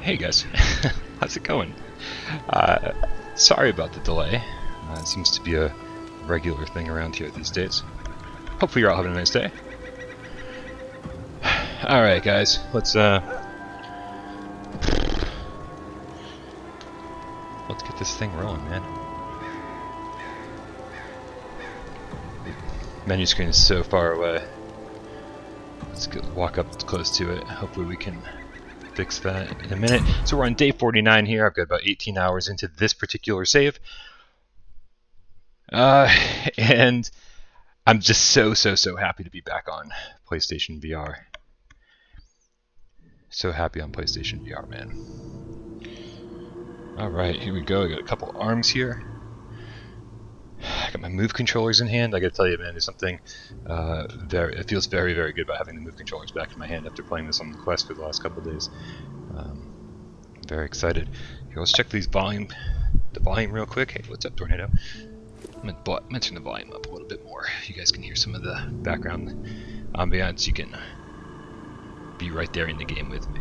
Hey guys, how's it going? Sorry about the delay. It seems to be a regular thing around here these days. Hopefully you're all having a nice day. Alright guys, let's get this thing rolling, man. Menu screen is so far away. Let's walk up close to it. Hopefully we can fix that in a minute. So we're on day 49 here. I've got about 18 hours into this particular save. And I'm just so happy to be back on PlayStation VR. So happy on PlayStation VR, man. Alright, here we go. I got a couple arms here. I got my move controllers in hand. I gotta tell you, man, there's something it feels very good about having the move controllers back in my hand after playing this on the Quest for the last couple of days. I'm very excited. Here, let's check the volume real quick. Hey, what's up, Tornado? I'm gonna turn the volume up a little bit more. You guys can hear some of the background ambiance. You can be right there in the game with me.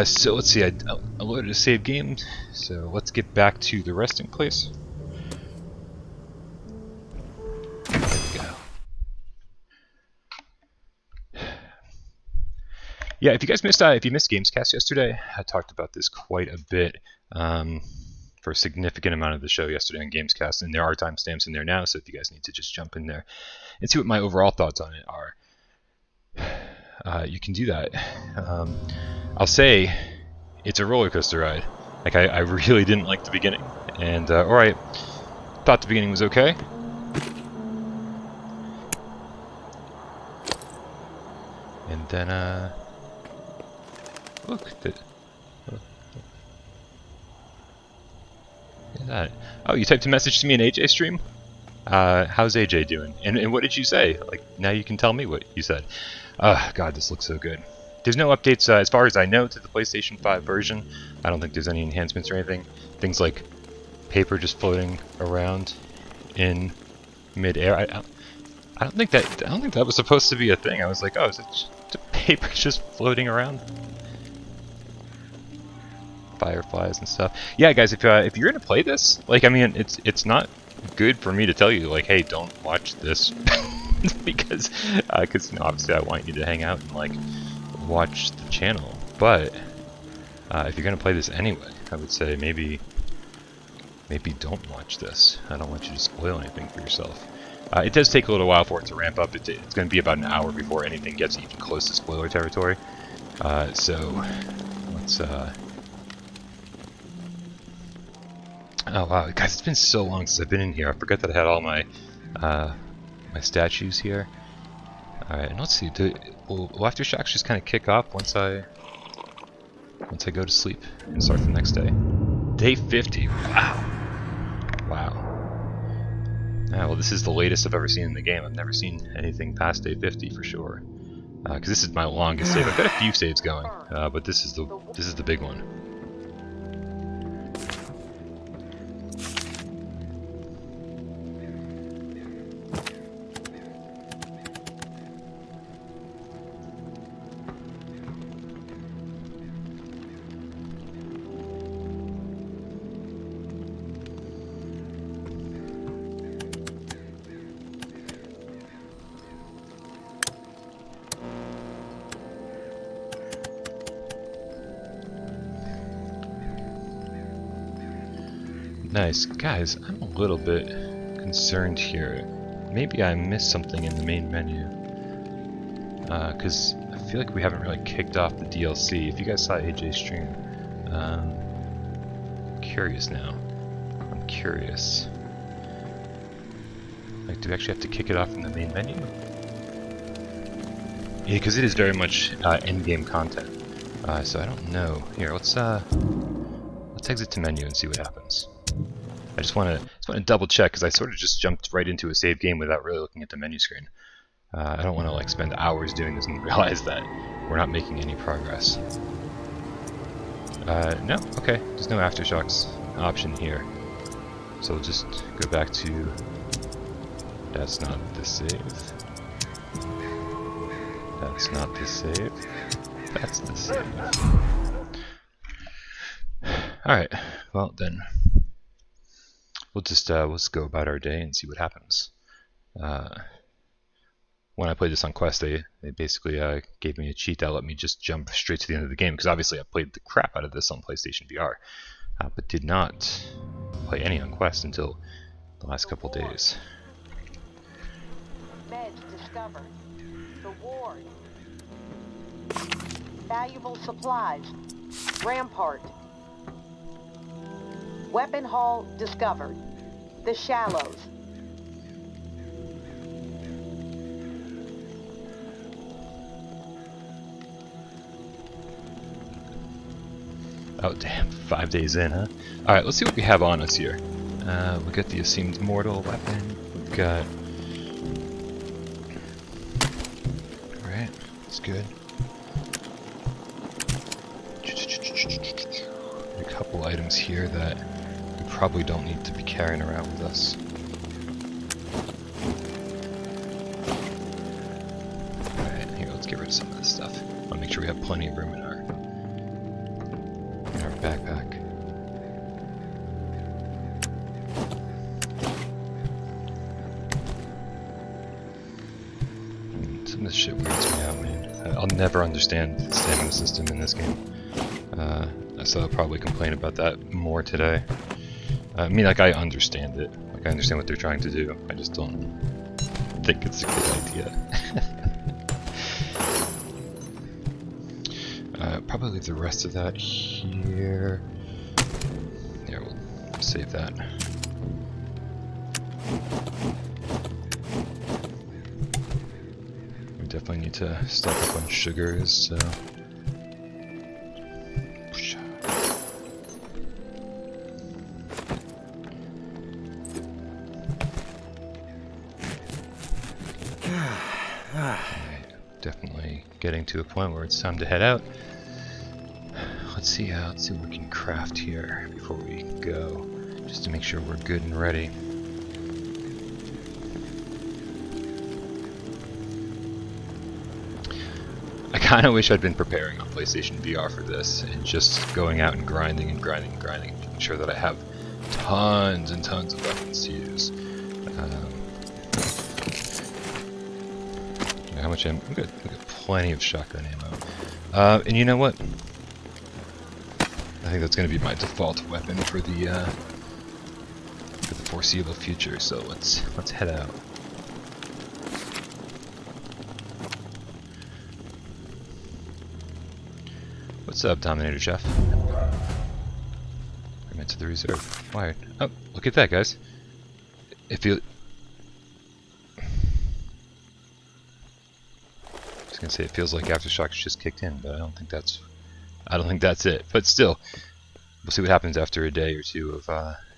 So let's see, I loaded a save game, so let's get back to the resting place. There we go. Yeah, if you guys missed, if you missed Gamescast yesterday, I talked about this quite a bit for a significant amount of the show yesterday on Gamescast, and there are timestamps in there now, so if you guys need to just jump in there and see what my overall thoughts on it are, you can do that. I'll say it's a roller coaster ride. Like I really didn't like the beginning, and or I thought the beginning was okay. And then look, look at that. Oh, you typed a message to me in AJ stream? How's AJ doing? And what did you say? Like, now you can tell me what you said. God, this looks so good. There's no updates, as far as I know, to the PlayStation 5 version. I don't think there's any enhancements or anything. Things like paper just floating around in mid-air. I don't think that was supposed to be a thing. I was like, oh, is it just paper just floating around? Fireflies and stuff. Yeah, guys, if you're gonna play this, like, I mean, it's not good for me to tell you, like, hey, don't watch this, because you know, obviously I want you to hang out and like watch the channel. But if you're gonna play this anyway, I would say maybe don't watch this. I don't want you to spoil anything for yourself. It does take a little while for it to ramp up. It's going to be about an hour before anything gets even close to spoiler territory. So let's. Oh wow, guys! It's been so long since I've been in here. I forgot that I had all my my statues here. All right, and let's see. Will Aftershocks just kind of kick off once I go to sleep and start the next day? Day 50. Wow. Well, this is the latest I've ever seen in the game. I've never seen anything past day 50 for sure. Because this is my longest save. I've got a few saves going, but this is the big one. Nice. Guys, I'm a little bit concerned here. Maybe I missed something in the main menu. Because I feel like we haven't really kicked off the DLC. If you guys saw AJ's stream, I'm curious now. I'm curious. Like, do we actually have to kick it off in the main menu? Yeah, because it is very much in-game content. So I don't know. Here, let's exit to menu and see what happens. I just want to double check because I sort of just jumped right into a save game without really looking at the menu screen. I don't want to like spend hours doing this and realize that we're not making any progress. No, okay, there's no Aftershocks option here. So we'll just go back to, that's not the save. That's not the save. That's the save. Alright, well then, we'll just go about our day and see what happens. When I played this on Quest, they basically gave me a cheat that let me just jump straight to the end of the game, because obviously I played the crap out of this on PlayStation VR, but did not play any on Quest until the last couple days. Meds discovered. The ward. Valuable supplies. Rampart. Weapon haul discovered. The Shallows. Oh damn, 5 days in, huh? Alright, let's see what we have on us here. We got the Esteemed Mortal weapon. We've got... Alright, that's good. A couple items here that we probably don't need to be carrying around with us. Alright, here, let's get rid of some of this stuff. I'll make sure we have plenty of room in our backpack. Some of this shit weirds me out, man. I'll never understand the stamina system in this game. So I'll probably complain about that more today. I mean, like, I understand it. Like, I understand what they're trying to do. I just don't think it's a good idea. Probably leave the rest of that here. Yeah, we'll save that. We definitely need to stock up on sugars, so... Definitely getting to a point where it's time to head out. Let's see what we can craft here before we go, just to make sure we're good and ready. I kind of wish I'd been preparing on PlayStation VR for this and just going out and grinding and grinding and grinding, making sure that I have tons and tons of weapons to use. How much ammo? We got plenty of shotgun ammo. And you know what? I think that's going to be my default weapon for the foreseeable future. So let's head out. What's up, Dominator Chef? Remit to the reserve. Wired. Oh, look at that, guys. If you gonna say it feels like Aftershocks just kicked in, but I don't think that's it. But still, we'll see what happens after a day or two of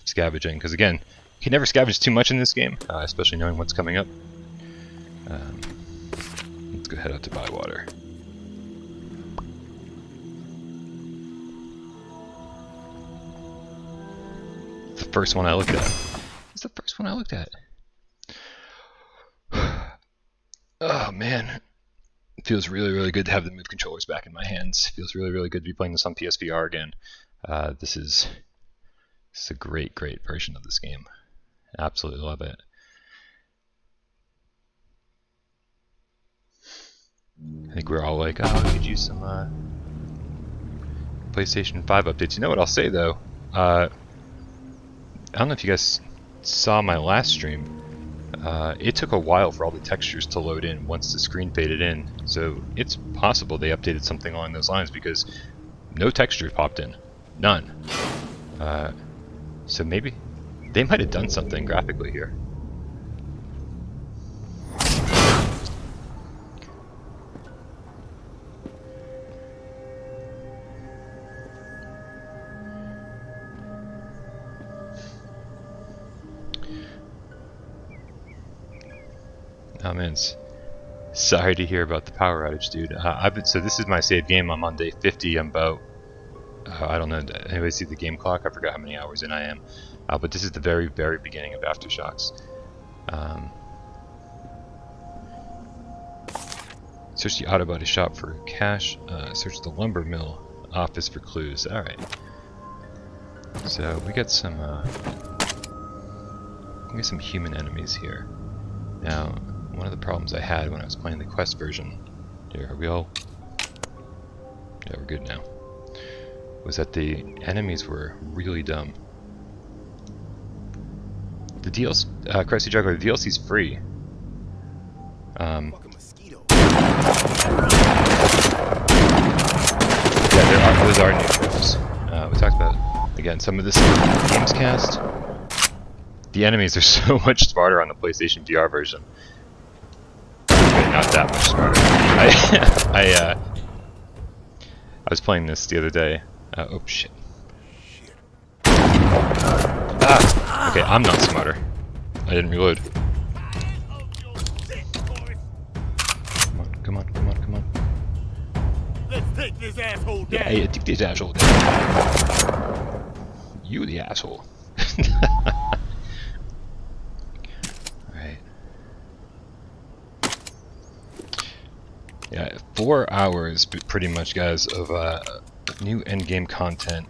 scavenging. Because again, you can never scavenge too much in this game, especially knowing what's coming up. Let's go head out to Bywater. The first one I looked at. It's the first one I looked at. Oh man. It feels really, really good to have the Move controllers back in my hands. It feels really, really good to be playing this on PSVR again. This is a great, great version of this game. Absolutely love it. I think we're all like, oh, we could use some PlayStation 5 updates. You know what I'll say though? I don't know if you guys saw my last stream. It took a while for all the textures to load in once the screen faded in, so it's possible they updated something along those lines because no textures popped in. None. So maybe they might have done something graphically here. Oh man, sorry to hear about the power outage, dude. So this is my save game. I'm on day 50. I'm about, I don't know, anybody see the game clock? I forgot how many hours in I am. But this is the very, very beginning of Aftershocks. Search the auto body shop for cash. Search the lumber mill office for clues. Alright. So we got some human enemies here. Now, one of the problems I had when I was playing the quest version, here, are we all? Yeah, we're good now. Was that the enemies were really dumb. The DLC, Crusty Juggler, the DLC's free. Yeah, those are new tropes. We talked about, again, some of this games cast. The enemies are so much smarter on the PlayStation VR version. Okay, not that much smarter. I was playing this the other day. Oh shit. Ah! Okay, I'm not smarter. I didn't reload. Come on. Let's take this asshole down. Yeah, take this asshole down. You the asshole. Alright. Yeah, 4 hours pretty much, guys, of new endgame content.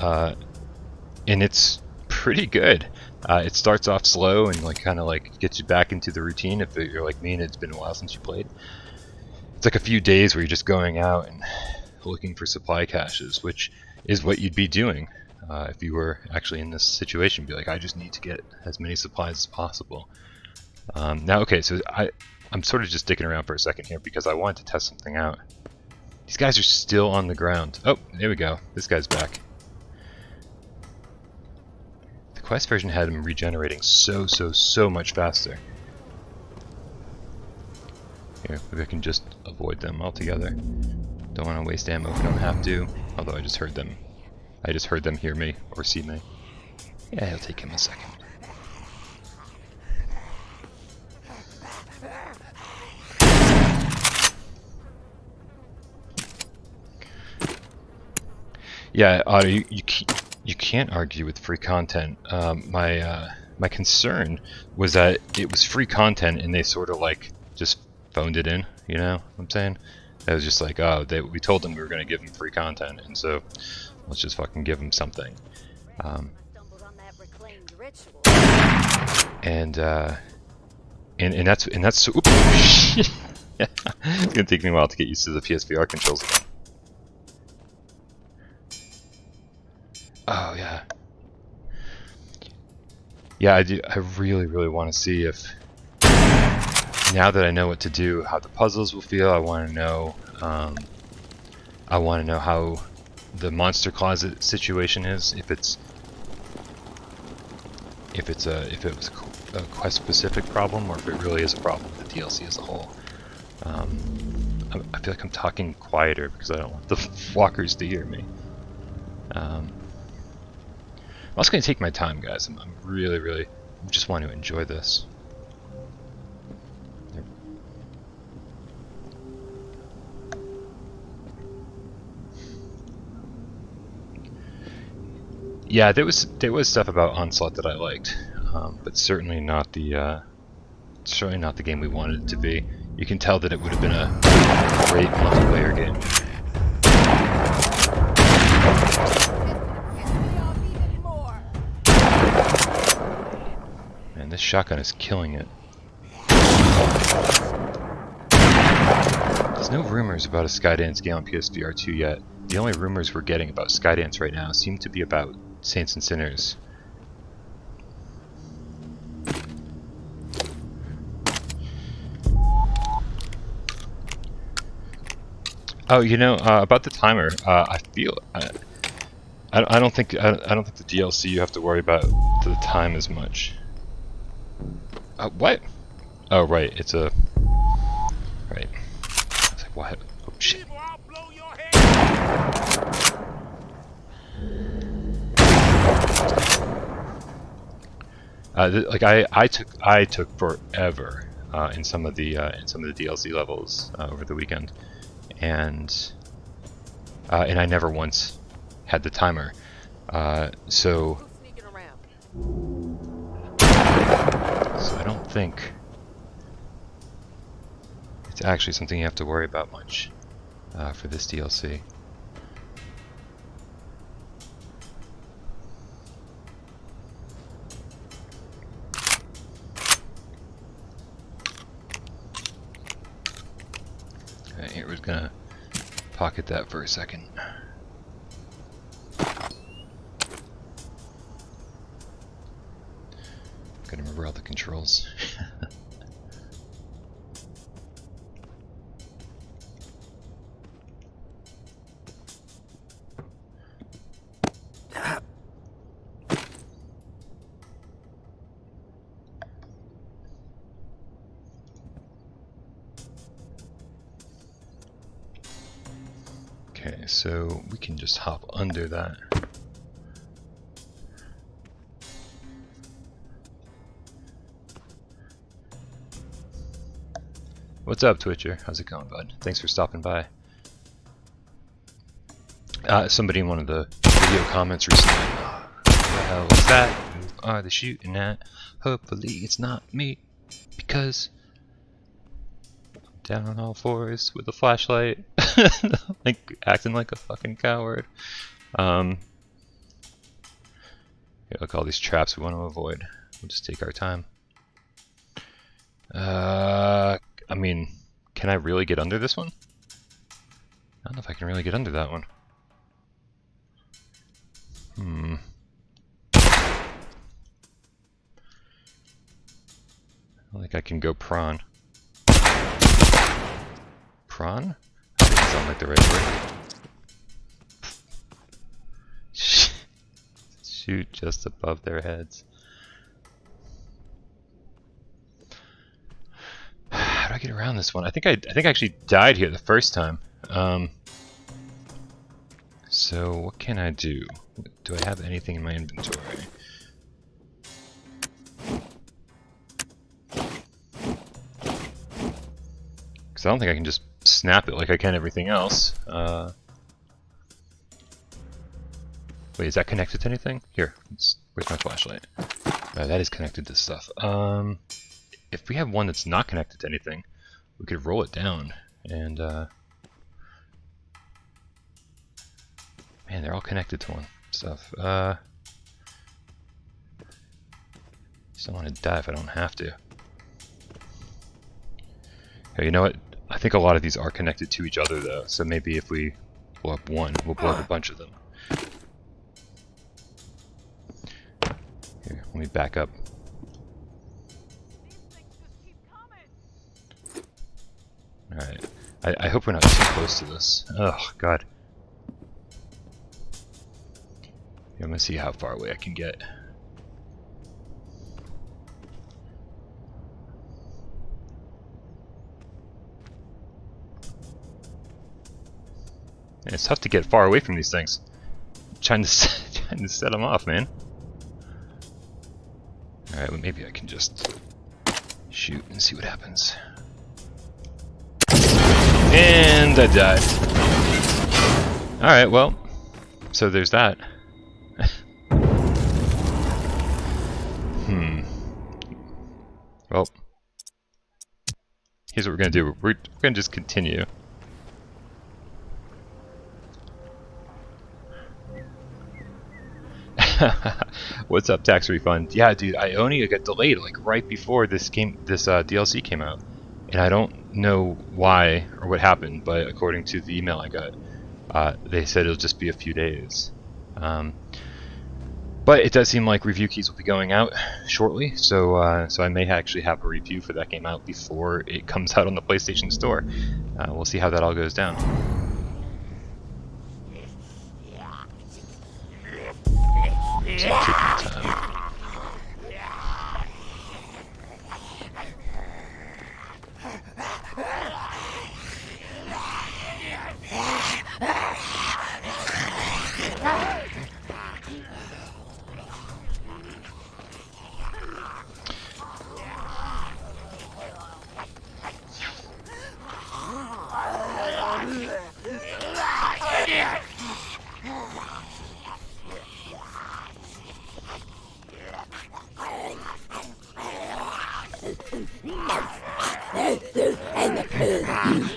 And it's pretty good. It starts off slow and kind of gets you back into the routine if you're like me and it's been a while since you played. It's like a few days where you're just going out and looking for supply caches, which is what you'd be doing if you were actually in this situation. Be like, I just need to get as many supplies as possible. Now, okay, so I'm sort of just sticking around for a second here because I wanted to test something out. These guys are still on the ground. Oh, there we go. This guy's back. The quest version had him regenerating so much faster. Here, maybe I can just avoid them altogether. Don't want to waste ammo if I don't have to. Although I just heard them. I just heard them hear me or see me. Yeah, it'll take him a second. Yeah, Otto, you can't argue with free content. My concern was that it was free content and they sort of just phoned it in, you know what I'm saying? It was just like, oh, we told them we were going to give them free content, and so let's just fucking give them something. And that's so. Oops. It's gonna take me a while to get used to the PSVR controls again. Oh yeah. Yeah, I do. I really want to see if, now that I know what to do, how the puzzles will feel. I want to know. I want to know how the monster closet situation is. If it was a quest specific problem, or if it really is a problem with the DLC as a whole. I feel like I'm talking quieter because I don't want the walkers to hear me. I'm also going to take my time, guys. I'm really just want to enjoy this. Yeah, there was stuff about Onslaught that I liked, but certainly not the game we wanted it to be. You can tell that it would have been a great multiplayer game. Man, this shotgun is killing it. There's no rumors about a Skydance game on PSVR 2 yet. The only rumors we're getting about Skydance right now seem to be about Saints and Sinners. Oh, you know, about the timer, I feel I don't think the DLC you have to worry about the time as much. What? Oh, right, it's a right. I was like, what? Oh shit. I took forever in some of the DLC levels over the weekend, and I never once had the timer. So I don't think it's actually something you have to worry about much for this DLC. Alright, here we're gonna pocket that for a second. Gotta remember all the controls. Okay, so we can just hop under that. What's up, Twitcher? How's it going, bud? Thanks for stopping by. Somebody in one of the video comments recently, what the hell is that? Who are they shooting at? Hopefully it's not me, because down on all fours with a flashlight, like acting like a fucking coward. Yeah, look, all these traps we want to avoid. We'll just take our time. I mean, can I really get under this one? I don't know if I can really get under that one. I don't think I can go prawn. Prawn? That doesn't sound like the right word. Shoot just above their heads. How do I get around this one? I think I actually died here the first time. So what can I do? Do I have anything in my inventory? Because I don't think I can just snap it like I can everything else. Wait, is that connected to anything? Here, where's my flashlight? That is connected to stuff. If we have one that's not connected to anything, we could roll it down and man, they're all connected to one stuff. Just don't want to die if I don't have to. Hey, you know what? I think a lot of these are connected to each other though, so maybe if we blow up one, we'll blow up a bunch of them. Here, let me back up. Alright. I hope we're not too close to this. Oh, God. I'm gonna see how far away I can get. And it's tough to get far away from these things. I'm trying to set them off, man. Alright, well maybe I can just shoot and see what happens. And I died. Alright, well, so there's that. Well, here's what we're gonna do. We're gonna just continue. What's up, tax refund? Yeah, dude, Ionia got delayed like right before this DLC came out, and I don't know why or what happened, but according to the email I got, they said it'll just be a few days. But it does seem like review keys will be going out shortly, so I may actually have a review for that game out before it comes out on the PlayStation Store. We'll see how that all goes down. So take my time.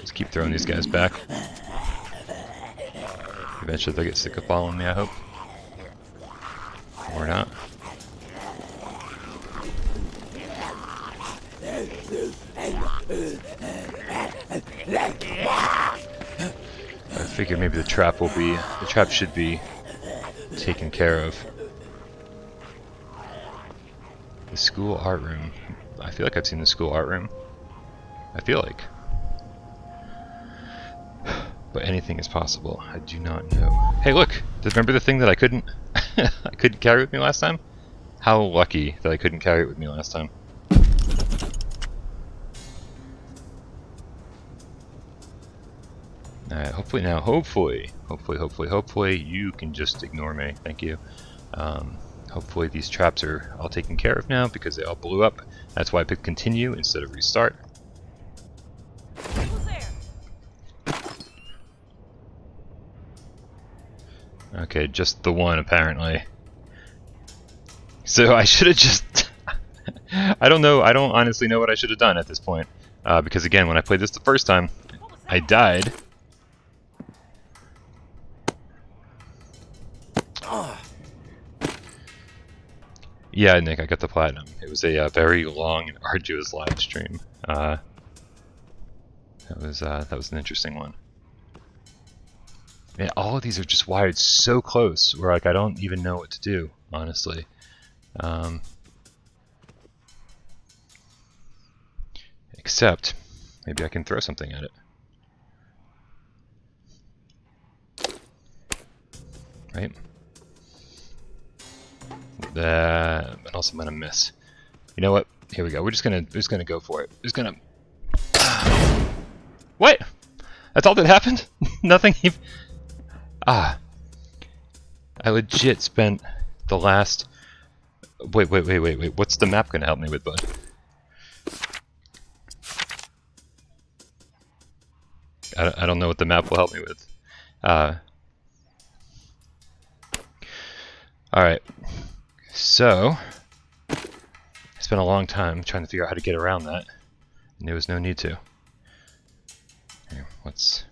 Just keep throwing these guys back. Eventually they'll get sick of following me, I hope. Or not. I figured maybe the trap should be taken care of. The school art room. I feel like I've seen the school art room. I feel like. But anything is possible. I do not know. Hey, look! Remember the thing that I couldn't carry with me last time? How lucky that I couldn't carry it with me last time. Alright, hopefully you can just ignore me. Thank you. Hopefully these traps are all taken care of now because they all blew up. That's why I picked continue instead of restart. Okay, just the one apparently. So I should have just... I don't know, I don't honestly know what I should have done at this point. Because again, when I played this the first time, I died. Yeah, Nick, I got the platinum. It was a very long and arduous live stream. That was an interesting one. Man, all of these are just wired so close, where like I don't even know what to do, honestly. Except, maybe I can throw something at it. Right? But also I'm gonna miss. You know what? Here we go. We're just gonna go for it. Just gonna. What? That's all that happened? Nothing even. I legit spent the last. Wait. What's the map gonna help me with, bud? I don't know what the map will help me with. Alright. So, I spent a long time trying to figure out how to get around that, and there was no need to. Here, let's...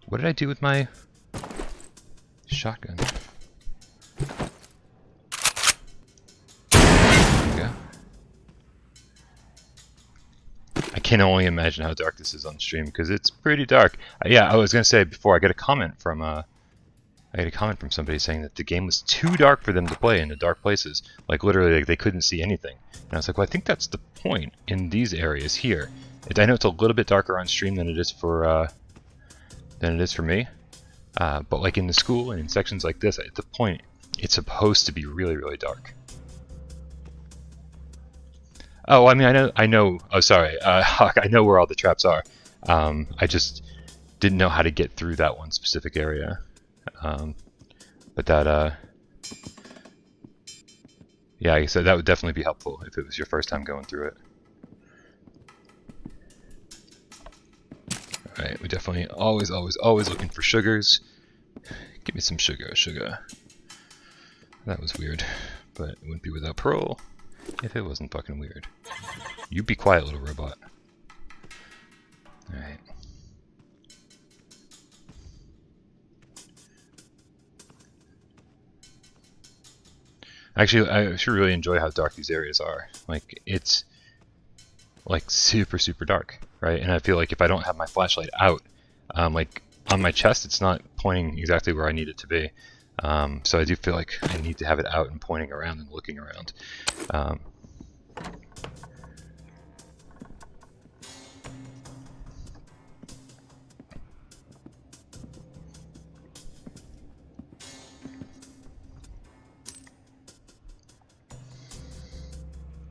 What did I do with my shotgun? I can only imagine how dark this is on stream because it's pretty dark. Yeah, I was gonna say before I got a comment from somebody saying that the game was too dark for them to play in the dark places. Like literally, they couldn't see anything. And I was like, well, I think that's the point in these areas here. I know it's a little bit darker on stream than it is for me. But like in the school and in sections like this, at the point, it's supposed to be really, really dark. Oh, I mean, I know. Oh, sorry, Hawk. I know where all the traps are. I just didn't know how to get through that one specific area. But that, yeah, like I said, that would definitely be helpful if it was your first time going through it. All right, we definitely always looking for sugars. Give me some sugar. That was weird, but it wouldn't be without Parole. If it wasn't fucking weird. You be quiet, little robot. Alright. Actually, I actually really enjoy how dark these areas are. Like, it's like super dark, right? And I feel like if I don't have my flashlight out, like on my chest, it's not pointing exactly where I need it to be. So I do feel like I need to have it out and pointing around and looking around.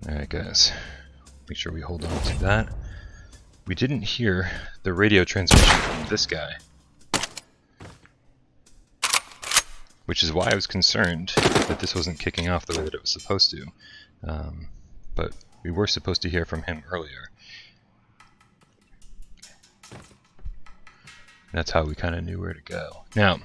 Alright guys, make sure we hold on to that. We didn't hear the radio transmission from this guy, which is why I was concerned that this wasn't kicking off the way that it was supposed to. But we were supposed to hear from him earlier. That's how we kind of knew where to go. Now,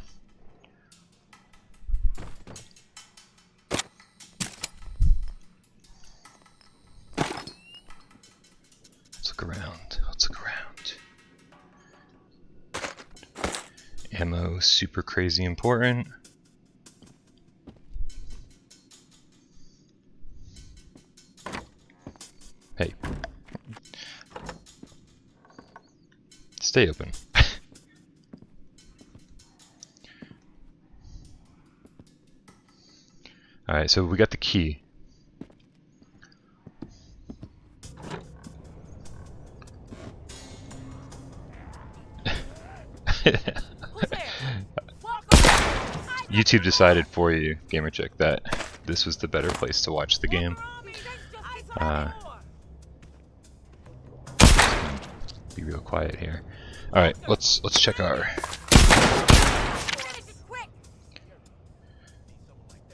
ammo super crazy important. Hey. Stay open. Alright, so we got the key. YouTube decided for you, GamerChick, that this was the better place to watch the game. Be real quiet here. All right, let's check our.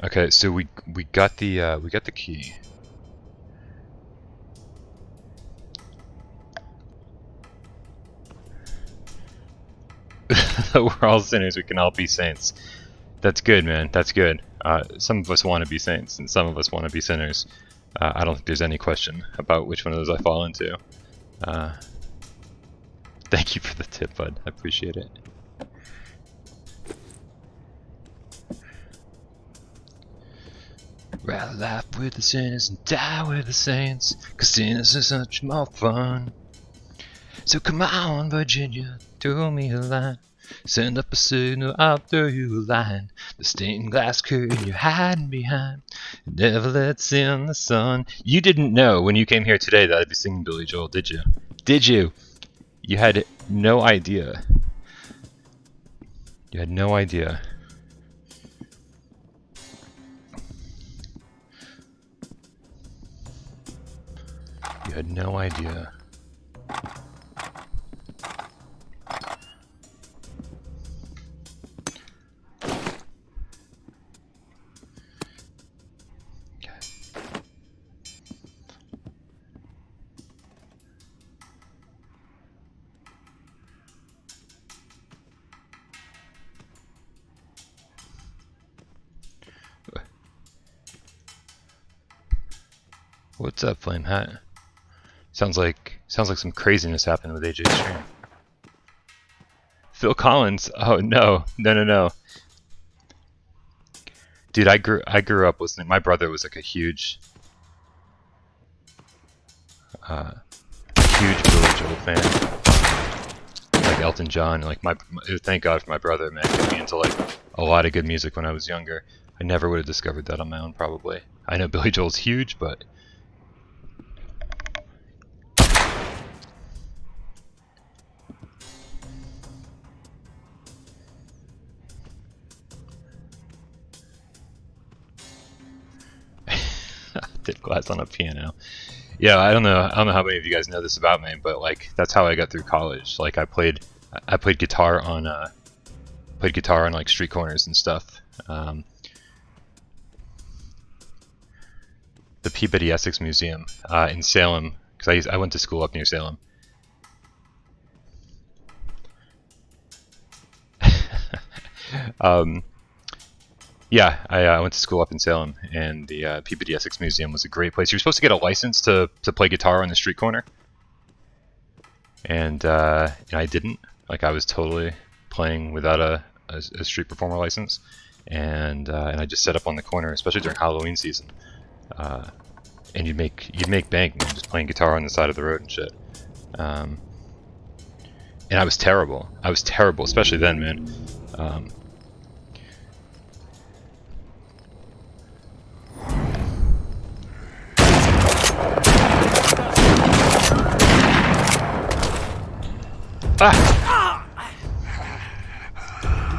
Okay, so we got the key. We're all sinners. We can all be saints. That's good, man. That's good. Some of us want to be saints, and some of us want to be sinners. I don't think there's any question about which one of those I fall into. Thank you for the tip, bud. I appreciate it. Rather laugh with the sinners and die with the saints, 'cause sinners are such more fun. So come on, Virginia, throw me a line. Send up a signal, I'll throw you a line. The stained glass curtain you're hiding behind, it never lets in the sun. You didn't know when you came here today that I'd be singing Billy Joel, did you? Did you? You had no idea. You had no idea. You had no idea. What's up, Flame Hat? Sounds like some craziness happened with AJ's stream. Phil Collins? Oh no, no. Dude, I grew up listening. My brother was like a huge Billy Joel fan. Like Elton John. Like thank God for my brother, man. Got me into like a lot of good music when I was younger. I never would have discovered that on my own, probably. I know Billy Joel's huge, but dip glass on a piano. Yeah, I don't know how many of you guys know this about me, but like that's how I got through college. Like I played guitar on like street corners and stuff. The Peabody Essex Museum in Salem, because I went to school up near Salem. Yeah, I went to school up in Salem, and the Peabody Essex Museum was a great place. You were supposed to get a license to play guitar on the street corner, and I didn't. Like I was totally playing without a street performer license, and I just set up on the corner, especially during Halloween season, and you'd make bank, man, just playing guitar on the side of the road and shit. And I was terrible. I was terrible, especially then, man. You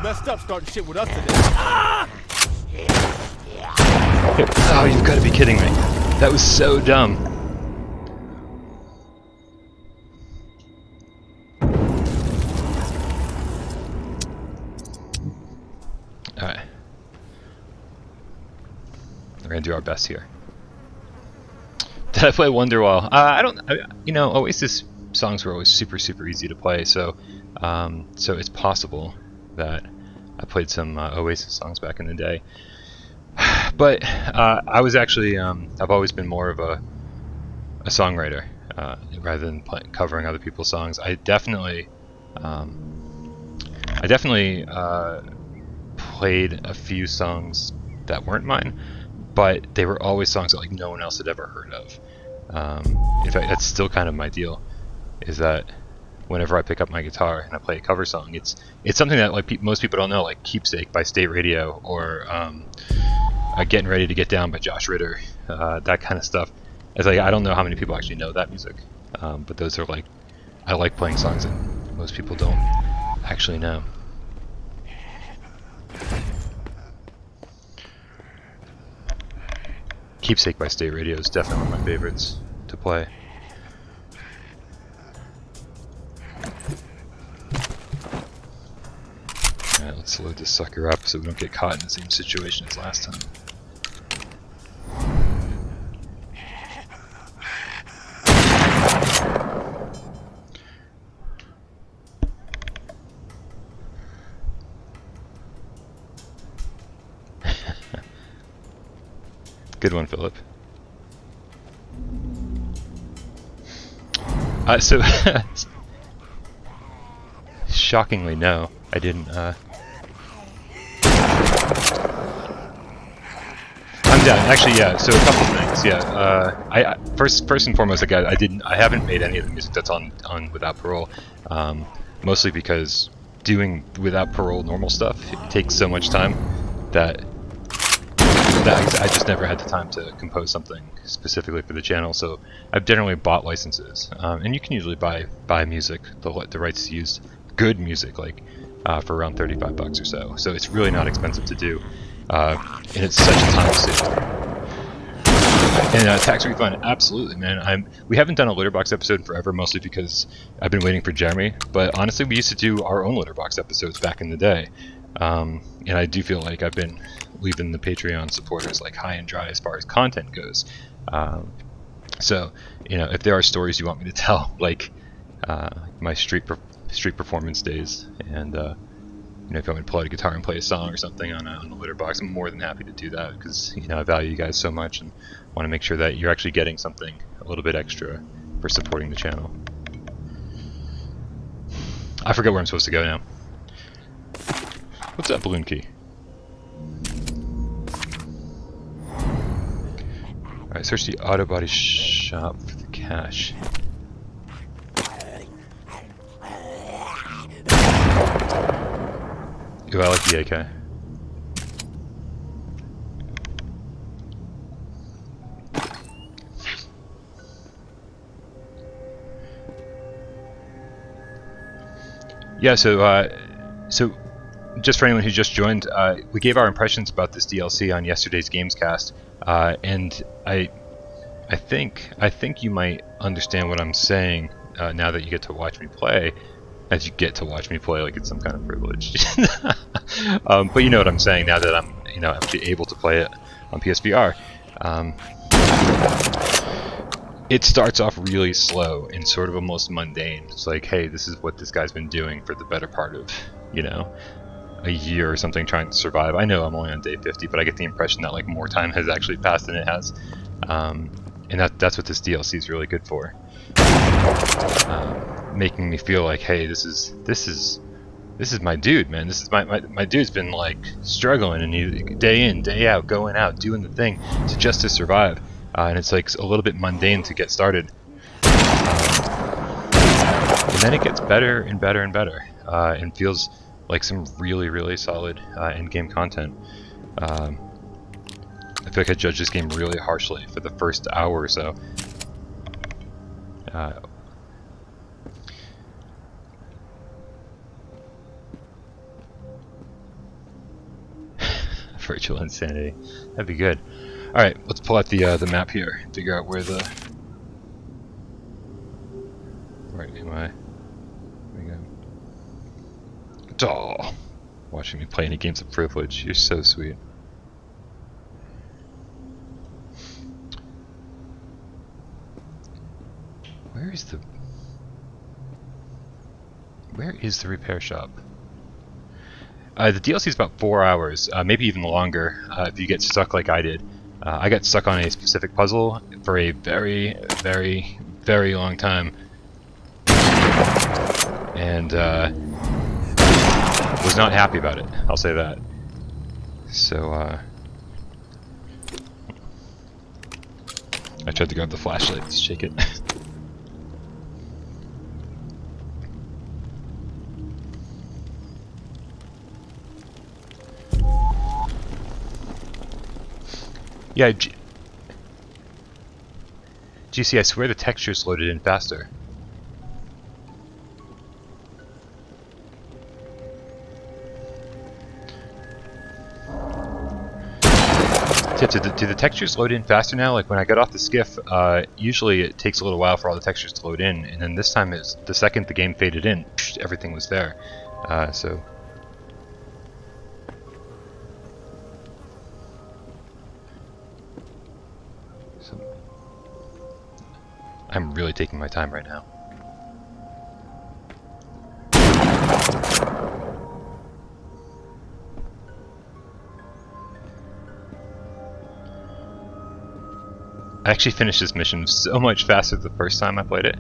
messed up starting shit with us today. Oh, you've got to be kidding me. That was so dumb. Alright. We're gonna do our best here. Did I play Wonderwall? Oasis songs were always super easy to play, so it's possible that I played some Oasis songs back in the day. But I was actually I've always been more of a songwriter rather than covering other people's songs. I definitely I definitely played a few songs that weren't mine, but they were always songs that like no one else had ever heard of. In fact, that's still kind of my deal, is that whenever I pick up my guitar and I play a cover song, it's something that like most people don't know, like Keepsake by State Radio, or Getting Ready to Get Down by Josh Ritter, that kind of stuff. It's like, I don't know how many people actually know that music, but those are like, I like playing songs that most people don't actually know. Keepsake by State Radio is definitely one of my favorites to play. Alright, let's load this sucker up so we don't get caught in the same situation as last time. Good one, Philip. So, shockingly, no, I didn't. I'm down. Actually, yeah. So a couple of things. Yeah. I first and foremost, like I haven't made any of the music that's on Without Parole. Mostly because doing Without Parole normal stuff, it takes so much time that I just never had the time to compose something specifically for the channel. So I've generally bought licenses, and you can usually buy music, the rights to use good music, like for around $35 or so. So it's really not expensive to do, and it's such a time saver. And tax refund, absolutely, man. We haven't done a Litterbox episode in forever, mostly because I've been waiting for Jeremy. But honestly, we used to do our own Litterbox episodes back in the day, and I do feel like I've been leaving the Patreon supporters like high and dry as far as content goes. So, if there are stories you want me to tell, like my street performance days, and if you want me to pull out a guitar and play a song or something on the Litterbox, I'm more than happy to do that, because I value you guys so much and want to make sure that you're actually getting something a little bit extra for supporting the channel. I forget where I'm supposed to go now. What's that balloon key? Alright, search the auto body shop for the cash. Ooh, I like the AK. Yeah, so just for anyone who just joined, we gave our impressions about this DLC on yesterday's Gamescast, and I think you might understand what I'm saying now that you get to watch me play. As you get to watch me play, like it's some kind of privilege. But you know what I'm saying now that I'm actually able to play it on PSVR. It starts off really slow and sort of almost mundane. It's like, hey, this is what this guy's been doing for the better part of, a year or something, trying to survive. I know I'm only on day 50, but I get the impression that like more time has actually passed than it has, and that's what this DLC is really good for, making me feel like, hey, this is my dude, man. This is my dude's been like struggling, and he day in, day out, going out, doing the thing just to survive. And it's like a little bit mundane to get started, and then it gets better and better and better, and feels like some really, really solid in-game content. I feel like I judged this game really harshly for the first hour or so. Virtual insanity, that'd be good. All right, let's pull out the map here and figure out where the... Right, am I? There we go. Oh, watching me play any games of privilege. You're so sweet. Where is the repair shop? The DLC is about 4 hours, maybe even longer, if you get stuck like I did. I got stuck on a specific puzzle for a very, very, very long time, and was not happy about it. I'll say that. So I tried to grab the flashlight to shake it. Yeah, GC, I swear the texture's loaded in faster. Do the textures load in faster now? Like when I got off the skiff, usually it takes a little while for all the textures to load in, and then this time it's the second the game faded in, everything was there. So I'm really taking my time right now. I actually finished this mission so much faster the first time I played it.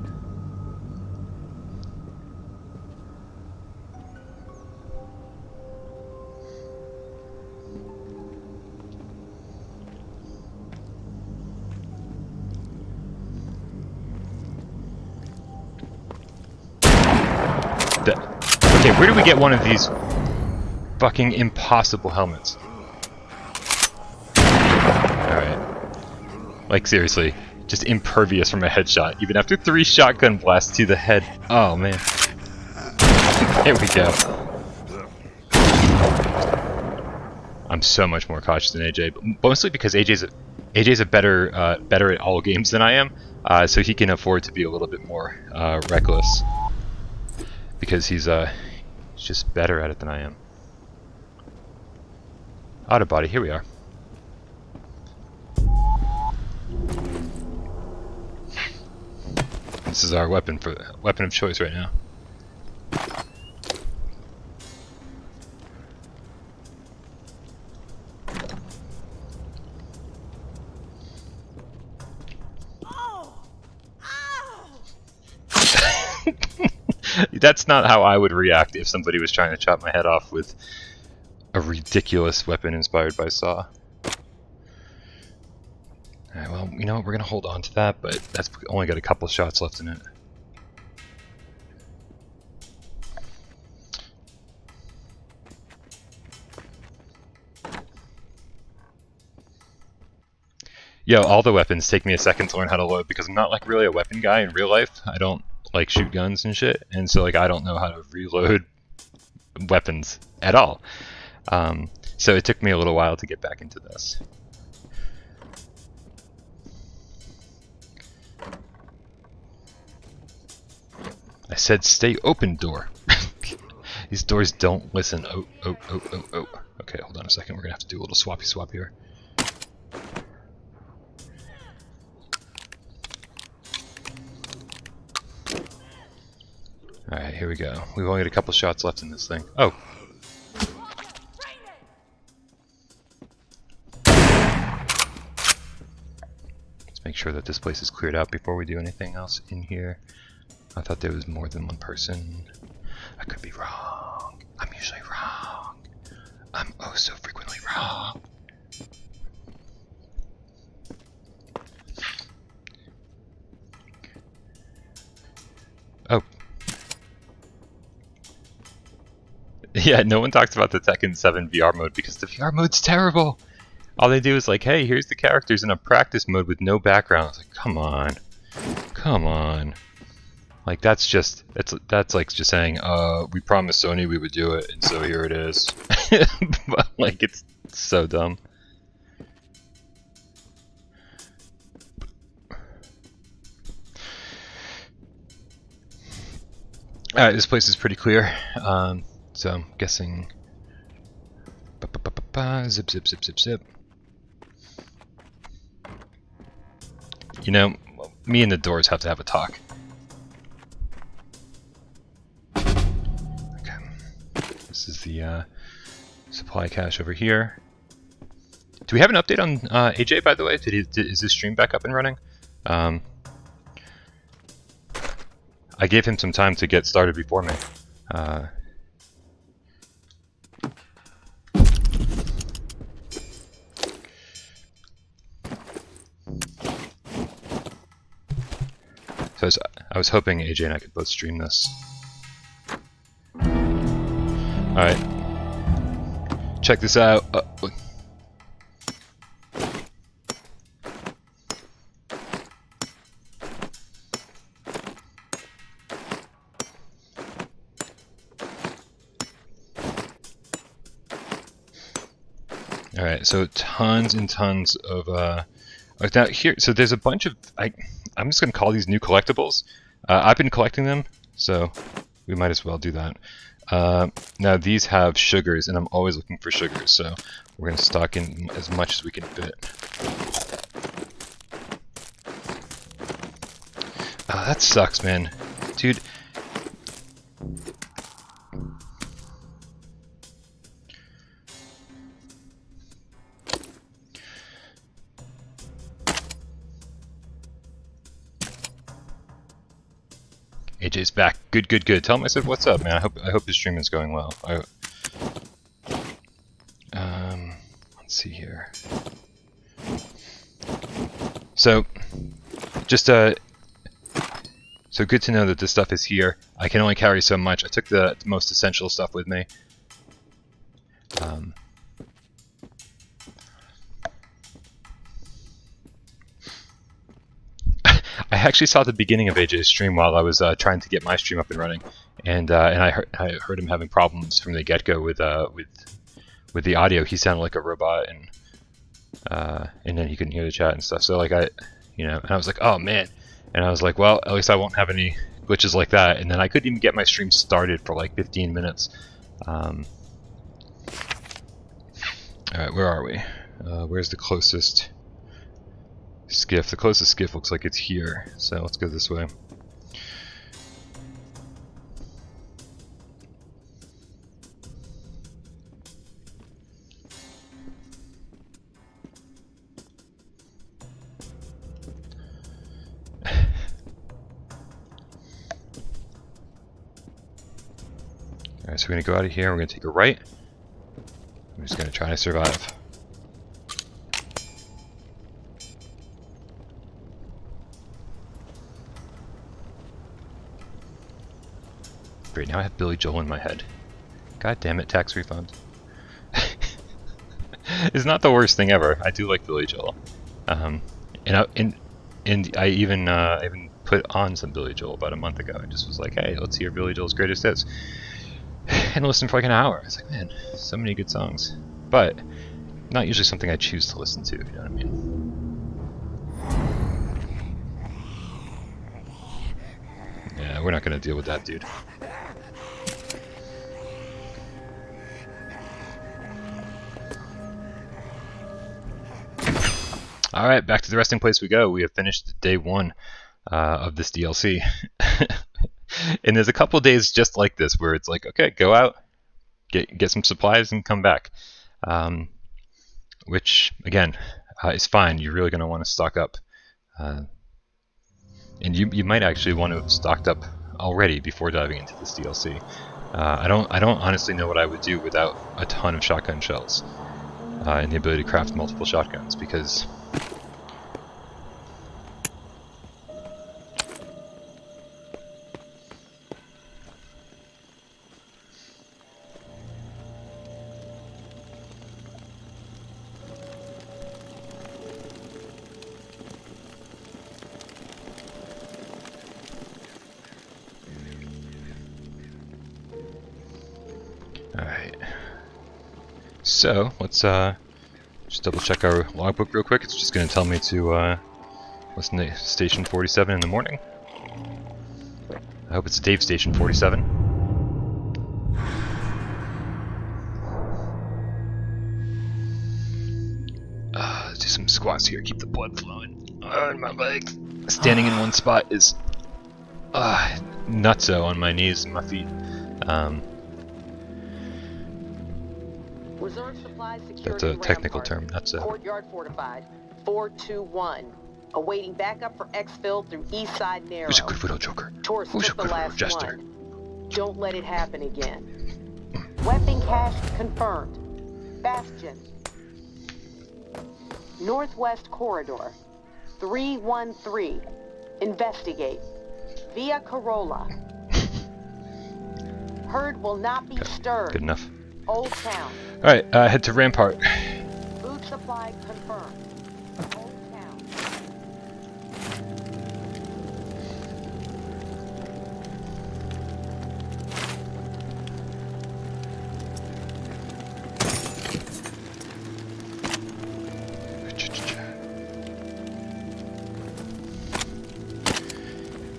Okay, where do we get one of these fucking impossible helmets? Alright. Like, seriously, just impervious from a headshot, even after 3 shotgun blasts to the head. Oh, man. There we go. I'm so much more cautious than AJ, but mostly because AJ's a better at all games than I am, so he can afford to be a little bit more reckless. Because he's just better at it than I am. Auto body, here we are. This is our weapon of choice right now. That's not how I would react if somebody was trying to chop my head off with a ridiculous weapon inspired by Saw. Alright, well, you know what, we're gonna hold on to that, but that's only got a couple shots left in it. Yo, all the weapons take me a second to learn how to load because I'm not like really a weapon guy in real life. I don't like shoot guns and shit, and so like I don't know how to reload weapons at all. So it took me a little while to get back into this. I said stay open, door. These doors don't listen. Oh. Okay, hold on a second. We're gonna have to do a little swappy swap here. Alright, here we go. We've only got a couple shots left in this thing. Oh! Let's make sure that this place is cleared out before we do anything else in here. I thought there was more than one person. I could be wrong. I'm usually wrong. I'm oh so frequently wrong. Oh. Yeah, no one talks about the Tekken 7 VR mode because the VR mode's terrible. All they do is like, hey, here's the characters in a practice mode with no background. It's like, come on. Come on. Like, that's like just saying, we promised Sony we would do it, and so here it is. But, like, it's so dumb. Alright, this place is pretty clear. So I'm guessing... Zip, zip, zip, zip, zip. You know, me and the doors have to have a talk. Okay. This is the supply cache over here. Do we have an update on AJ, by the way? Is his stream back up and running? I gave him some time to get started before me. So I was hoping AJ and I could both stream this. Alright. Check this out. Alright, so tons and tons of now here, so there's a bunch of I'm just gonna call these new collectibles. I've been collecting them, so we might as well do that. Now these have sugars, and I'm always looking for sugars, so we're gonna stock in as much as we can fit. Oh, that sucks, man. Dude. AJ's back. Good, good, good. Tell him I said what's up, man. I hope his stream is going well. Let's see here. So, just so good to know that this stuff is here. I can only carry so much. I took the most essential stuff with me. I actually saw the beginning of AJ's stream while I was trying to get my stream up and running, and I heard him having problems from the get-go with the audio. He sounded like a robot, and then he couldn't hear the chat and stuff. So like and I was like, oh man, and I was like, well, at least I won't have any glitches like that. And then I couldn't even get my stream started for like 15 minutes. All right, where are we? Where's the closest skiff? The closest skiff looks like it's here, so let's go this way. Alright, so we're going to go out of here, we're going to take a right. I'm just going to try to survive. Great, now I have Billy Joel in my head. God damn it, tax refund. It's not the worst thing ever. I do like Billy Joel. And I even put on some Billy Joel about a month ago. I just was like, hey, let's hear Billy Joel's greatest hits. And listen for like an hour. I was like, man, so many good songs. But not usually something I choose to listen to, you know what I mean? Yeah, we're not gonna deal with that, dude. Alright, back to the resting place we go. We have finished day 1 of this DLC. And there's a couple days just like this where it's like, okay, go out, get some supplies and come back. Which, again, is fine. You're really going to want to stock up. And you might actually want to have stocked up already before diving into this DLC. I don't honestly know what I would do without a ton of shotgun shells and the ability to craft multiple shotguns, because Alright, so let's just double check our logbook real quick. It's just going to tell me to listen to Station 47 in the morning. I hope it's Dave Station 47. Let's do some squats here, keep the blood flowing in my legs. Standing in one spot is nutso on my knees and my feet. That's a technical term. That's a courtyard fortified. 421. Awaiting backup for exfil through East Side Narrow. Who's a good widow joker? Tourist Who's a the good widow last jester? one. Don't let it happen again. Weapon cache confirmed. Bastion. Northwest corridor. 313. Investigate. via Corolla. Herd will not be stirred. Good enough. Old Town. Alright, head to Rampart. Food supply confirmed. Old Town.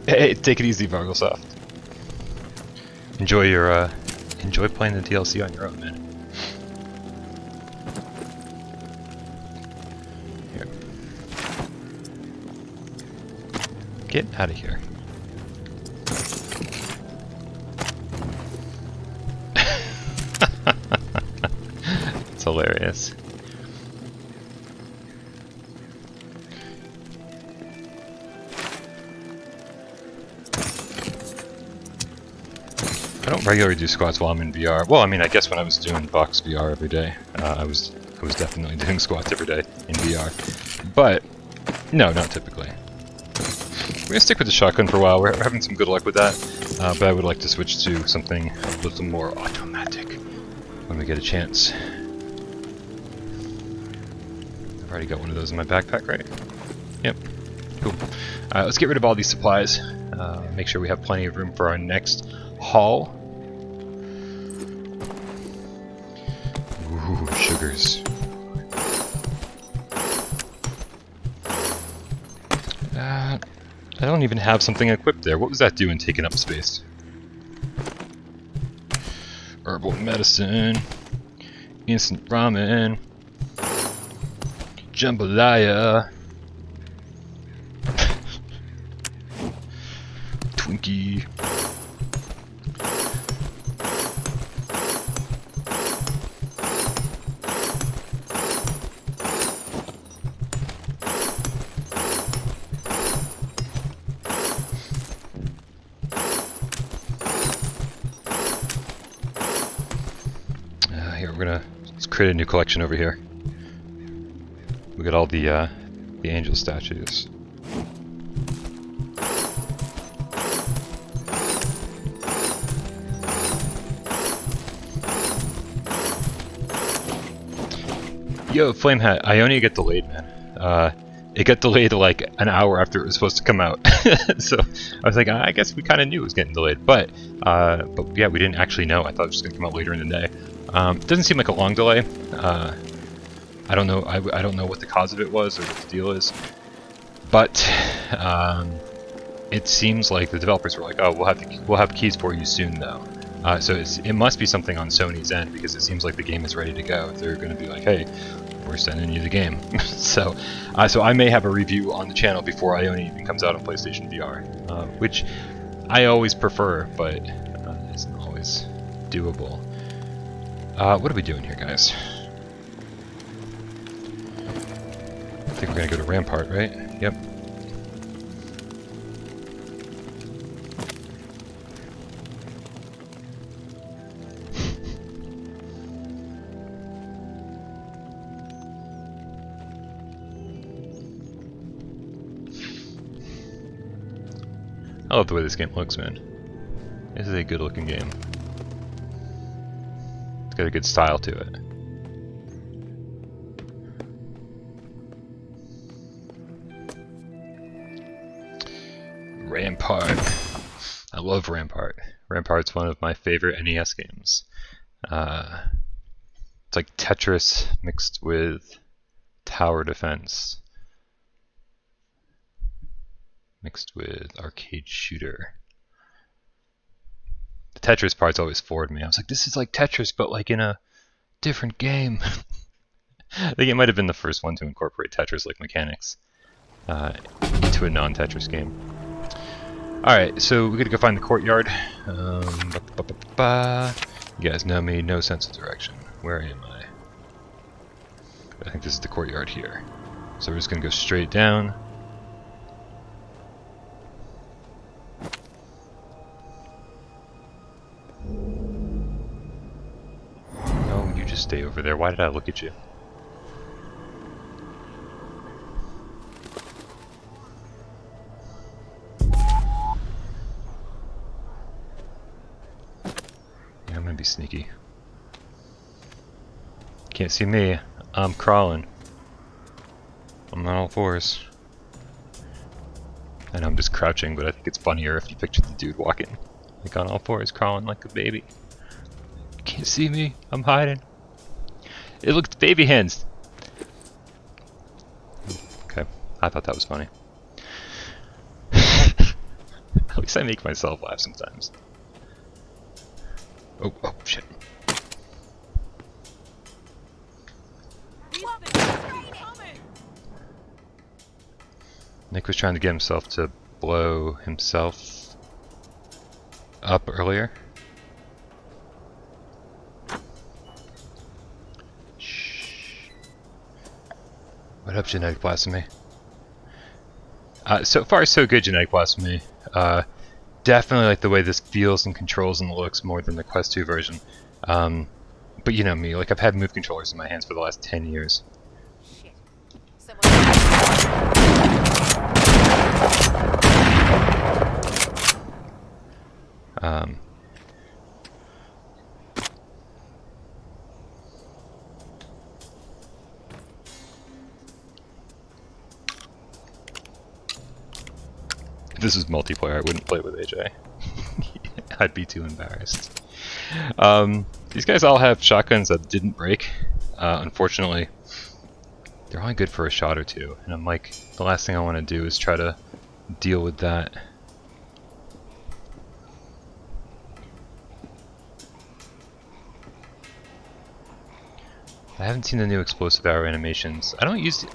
Hey, take it easy, Varglesoft. Enjoy playing the DLC on your own, man. Here. Get out of here. It's hilarious. I don't regularly do squats while I'm in VR. Well, I mean, I guess when I was doing box VR every day, I was definitely doing squats every day in VR. But no, not typically. We're gonna stick with the shotgun for a while. We're having some good luck with that, but I would like to switch to something a little more automatic when we get a chance. I've already got one of those in my backpack, right? Yep. Cool. Let's get rid of all these supplies. Make sure we have plenty of room for our next haul. Ooh, sugars. I don't even have something equipped there. What was that doing taking up space? Herbal medicine. Instant ramen. Jambalaya. Twinkie. Here, we're gonna create a new collection over here. We got all the angel statues. Yo, Flamehat, Ionia get delayed, man. It got delayed like an hour after it was supposed to come out. So I was like, I guess we kind of knew it was getting delayed, but yeah, we didn't actually know. I thought it was just gonna come out later in the day. It doesn't seem like a long delay. I don't know. I don't know what the cause of it was or what the deal is, but it seems like the developers were like, "Oh, we'll have keys for you soon, though." So it must be something on Sony's end, because it seems like the game is ready to go. They're going to be like, "Hey, we're sending you the game." So I may have a review on the channel before Ionia even comes out on PlayStation VR, which I always prefer, but isn't always doable. What are we doing here, guys? I think we're gonna go to Rampart, right? Yep. I love the way this game looks, man. This is a good looking game. It's got a good style to it. Rampart. I love Rampart. Rampart's one of my favorite NES games. It's like Tetris mixed with tower defense. Mixed with arcade shooter. The Tetris part's always floored me. I was like, this is like Tetris, but like in a different game. I think it might have been the first one to incorporate Tetris-like mechanics into a non-Tetris game. Alright, so we gotta go find the courtyard. You guys know me, no sense of direction. Where am I? I think this is the courtyard here. So we're just gonna go straight down. No, you just stay over there. Why did I look at you? sneaky. Can't see me. I'm crawling. I'm on all fours. I know I'm just crouching, but I think it's funnier if you picture the dude walking like on all fours, crawling like a baby. You can't see me. I'm hiding. It looks baby hands. Okay, I thought that was funny. At least I make myself laugh sometimes. Oh, oh, shit. Nick was trying to get himself to blow himself up earlier. Shh. What up, genetic blasphemy? So far, so good, genetic blasphemy. Definitely like the way this feels and controls and looks more than the Quest 2 version. But you know me, like I've had Move controllers in my hands for the last 10 years. Shit. If this was multiplayer, I wouldn't play with AJ. I'd be too embarrassed. These guys all have shotguns that didn't break. Unfortunately, they're only good for a shot or two, and I'm like, the last thing I want to do is try to deal with that. I haven't seen the new explosive arrow animations. I don't use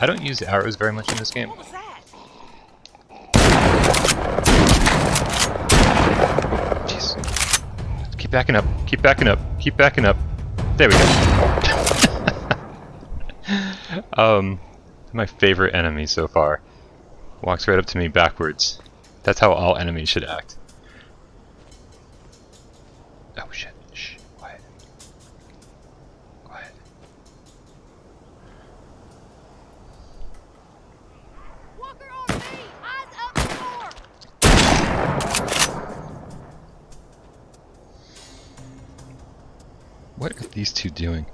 arrows very much in this game. What was that? Jeez. Keep backing up. Keep backing up. Keep backing up. There we go. My favorite enemy so far. Walks right up to me backwards. That's how all enemies should act. Oh shit. Shh. Quiet. Quiet. Walker on me! Eyes up the door! What are these two doing?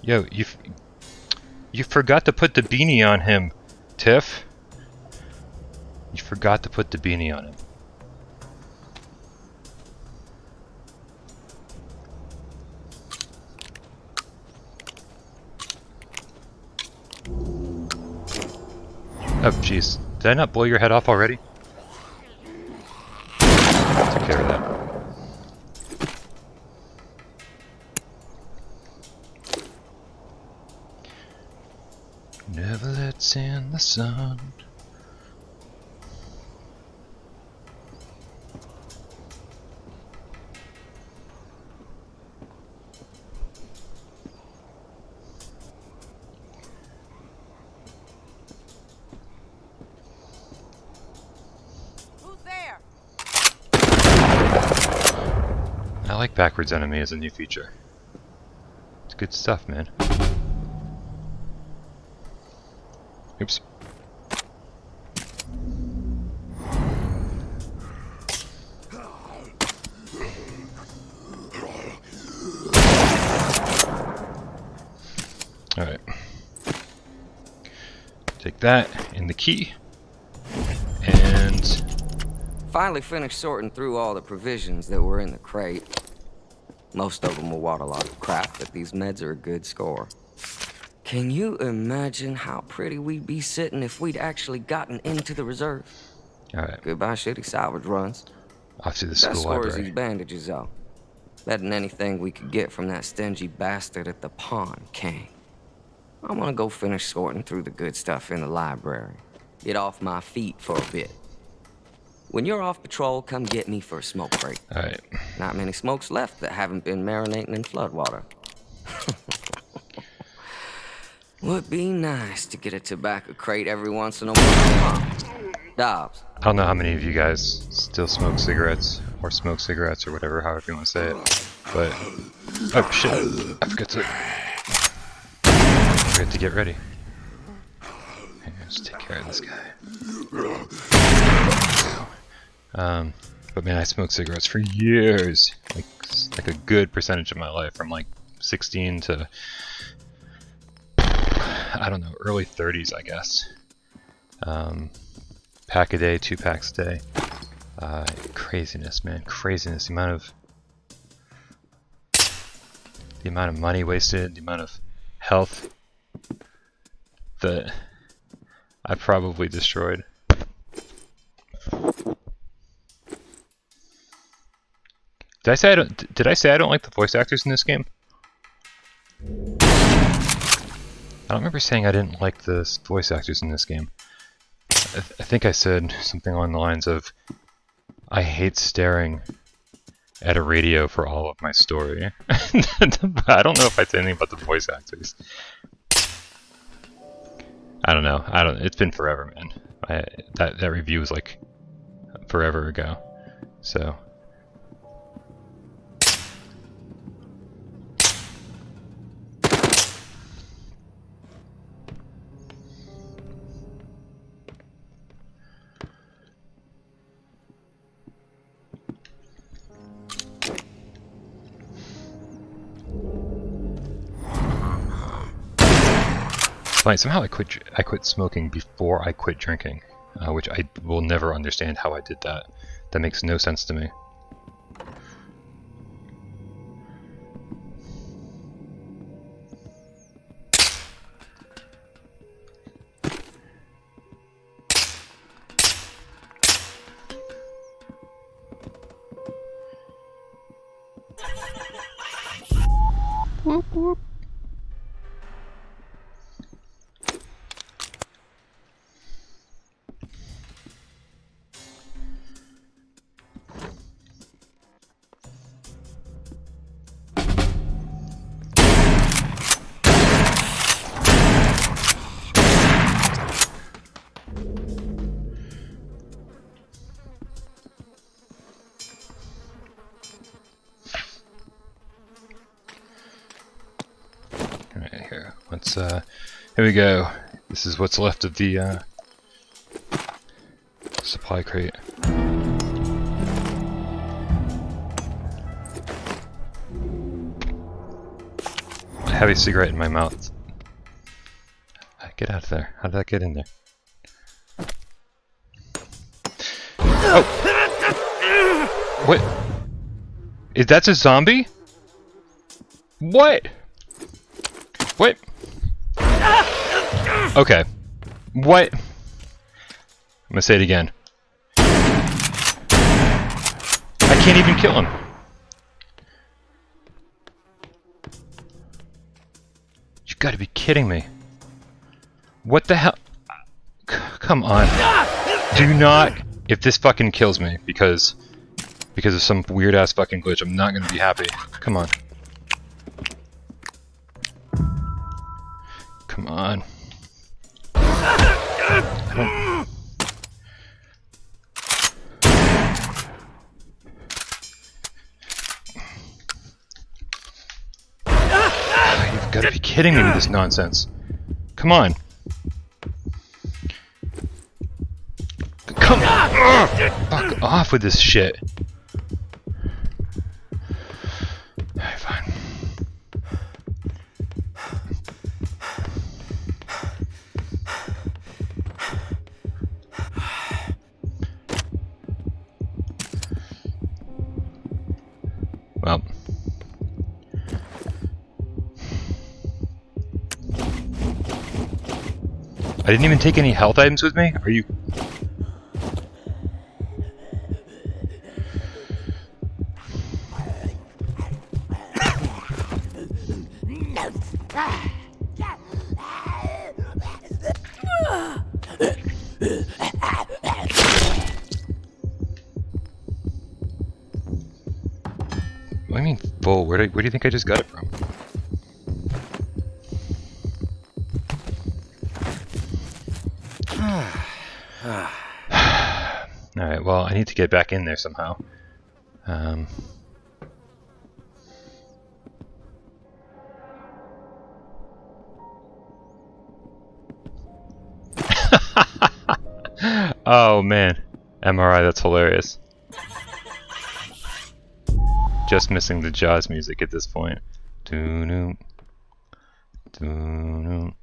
Yo, you forgot to put the beanie on him, Tiff. You forgot to put the beanie on him. Oh, jeez. Did I not blow your head off already? Take care of that. Never lets in the sun. Who's there? I like backwards enemy as a new feature. It's good stuff, man. Oops. Alright. Take that in the key. And Finally finished sorting through all the provisions that were in the crate. Most of them were waterlogged crap, but these meds are a good score. Can you imagine how pretty we'd be sitting if we'd actually gotten into the reserve? alright. Goodbye shitty salvage runs. Off to the Best school score is library. these bandages, though. Better than anything we could get from that stingy bastard at the pawn king. I'm gonna go finish sorting through the good stuff in the library. Get off my feet for a bit. When you're off patrol, come get me for a smoke break. Alright. Not many smokes left that haven't been marinating in floodwater. Would be nice to get a tobacco crate every once in a while. Dobbs. I don't know how many of you guys still smoke cigarettes, or smoke cigarettes, or whatever, however you want to say it. But, oh shit, I forgot to get ready. Here, let's take care of this guy. But man, I smoked cigarettes for years, like a good percentage of my life, from like 16 to I don't know, early 30s, I guess. Pack a day, 2 packs a day. Craziness, man, craziness. The amount of money wasted, the amount of health that I probably destroyed. Did I say I don't like the voice actors in this game? I don't remember saying I didn't like the voice actors in this game. I think I said something along the lines of, I hate staring at a radio for all of my story. I don't know if I said anything about the voice actors. I don't know. It's been forever, man. That review was like forever ago. So. Fine. Somehow I quit smoking before I quit drinking, which I will never understand how I did that. That makes no sense to me. Whoop whoop. Here we go. This is what's left of the supply crate. I have a cigarette in my mouth. Get out of there. How did that get in there? Oh! What? That's a zombie? What? What? Okay. What? I'm gonna say it again. I can't even kill him. You gotta be kidding me. What the hell? Come on. Do not. If this fucking kills me because of some weird ass fucking glitch, I'm not gonna be happy. Come on. Come on. You've got to be kidding me with this nonsense. Come on. Come on. Fuck off with this shit. Alright, fine. Well, I didn't even take any health items with me? Are you... What do you mean full? Where do you think I just got it from? Alright, well, I need to get back in there somehow. Oh man, MRI, that's hilarious. just missing the Jaws music at this point. Doo-doo. Doo-doo.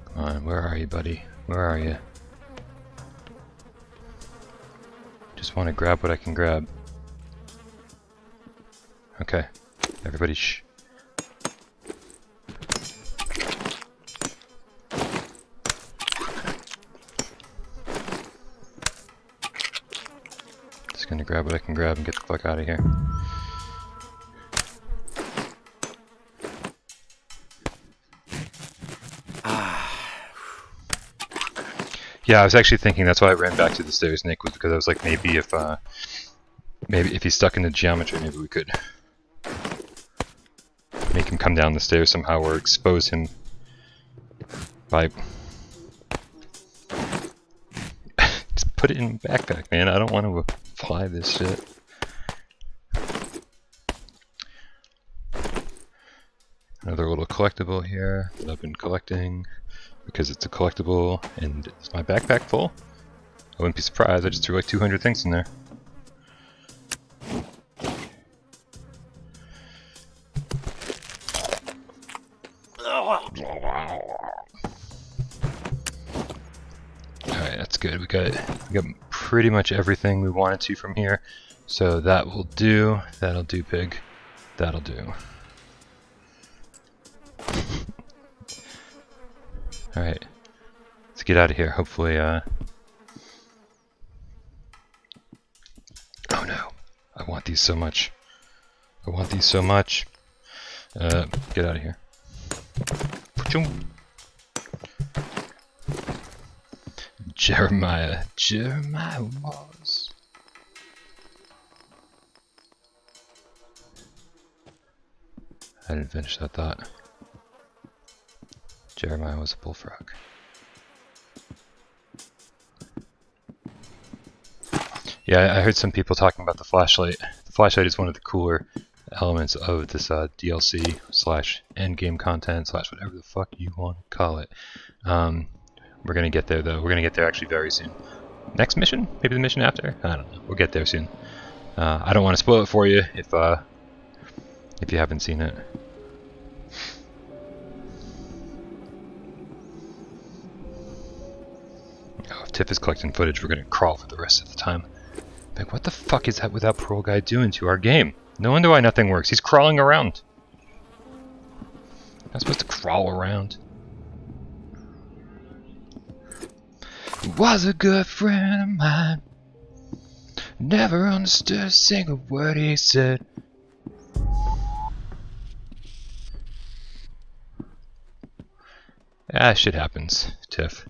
Come on, where are you, buddy? Where are you? Just want to grab what I can grab. Okay, everybody shh. Just gonna grab what I can grab and get the fuck out of here. Yeah, I was actually thinking that's why I ran back to the stairs, Nick, was because I was like, maybe if he's stuck in the geometry, maybe we could make him come down the stairs somehow, or expose him by just put it in the backpack, man. I don't want to apply this shit. Another little collectible here that I've been collecting. Because it's a collectible, and is my backpack full? I wouldn't be surprised, I just threw like 200 things in there. Alright, that's good. We got pretty much everything we wanted to from here. So that will do. That'll do, pig. That'll do. Alright, let's get out of here. Hopefully, oh no, I want these so much. I want these so much. Get out of here. Jeremiah was. I didn't finish that thought. Jeremiah was a bullfrog. Yeah, I heard some people talking about the flashlight. The flashlight is one of the cooler elements of this DLC slash endgame content slash whatever the fuck you want to call it. We're gonna get there though. We're gonna get there actually very soon. Next mission? Maybe the mission after? I don't know. We'll get there soon. I don't want to spoil it for you if you haven't seen it. Oh, if Tiff is collecting footage, we're gonna crawl for the rest of the time. Like, what the fuck is that without Parole guy doing to our game? No wonder why nothing works. He's crawling around. Not supposed to crawl around. He was a good friend of mine. Never understood a single word he said. Ah, shit happens, Tiff.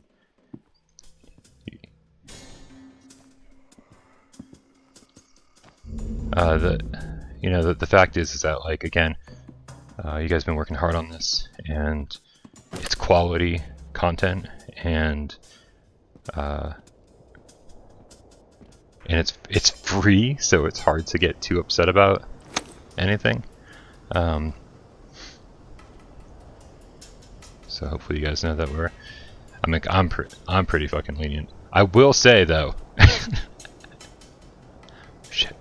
The fact is that, like, again, you guys have been working hard on this, and it's quality content, and it's free, so it's hard to get too upset about anything. So hopefully you guys know that I'm pretty fucking lenient. I will say though. Shit.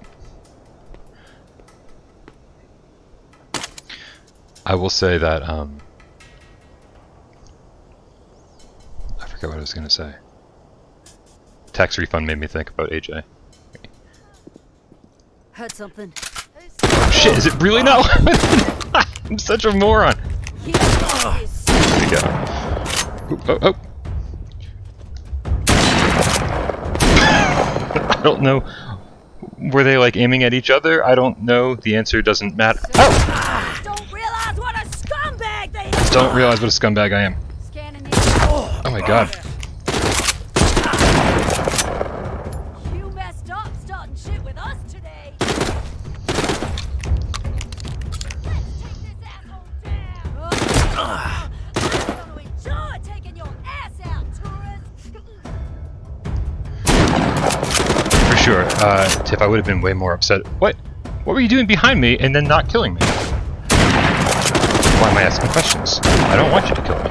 I will say that I forgot what I was gonna say. Tax refund made me think about AJ. Heard something. Oh shit, is it really not? I'm such a moron. There we go. Oh. I don't know. Were they like aiming at each other? I don't know. The answer doesn't matter. Oh! Don't realize what a scumbag they I don't realize what a scumbag I am. Oh my god. You messed up starting shit with us today. Let's take this asshole down. I'm gonna enjoy taking your ass out, tourist. For sure. Tiff, I would have been way more upset. What? What were you doing behind me and then not killing me? Why am I asking questions? I don't want you to kill me.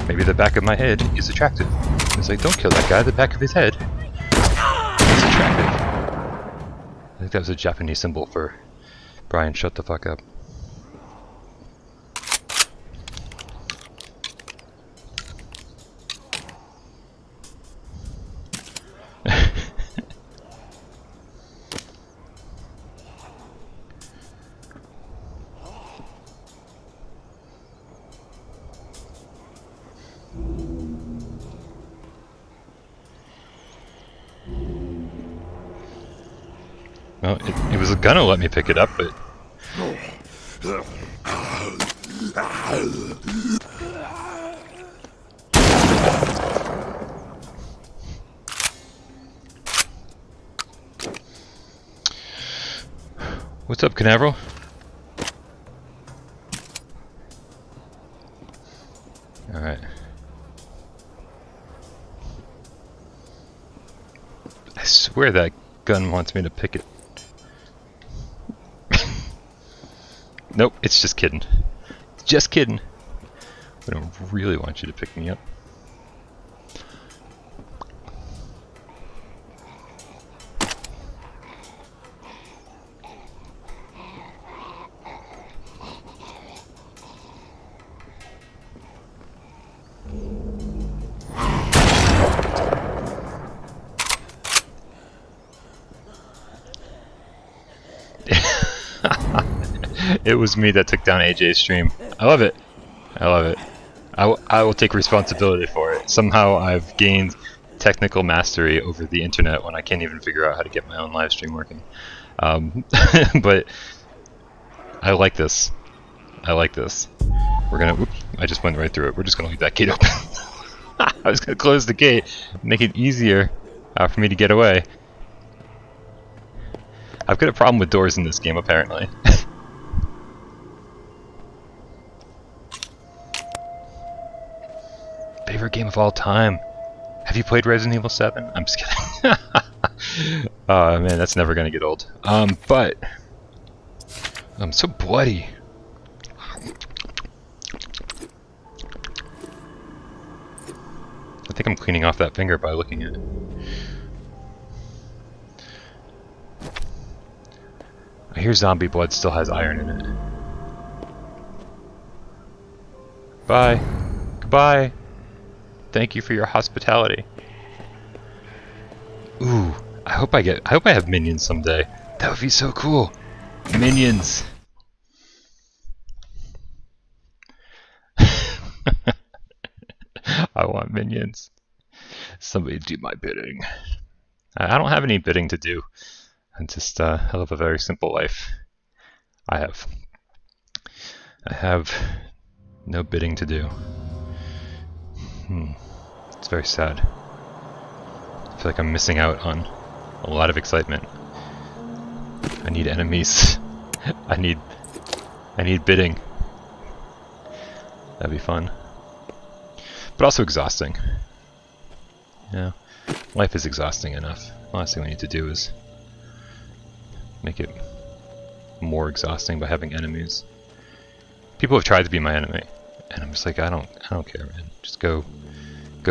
Maybe the back of my head is attractive. It's like, don't kill that guy, the back of his head is attractive. I think that was a Japanese symbol for Brian, shut the fuck up. Well, it was gonna let me pick it up, but... What's up, Canaveral? Alright. I swear that gun wants me to pick it. Nope, it's just kidding. Just kidding. I don't really want you to pick me up. It was me that took down AJ's stream. I love it. I love it. I will take responsibility for it. Somehow I've gained technical mastery over the internet when I can't even figure out how to get my own live stream working. But I like this. I like this. We're gonna... Whoops, I just went right through it. We're just gonna leave that gate open. I was gonna close the gate, make it easier for me to get away. I've got a problem with doors in this game, apparently. Favorite game of all time. Have you played Resident Evil 7? I'm just kidding. Oh man, that's never gonna get old. But I'm so bloody. I think I'm cleaning off that finger by looking at it. I hear zombie blood still has iron in it. Bye. Goodbye. Thank you for your hospitality. Ooh, I hope I have minions someday. That would be so cool. Minions. I want minions. Somebody do my bidding. I don't have any bidding to do. I'm just I live a very simple life. I have no bidding to do. It's very sad. I feel like I'm missing out on a lot of excitement. I need enemies. I need bidding. That'd be fun. But also exhausting. Yeah. Life is exhausting enough. The last thing we need to do is make it more exhausting by having enemies. People have tried to be my enemy, and I'm just like, I don't care, man. Just go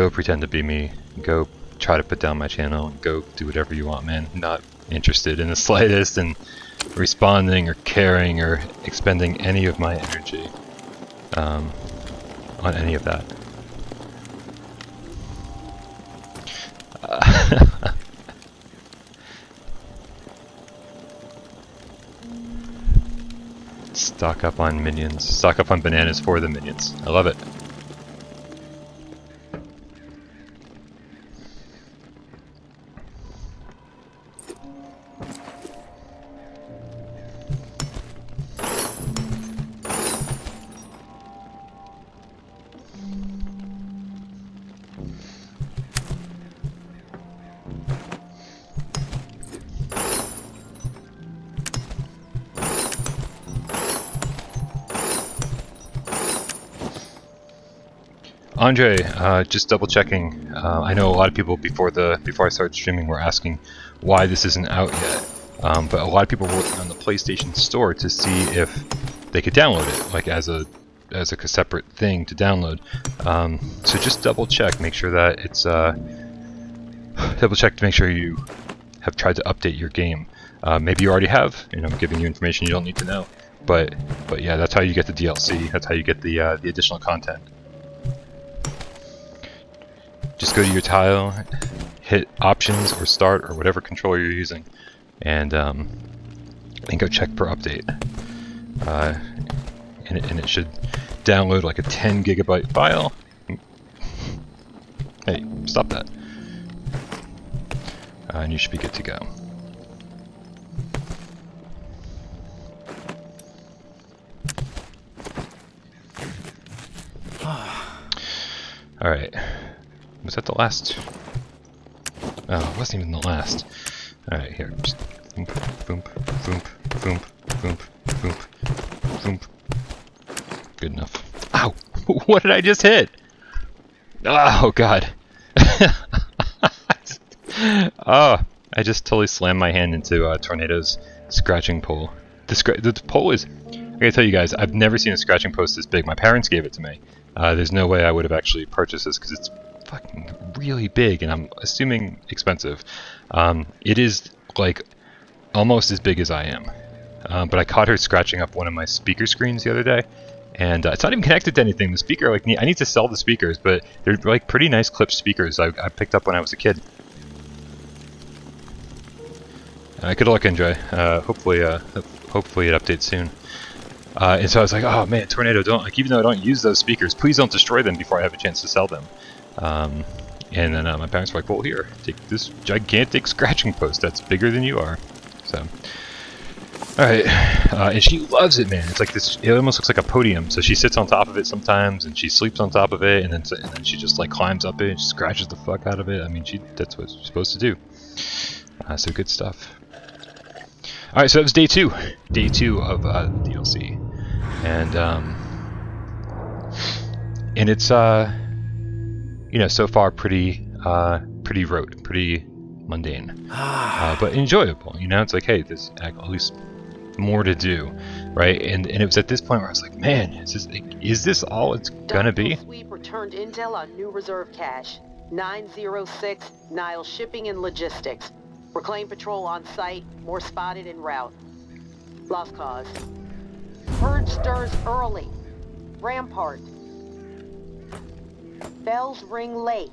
pretend to be me. Go try to put down my channel. Go do whatever you want, man. Not interested in the slightest in responding or caring or expending any of my energy on any of that. Stock up on minions. Stock up on bananas for the minions. I love it. Andre, just double checking. I know a lot of people before I started streaming were asking why this isn't out yet. But a lot of people were looking on the PlayStation Store to see if they could download it, like as a as a separate thing to download. So just double check, make sure that it's double check to make sure you have tried to update your game. Maybe you already have, and I'm giving you information you don't need to know. But yeah, that's how you get the DLC. That's how you get the additional content. Just go to your tile, hit options or start or whatever controller you're using, and go check for update. And it should download like a 10 gigabyte file. Hey, stop that. And you should be good to go. Alright. Was that the last? Oh, it wasn't even the last. Alright, here. Just boom, boom, boom, boom, boom, boom, boom. Good enough. Ow! What did I just hit? Oh, God. Oh, I just totally slammed my hand into Tornado's scratching pole. The pole is... I gotta tell you guys, I've never seen a scratching post this big. My parents gave it to me. There's no way I would have actually purchased this because it's fucking really big and I'm assuming expensive. It is like almost as big as I am. But I caught her scratching up one of my speaker screens the other day, and it's not even connected to anything. The speaker, like, I need to sell the speakers, but they're like pretty nice clipped speakers I picked up when I was a kid. Good luck, Enjoy. Hopefully it updates soon. And so I was like, oh man, Tornado, don't, like, even though I don't use those speakers, please don't destroy them before I have a chance to sell them. And then my parents were like, well, here, take this gigantic scratching post that's bigger than you are. So, alright, and she loves it, man. It's like this, it almost looks like a podium. So she sits on top of it sometimes, and she sleeps on top of it, and then she just like climbs up it and scratches the fuck out of it. I mean, that's what she's supposed to do. So good stuff. Alright, so that was day 2. Day 2 of DLC. And it's you know, so far pretty rote, pretty mundane, but enjoyable. You know, it's like, hey, there's at least more to do, right? And it was at this point where I was like, man, is this all it's gonna be? Sweep returned intel on new reserve cache 906 Nile Shipping and Logistics. Reclaim patrol on site, more spotted en route. Lost cause. Purge stirs early. Rampart. Bells ring late.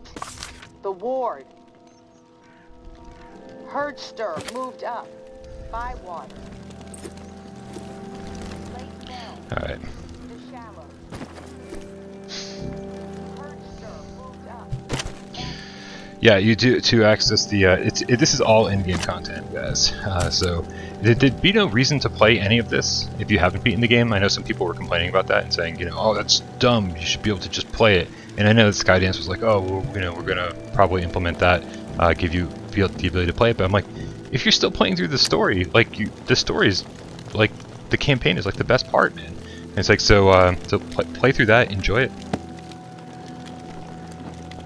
The ward. Herd stir moved up. Bywater. Late bell. Alright. The shallow. Herd stir moved up. Yeah, you do to access the. This is all in-game content, guys. So there'd be no reason to play any of this if you haven't beaten the game. I know some people were complaining about that and saying, you know, oh, that's dumb. You should be able to just play it. And I know that Skydance was like, oh, well, you know, we're gonna probably implement that, give you the ability to play it. But I'm like, if you're still playing through the story, like the story is like the campaign is like the best part, man. And it's like so play through that, enjoy it.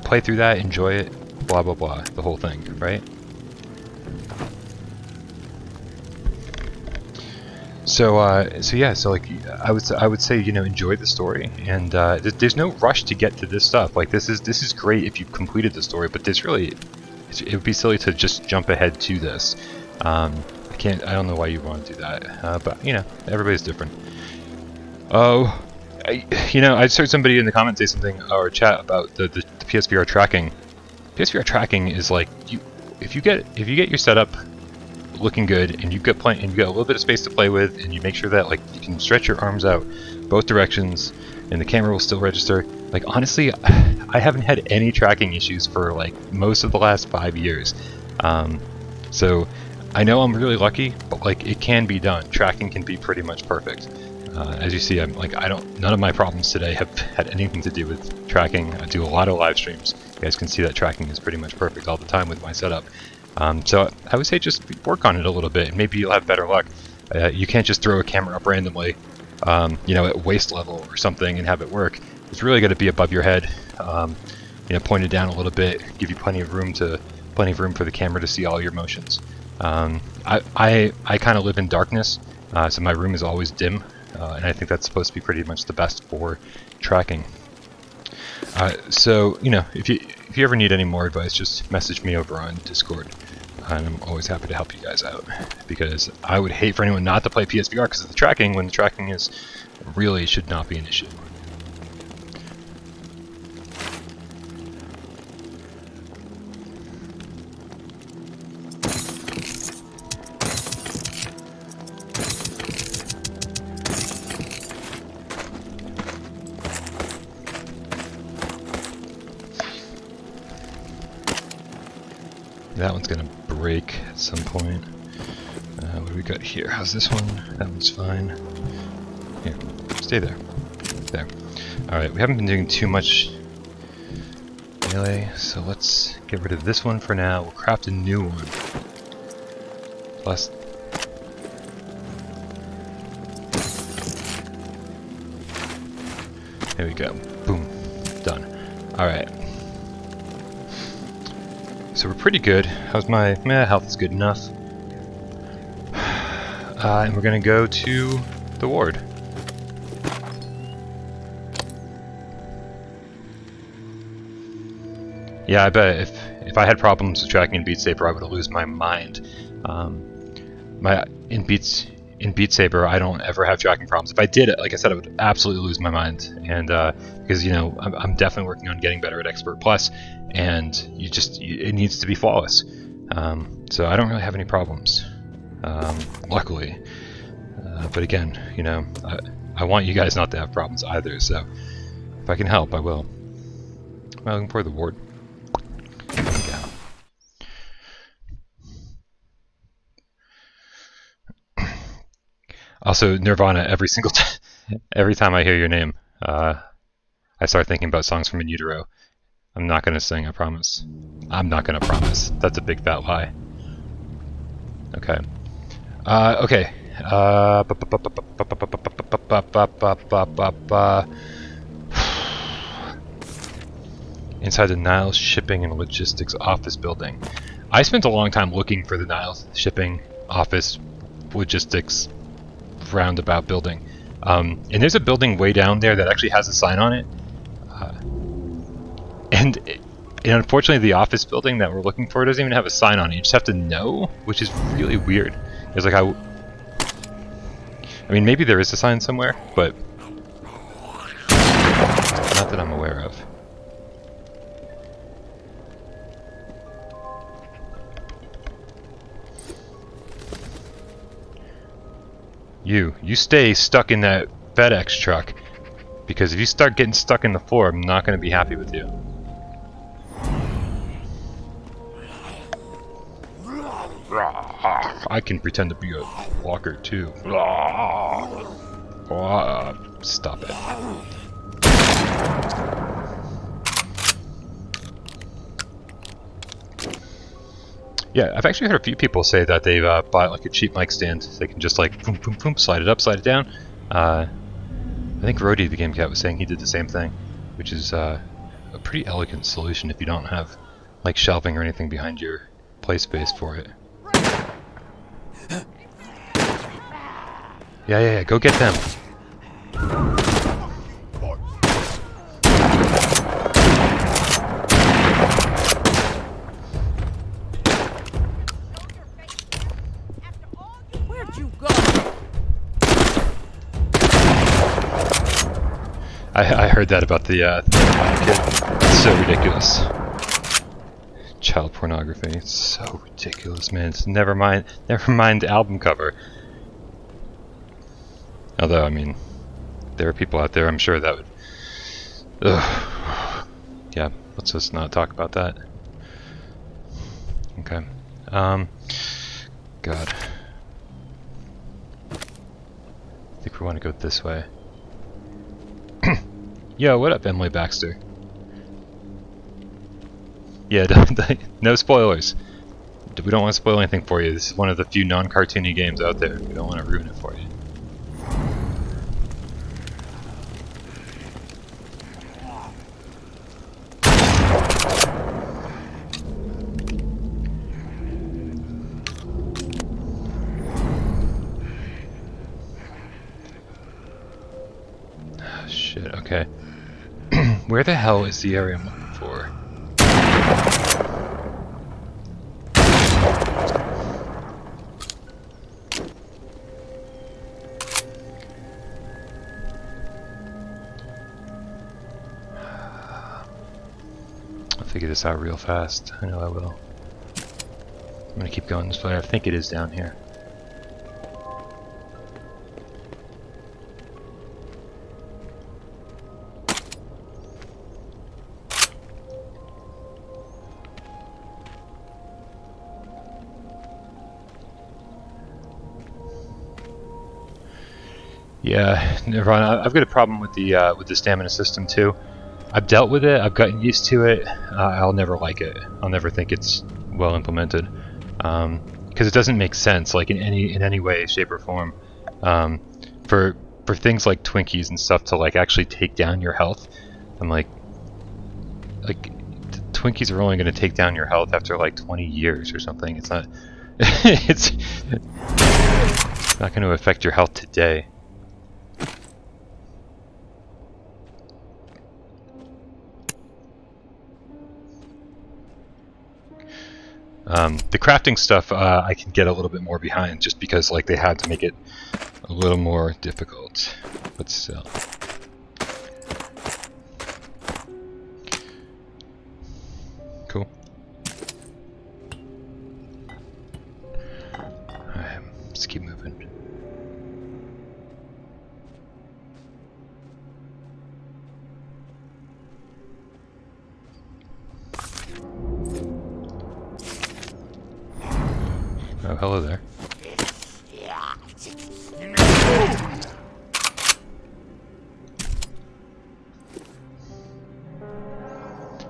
Play through that, enjoy it. Blah blah blah, the whole thing, right? So yeah, so like I would say, you know, enjoy the story, and there's no rush to get to this stuff. Like this is great if you've completed the story, but there's really, it would be silly to just jump ahead to this. I don't know why you want to do that, but you know, everybody's different. Oh, you know, I just heard somebody in the comments say something or chat about the PSVR tracking. PSVR tracking is like, if you get your setup looking good and you get a little bit of space to play with, and you make sure that like you can stretch your arms out both directions and the camera will still register. Like honestly, I haven't had any tracking issues for like most of the last 5 years. So I know I'm really lucky, but like it can be done. Tracking can be pretty much perfect. As you see, none of my problems today have had anything to do with tracking. I do a lot of live streams. You guys can see that tracking is pretty much perfect all the time with my setup. So I would say just work on it a little bit, and maybe you'll have better luck. You can't just throw a camera up randomly, you know, at waist level or something and have it work. It's really got to be above your head, you know, pointed down a little bit, give you plenty of room for the camera to see all your motions. I kind of live in darkness, so my room is always dim. and I think that's supposed to be pretty much the best for tracking. So, you know, if you ever need any more advice, just message me over on Discord, and I'm always happy to help you guys out, because I would hate for anyone not to play PSVR because of the tracking, when the tracking is really should not be an issue. That one's gonna break at some point. What do we got here? How's this one? That one's fine. Here, stay there. There. Alright, we haven't been doing too much melee, so let's get rid of this one for now. We'll craft a new one. Plus, there we go. Boom. Done. Alright. So we're pretty good. How's my health is good enough. And we're gonna go to the ward. Yeah, I bet if I had problems with tracking in Beat Saber, I would lose my mind. In Beat Saber, I don't ever have tracking problems. If I did it, like I said, I would absolutely lose my mind. And because, you know, I'm definitely working on getting better at Expert Plus, and it needs to be flawless. So I don't really have any problems, luckily. But again, you know, I want you guys not to have problems either. So if I can help, I will. Am I looking for the ward? There we go. Also, Nirvana, every time I hear your name, I start thinking about songs from In Utero. I'm not gonna sing, I promise. I'm not gonna promise. That's a big fat lie. Okay. Okay. Inside the Niles Shipping and Logistics office building. I spent a long time looking for the Niles Shipping office logistics roundabout building, and there's a building way down there that actually has a sign on it, and unfortunately the office building that we're looking for doesn't even have a sign on it. You just have to know, which is really weird. There's like I mean, maybe there is a sign somewhere, but not that I'm aware of. You stay stuck in that FedEx truck, because if you start getting stuck in the floor, I'm not going to be happy with you. I can pretend to be a walker too. Stop it. Yeah, I've actually heard a few people say that they've bought like a cheap mic stand. They can just like boom, boom, boom, slide it up, slide it down. I think Rody the Game Cat was saying he did the same thing, which is a pretty elegant solution if you don't have like shelving or anything behind your play space for it. Yeah, go get them. I heard that about the kid. It's so ridiculous. Child pornography. It's so ridiculous, man. It's never mind the album cover. Although, I mean, there are people out there, I'm sure, that would... Ugh. Yeah, let's just not talk about that. Okay. God. I think we want to go this way. Yo, what up, Emily Baxter? Yeah, no spoilers. We don't want to spoil anything for you. This is one of the few non-cartoony games out there. We don't want to ruin it for you. Okay. Where the hell is the area I'm looking for? I'll figure this out real fast. I know I will. I'm gonna keep going this way. I think it is down here. Yeah, Nirvana, I've got a problem with the stamina system too. I've dealt with it, I've gotten used to it. I'll never like it. I'll never think it's well implemented, because it doesn't make sense, like in any way, shape, or form. For things like Twinkies and stuff to like actually take down your health, I'm like Twinkies are only going to take down your health after like 20 years or something. It's not. It's not going to affect your health today. The crafting stuff I can get a little bit more behind, just because like they had to make it a little more difficult, but still. Cool. Alright, let's keep moving. Oh, hello there.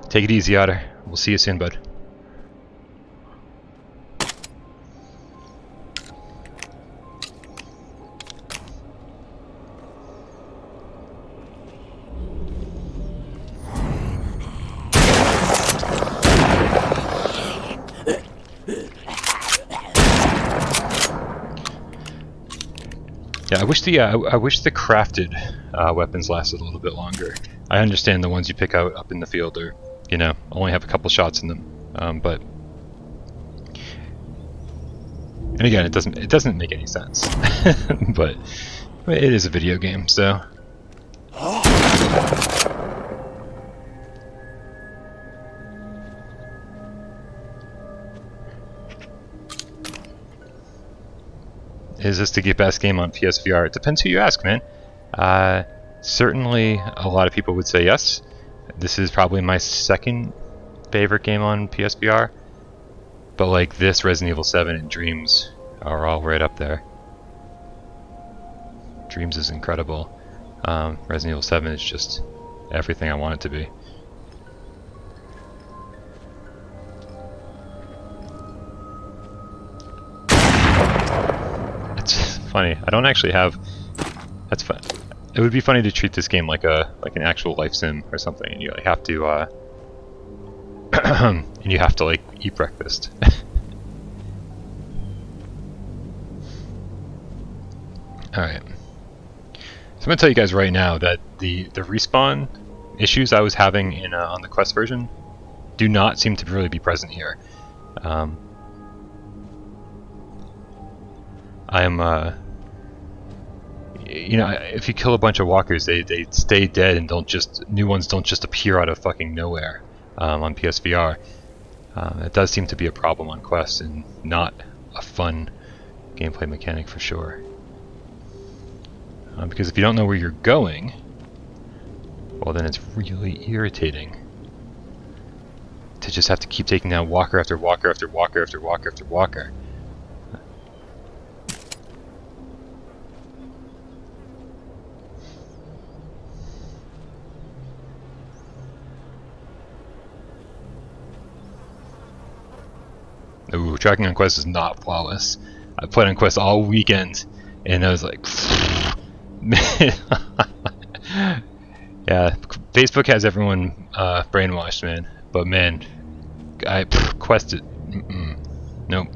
Take it easy, Otter. We'll see you soon, bud. Yeah, I wish the crafted weapons lasted a little bit longer. I understand the ones you pick out up in the field are, you know, only have a couple shots in them, but and again, it doesn't make any sense. but it is a video game, so. Is this the best game on PSVR? It depends who you ask, man. Certainly, a lot of people would say yes. This is probably my second favorite game on PSVR. But like this, Resident Evil 7 and Dreams are all right up there. Dreams is incredible. Resident Evil 7 is just everything I want it to be. Funny. I don't actually have. That's fun. It would be funny to treat this game like an actual life sim or something, and you like have to and you have to like eat breakfast. All right. So I'm gonna tell you guys right now that the respawn issues I was having in on the Quest version do not seem to really be present here. You know, if you kill a bunch of walkers, they stay dead and new ones don't just appear out of fucking nowhere on PSVR. It does seem to be a problem on Quest and not a fun gameplay mechanic for sure. Because if you don't know where you're going, well then it's really irritating to just have to keep taking down walker after walker after walker after walker after walker. Ooh, tracking on Quest is not flawless. I played on Quest all weekend, and I was like, man. Yeah, Facebook has everyone brainwashed, man. But man, Quest, nope.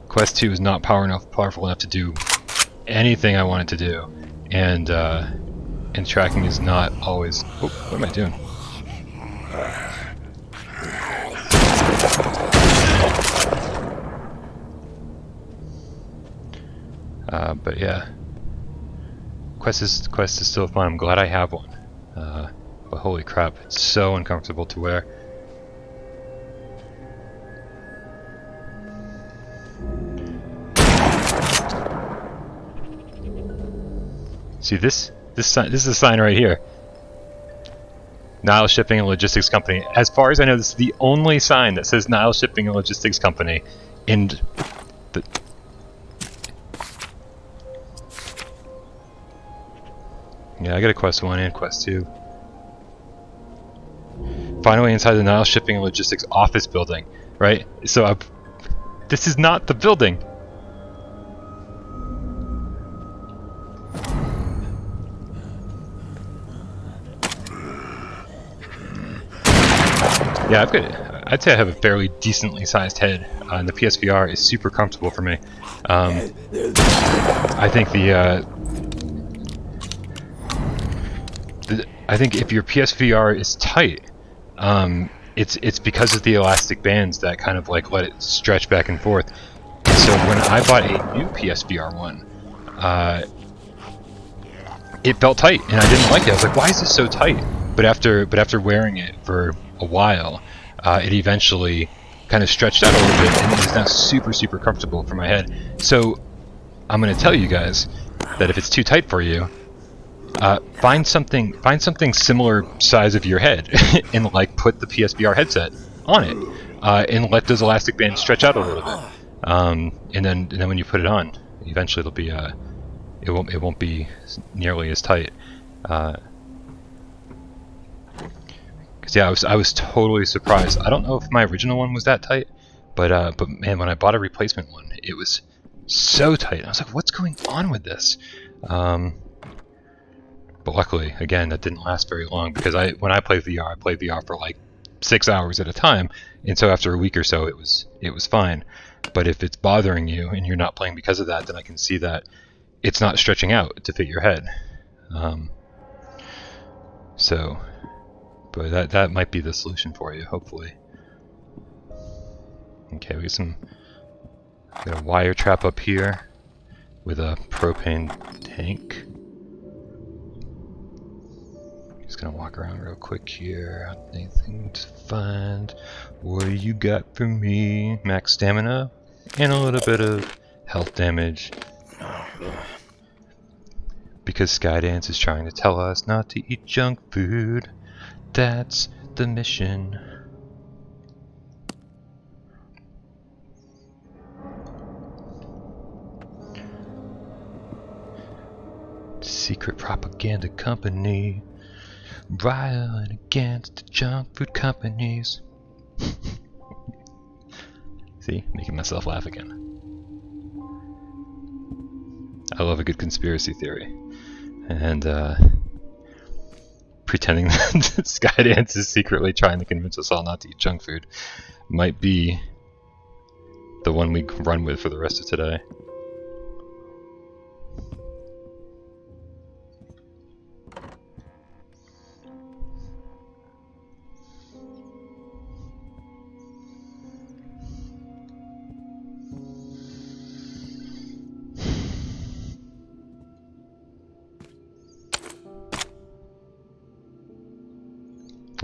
Quest 2 is not powerful enough to do anything I wanted to do, and and tracking is not always... Oh, what am I doing? But yeah, quest is still fun. I'm glad I have one. But holy crap, it's so uncomfortable to wear. See this is a sign right here. Nile Shipping and Logistics Company. As far as I know, this is the only sign that says Nile Shipping and Logistics Company in the... Yeah, I got a quest 1 and quest 2. Finally inside the Nile Shipping and Logistics office building, right? So this is not the building. Yeah, I'd say I have a fairly decently sized head, and the PSVR is super comfortable for me. I think I think if your PSVR is tight, it's because of the elastic bands that kind of like let it stretch back and forth. And so when I bought a new PSVR 1, it felt tight, and I didn't like it. I was like, why is this so tight? But after wearing it for a while, it eventually kind of stretched out a little bit, and it is now super comfortable for my head. So I'm going to tell you guys that if it's too tight for you, find something similar size of your head, and like put the PSVR headset on it, and let those elastic bands stretch out a little bit, and then when you put it on, eventually it'll be it won't be nearly as tight. Cause yeah, I was totally surprised. I don't know if my original one was that tight, but man, when I bought a replacement one, it was so tight. I was like, what's going on with this? But luckily, again, that didn't last very long, because when I play VR for like 6 hours at a time, and so after a week or so, it was fine. But if it's bothering you and you're not playing because of that, then I can see that it's not stretching out to fit your head. But that might be the solution for you, hopefully. Okay, we got a wire trap up here with a propane tank. Just gonna walk around real quick here. Anything to find? What do you got for me? Max stamina and a little bit of health damage. Because Skydance is trying to tell us not to eat junk food. That's the mission. Secret propaganda company riling against the junk food companies. See, making myself laugh again. I love a good conspiracy theory, and pretending that Skydance is secretly trying to convince us all not to eat junk food might be the one we run with for the rest of today.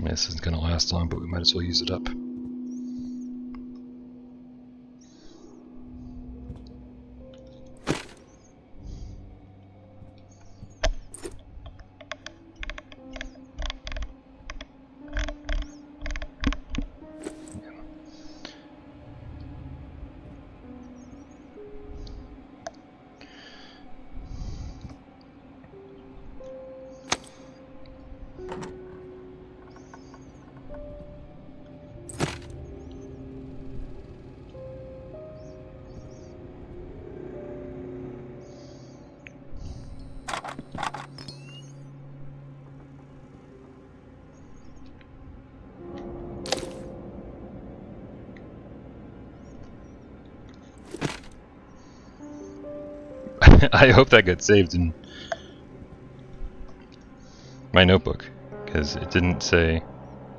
This isn't going to last long, but we might as well use it up. I hope that gets saved. And my notebook, because it didn't say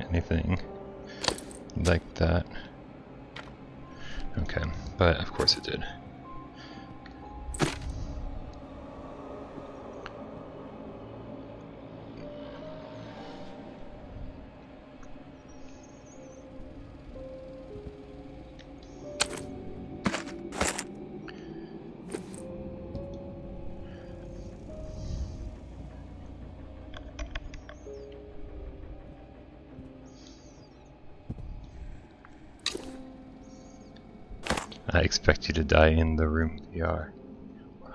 anything like that. Okay, but of course it did. I expect you to die in the room VR.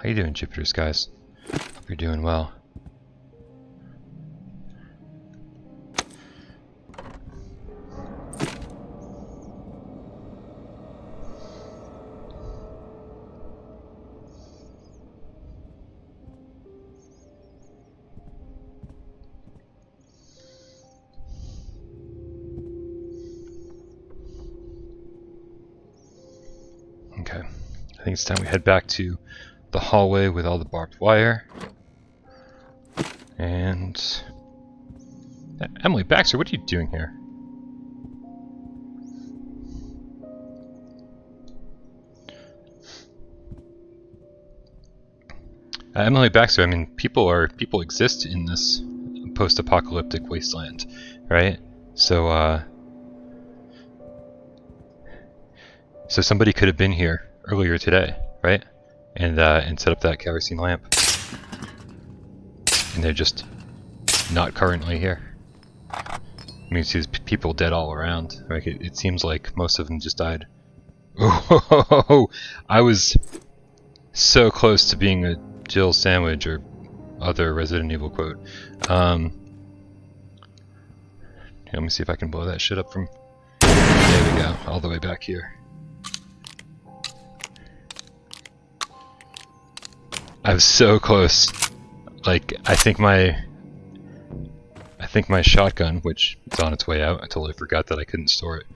How you doing, Jupiter's guys? Hope you're doing well. Okay, I think it's time we head back to the hallway with all the barbed wire. And Emily Baxter, what are you doing here? Emily Baxter, I mean, people exist in this post-apocalyptic wasteland, right? So so somebody could have been here earlier today, right? And set up that kerosene lamp. And they're just not currently here. I mean, see, there's people dead all around. Like it seems like most of them just died. Oh, I was so close to being a Jill sandwich or other Resident Evil quote. Here, let me see if I can blow that shit up from. There we go, all the way back here. I was so close. Like, I think my shotgun, which is on its way out, I totally forgot that I couldn't store it.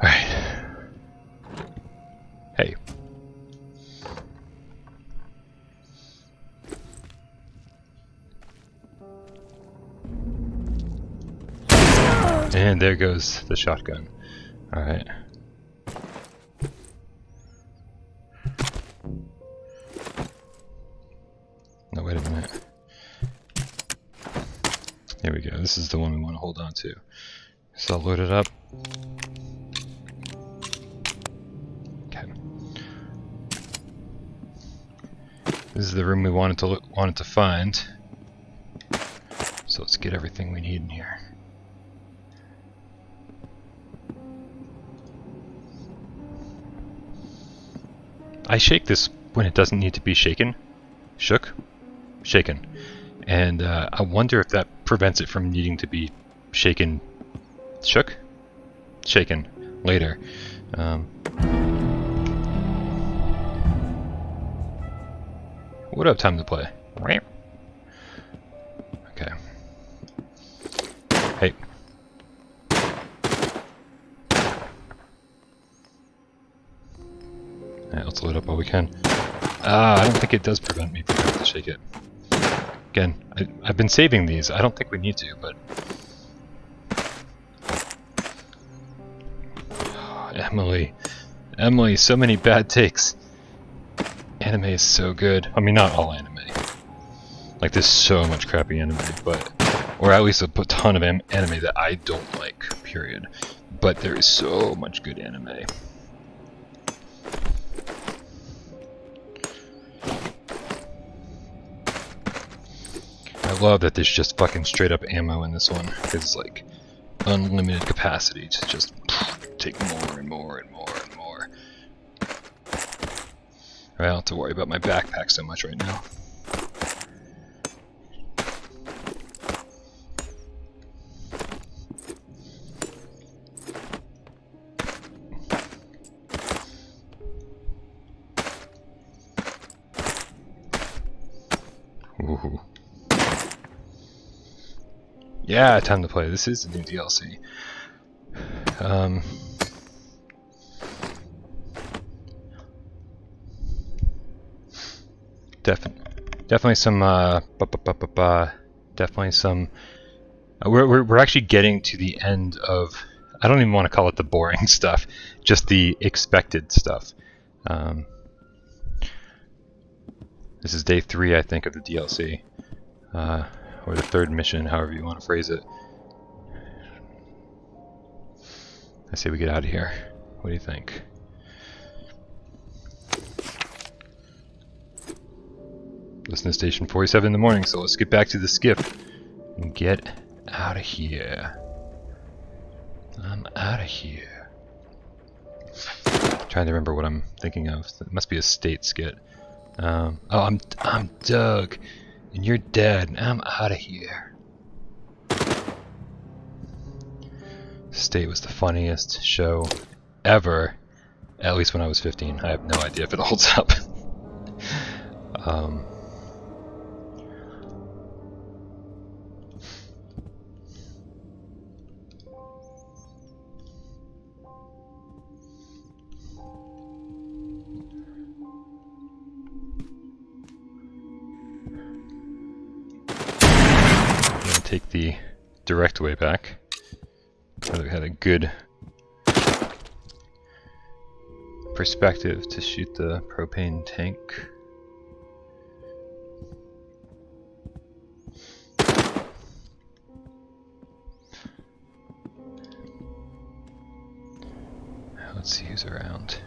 Alright. Hey. And there goes the shotgun. Alright. No, wait a minute. Here we go. This is the one we want to hold on to. So I'll load it up. Okay. This is the room we wanted to find. So let's get everything we need in here. I shake this when it doesn't need to be shaken. Shook? Shaken. And I wonder if that prevents it from needing to be shaken. Shook? Shaken. Later. What up, time to play? Okay. Hey. Yeah, let's load up while we can. I don't think it does prevent me from having to shake it. Again, I've been saving these. I don't think we need to, but... Oh, Emily, so many bad takes. Anime is so good. I mean, not all anime. Like, there's so much crappy anime, but... Or at least a ton of anime that I don't like, period. But there is so much good anime. I love that there's just fucking straight up ammo in this one, because like unlimited capacity to just take more and more and more and more. I don't have to worry about my backpack so much right now. Ooh. Yeah, time to play. This is the new DLC. Definitely some. Definitely some. We're actually getting to the end of. I don't even want to call it the boring stuff, just the expected stuff. This is day 3, I think, of the DLC, or the 3rd mission, however you want to phrase it. I say we get out of here. What do you think? Listen to station 47 in the morning, so let's get back to the skiff and get out of here. I'm out of here. Trying to remember what I'm thinking of. It must be a state skit. Oh, I'm Doug, and you're dead. I'm out of here. State was the funniest show ever, at least when I was 15. I have no idea if it holds up. Take the direct way back. We had a good perspective to shoot the propane tank. Let's see who's around.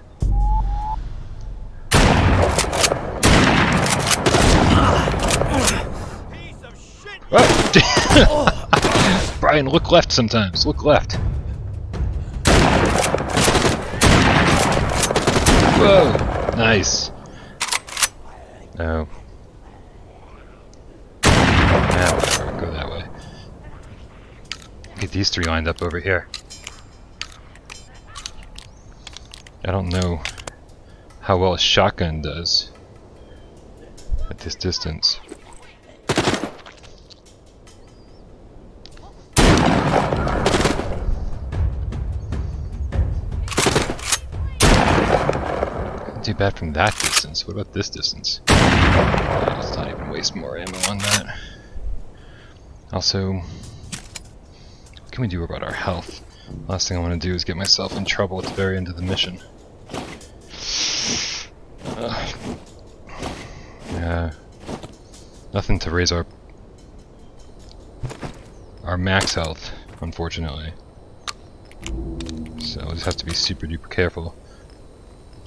Oh. Brian, look left sometimes. Look left. Whoa! Nice. No. Nah, whatever. Go that way. Get these 3 lined up over here. I don't know how well a shotgun does at this distance. Too bad from that distance. What about this distance? Let's not even waste more ammo on that. Also, what can we do about our health? Last thing I want to do is get myself in trouble at the very end of the mission. Yeah, nothing to raise our max health, unfortunately. So we'll just have to be super duper careful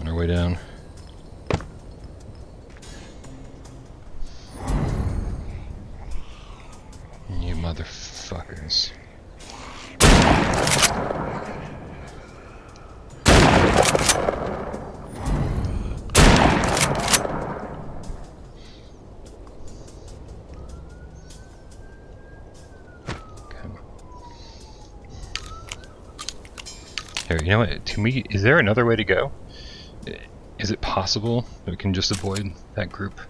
on our way down. You motherfuckers. Here, you know what? Can we? Is there another way to go? Is it possible that we can just avoid that group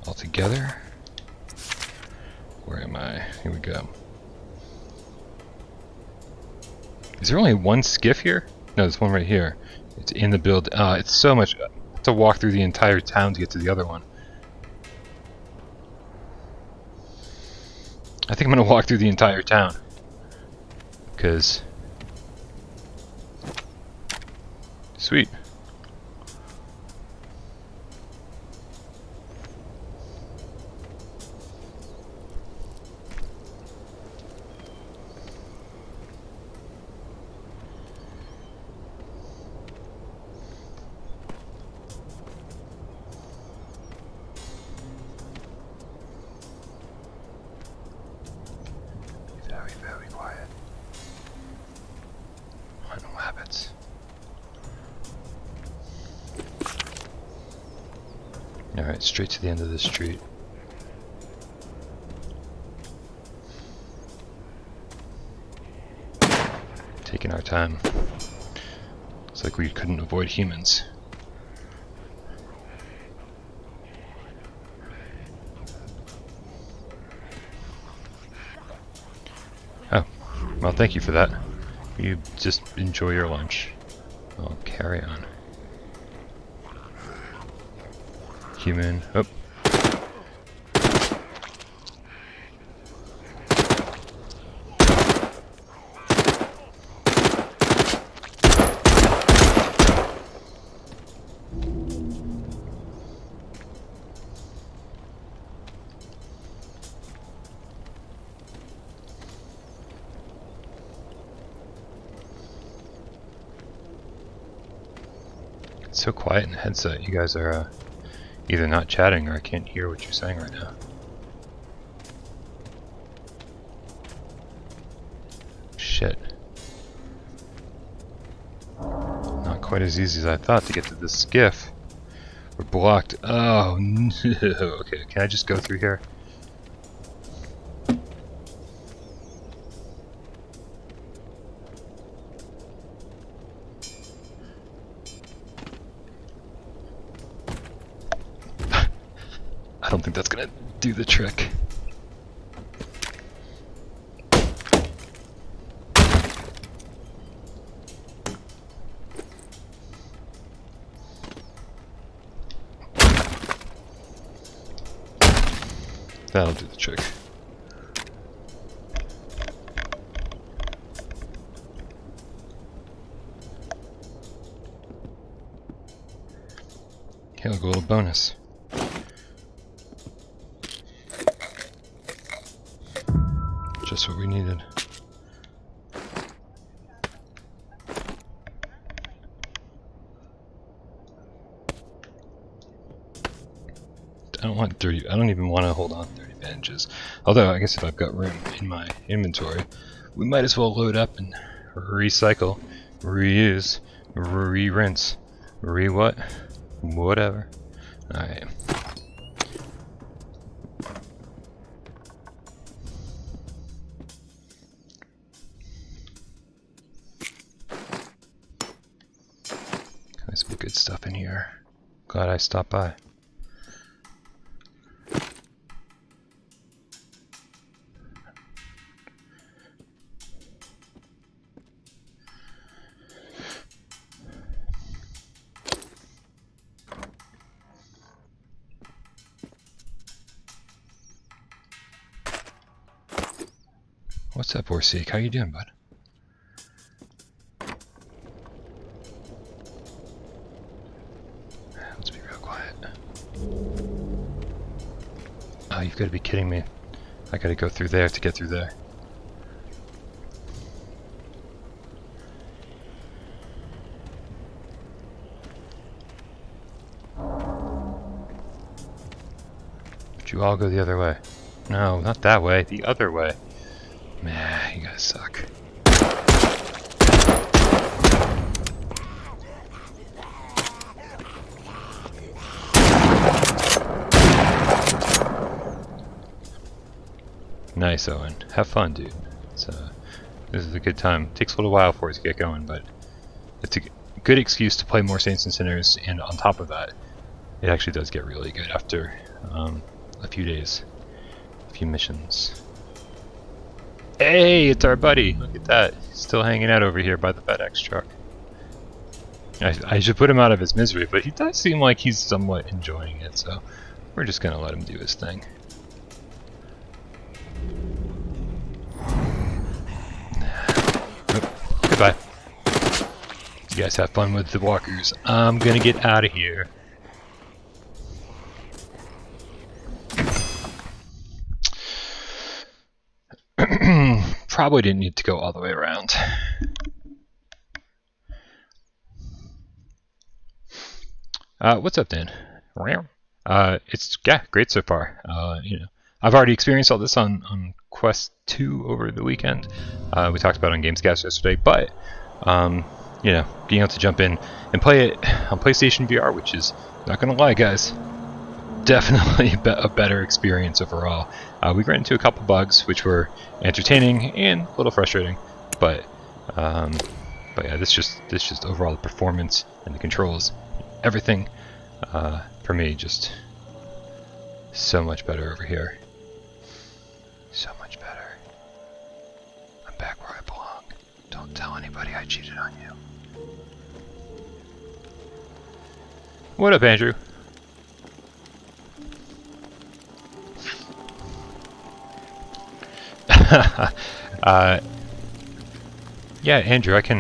altogether? Where am I? Here we go. Is there only one skiff here? No, there's one right here. It's in the build. It's so much to walk through the entire town to get to the other one. I think I'm gonna walk through the entire town. Because... Sweet. Very quiet. No habits. Alright, straight to the end of the street. Taking our time. Looks like we couldn't avoid humans. Well, thank you for that. You just enjoy your lunch. I'll carry on. Human. Oh. It's so quiet in the headset. You guys are either not chatting or I can't hear what you're saying right now. Shit. Not quite as easy as I thought to get to this skiff. We're blocked. Oh no. Okay, can I just go through here? I don't think that's gonna do the trick. That'll do the trick. Okay, look, a little bonus. Just what we needed. I don't want 30. I don't even want to hold on 30 bandages. Although I guess if I've got room in my inventory, we might as well load up and recycle, reuse, re-rinse, re-what, whatever. All right. There's some good stuff in here. Glad I stopped by. What's up, Orseek? How you doing, bud? Let's be real quiet. Oh, you've got to be kidding me. I gotta go through there to get through there. But you all go the other way. No, not that way. The other way. Man, you guys suck. Nice, Owen. Have fun, dude. This is a good time. Takes a little while for it to get going, but it's a good excuse to play more Saints and Sinners, and on top of that, it actually does get really good after a few days, a few missions. Hey, it's our buddy. Look at that. He's still hanging out over here by the FedEx truck. I should put him out of his misery, but he does seem like he's somewhat enjoying it, so we're just gonna let him do his thing. Oh, goodbye. You guys have fun with the walkers. I'm gonna get out of here. Probably didn't need to go all the way around. What's up, Dan? It's great so far. You know, I've already experienced all this on Quest 2 over the weekend. We talked about it on Gamescast yesterday, but you know, being able to jump in and play it on PlayStation VR, which is, not gonna lie, guys, definitely a better experience overall. We ran into a couple bugs which were entertaining and a little frustrating, but yeah, this just overall the performance and the controls, everything for me just so much better over here. So much better. I'm back where I belong. I cheated on you. What up, Andrew? Yeah, Andrew, I can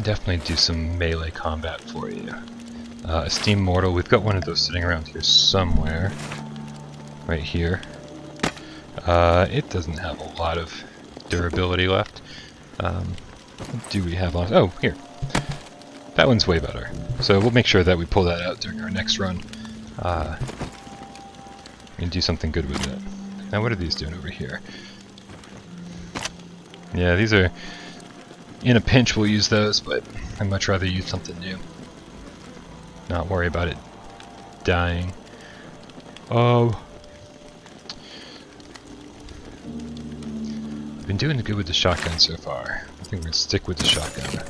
definitely do some melee combat for you. Esteemed Mortal, we've got one of those sitting around here somewhere. Right here. It doesn't have a lot of durability left. What do we have on? Oh, here. That one's way better. So we'll make sure that we pull that out during our next run. And do something good with it. Now what are these doing over here? Yeah, these are... In a pinch we'll use those, but I'd much rather use something new. Not worry about it dying. Oh. Been doing good with the shotgun so far. I think we're gonna stick with the shotgun.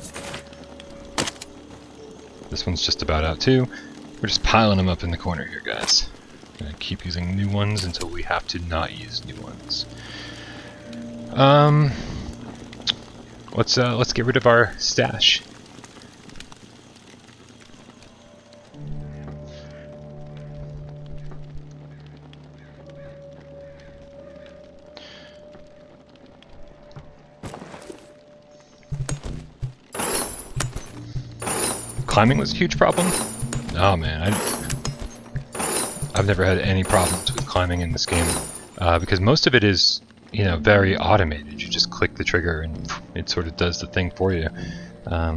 This one's just about out too. We're just piling them up in the corner here, guys. Gonna keep using new ones until we have to not use new ones. Let's get rid of our stash. Climbing was a huge problem? Oh man, I've never had any problems with climbing in this game because most of it is, you know, very automated. You just click the trigger and it sort of does the thing for you.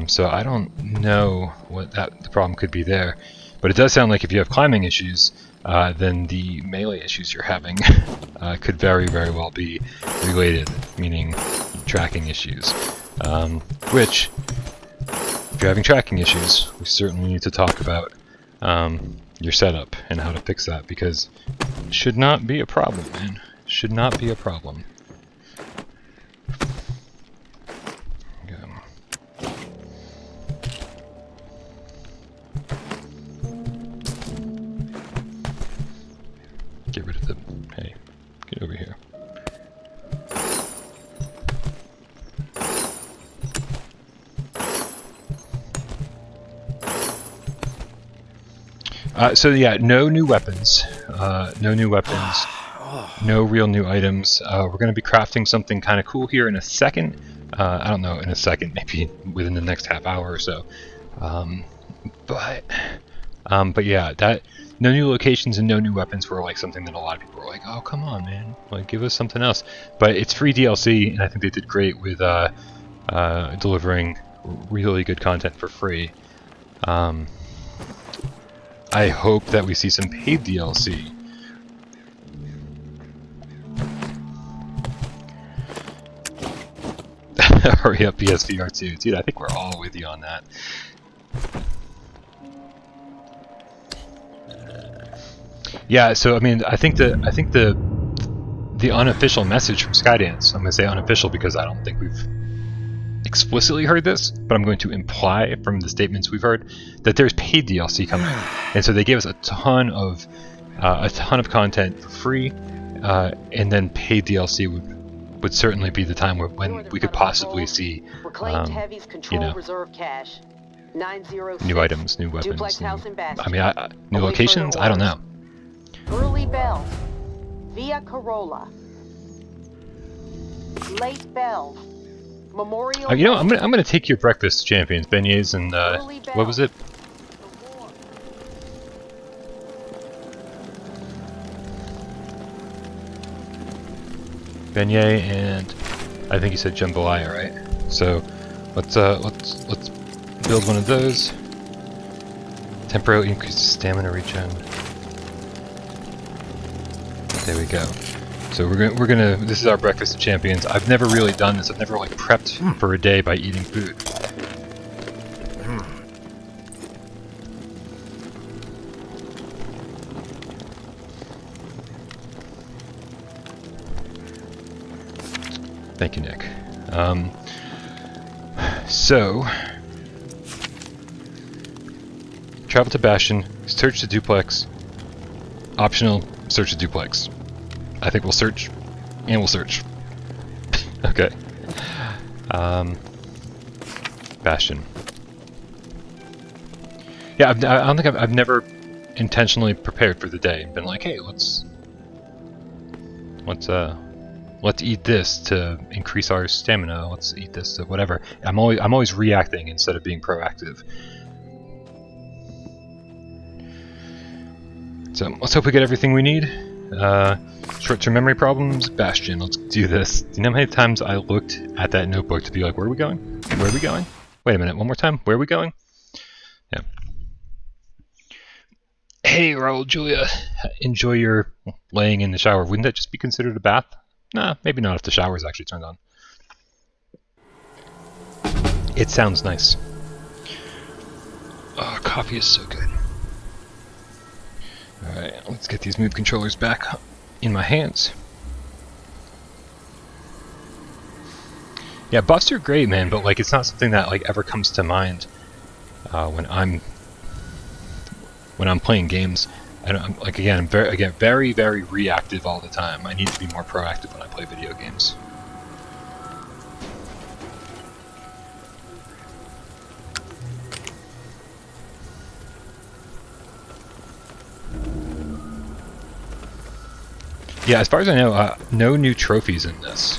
So I don't know what the problem could be there, but it does sound like if you have climbing issues, then the melee issues you're having could very well be related, meaning tracking issues, which, if you're having tracking issues, we certainly need to talk about your setup and how to fix that, because it should not be a problem, man. It should not be a problem. Get rid of the... Hey, get over here. So yeah, no new weapons. No new weapons. No real new items. We're going to be crafting something kind of cool here in a second. I don't know, in a second, maybe within the next half hour or so. But yeah, that no new locations and no new weapons were like something that a lot of people were like, oh come on, man, like give us something else. But it's free DLC, and I think they did great with delivering really good content for free. I hope that we see some paid DLC. Hurry up, PSVR 2. Dude, I think we're all with you on that. Yeah, so I mean, I think the unofficial message from Skydance, I'm going to say unofficial because I don't think we've explicitly heard this, but I'm going to imply from the statements we've heard that there's paid DLC coming, and so they gave us a ton of content for free, and then paid DLC would certainly be the time when we could possibly see, you know, new items, new weapons, new locations. I don't know. Early bells via Parole. Late bells. Memorial. You know, I'm gonna take your breakfast champions, beignets, and what was it? Beignet and I think you said jambalaya, right? So let's build one of those. Temporarily increase stamina regen. There we go. So we're gonna this is our breakfast of champions. I've never really done this. I've never like prepped for a day by eating food. Thank you, Nick. So travel to Bastion, search the duplex. Optional, search the duplex. I think we'll search And we'll search. Okay. Bastion. Yeah, I don't think I've never intentionally prepared for the day and been like, hey, let's eat this to increase our stamina. Let's eat this to whatever. I'm always reacting instead of being proactive. So let's hope we get everything we need. Short-term memory problems, Bastion. Let's do this. Do you know how many times I looked at that notebook to be like, where are we going? Where are we going? Wait a minute, one more time. Where are we going? Yeah. Hey, Raul, Julia. Enjoy your laying in the shower. Wouldn't that just be considered a bath? Nah, maybe not if the shower is actually turned on. It sounds nice. Oh, coffee is so good. Alright, let's get these move controllers back in my hands. Yeah, buffs are great, man, but like it's not something that like ever comes to mind when I'm playing games. I'm like I'm very reactive all the time. I need to be more proactive when I play video games. Yeah, as far as I know, no new trophies in this.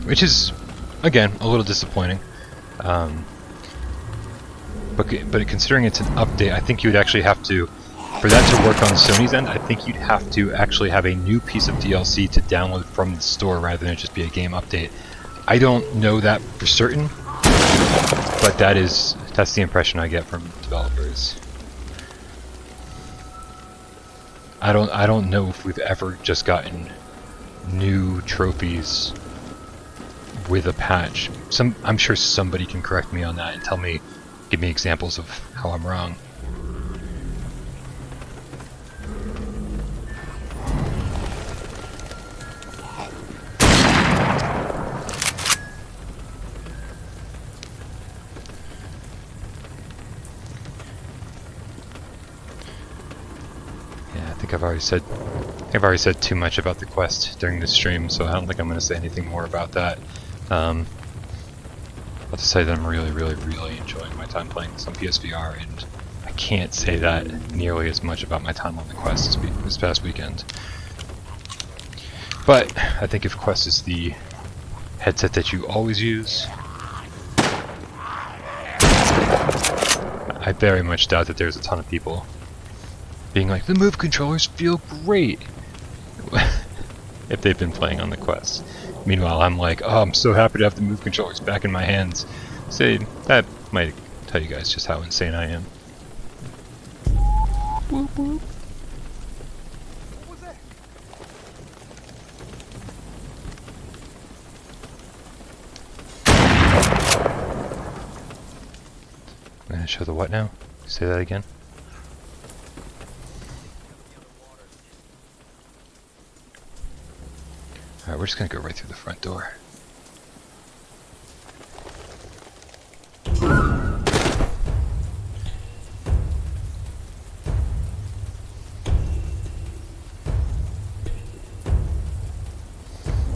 Which is, again, a little disappointing. But considering it's an update, I think you would actually have to, for that to work on Sony's end, I think you'd have to actually have a new piece of DLC to download from the store rather than it just be a game update. I don't know that for certain, but that's the impression I get from developers. I don't know if we've ever just gotten new trophies with a patch. I'm sure somebody can correct me on that and give me examples of how I'm wrong. Yeah, I think I've already said too much about the quest during this stream, so I don't think I'm going to say anything more about that. I'll just say that I'm really enjoying my time playing this on PSVR, and I can't say that nearly as much about my time on the Quest this past weekend. But I think if Quest is the headset that you always use, I very much doubt that there's a ton of people being like, the move controllers feel great, if they've been playing on the Quest. Meanwhile, I'm like, oh, I'm so happy to have the move controllers back in my hands. So that might tell you guys just how insane I am. Boop, boop. What was that? I'm gonna show the what now? Say that again. Alright, we're just gonna go right through the front door.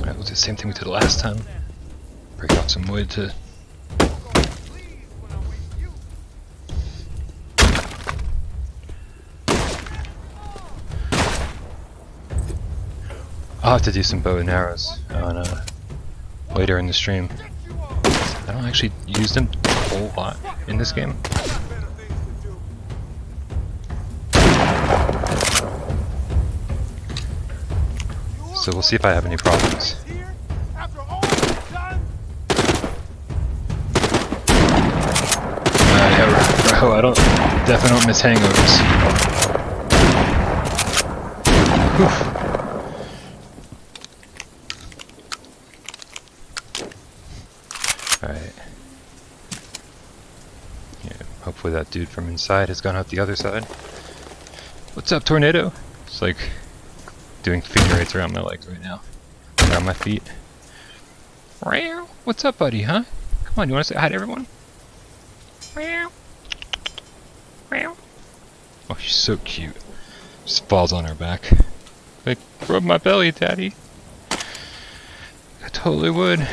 Alright, we'll do the same thing we did last time. Break out some wood to... I'll have to do some bow and arrows on later in the stream. I don't actually use them a whole lot in this game. So we'll see if I have any problems. Yeah, bro, I definitely don't miss hangovers. Whew. Alright. Yeah, hopefully that dude from inside has gone out the other side. What's up, Tornado? It's like doing finger rates around my legs right now. Around my feet. What's up, buddy, huh? Come on, you want to say hi to everyone? Oh, she's so cute. Just falls on her back. Like, rub my belly, daddy. I totally would.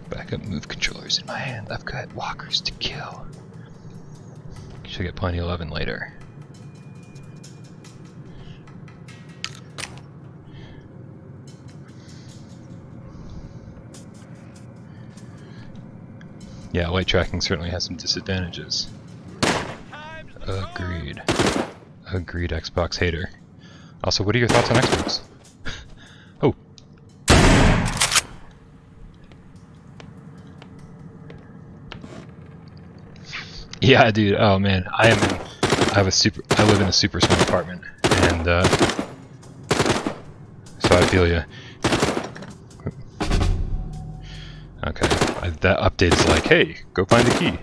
Backup move controllers in my hand. I've got walkers to kill. Should get plenty 11 later. Yeah, light tracking certainly has some disadvantages. Agreed. Agreed, Xbox hater. Also, what are your thoughts on Xbox? Oh. Yeah, dude. Oh man, I live in a super small apartment, and so I feel you. Okay, that update is like, hey, go find the key.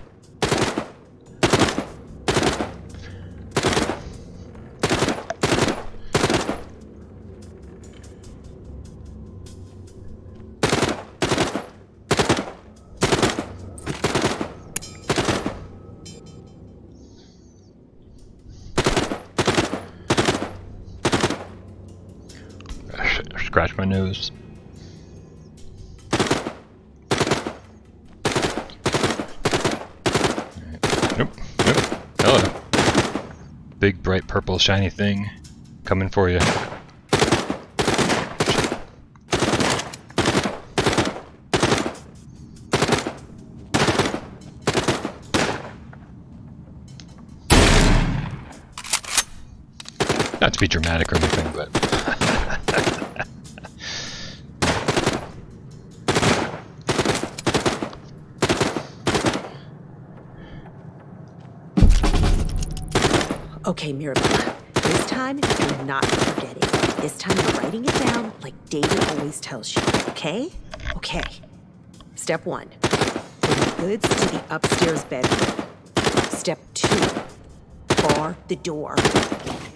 Scratch my nose. Nope, nope. Hello. Big, bright, purple, shiny thing coming for you. Not to be dramatic or anything, but... Okay, Mirabella, this time you're not forgetting. This time you're writing it down like David always tells you, okay? Okay. Step 1, bring the goods to the upstairs bedroom. Step 2, bar the door.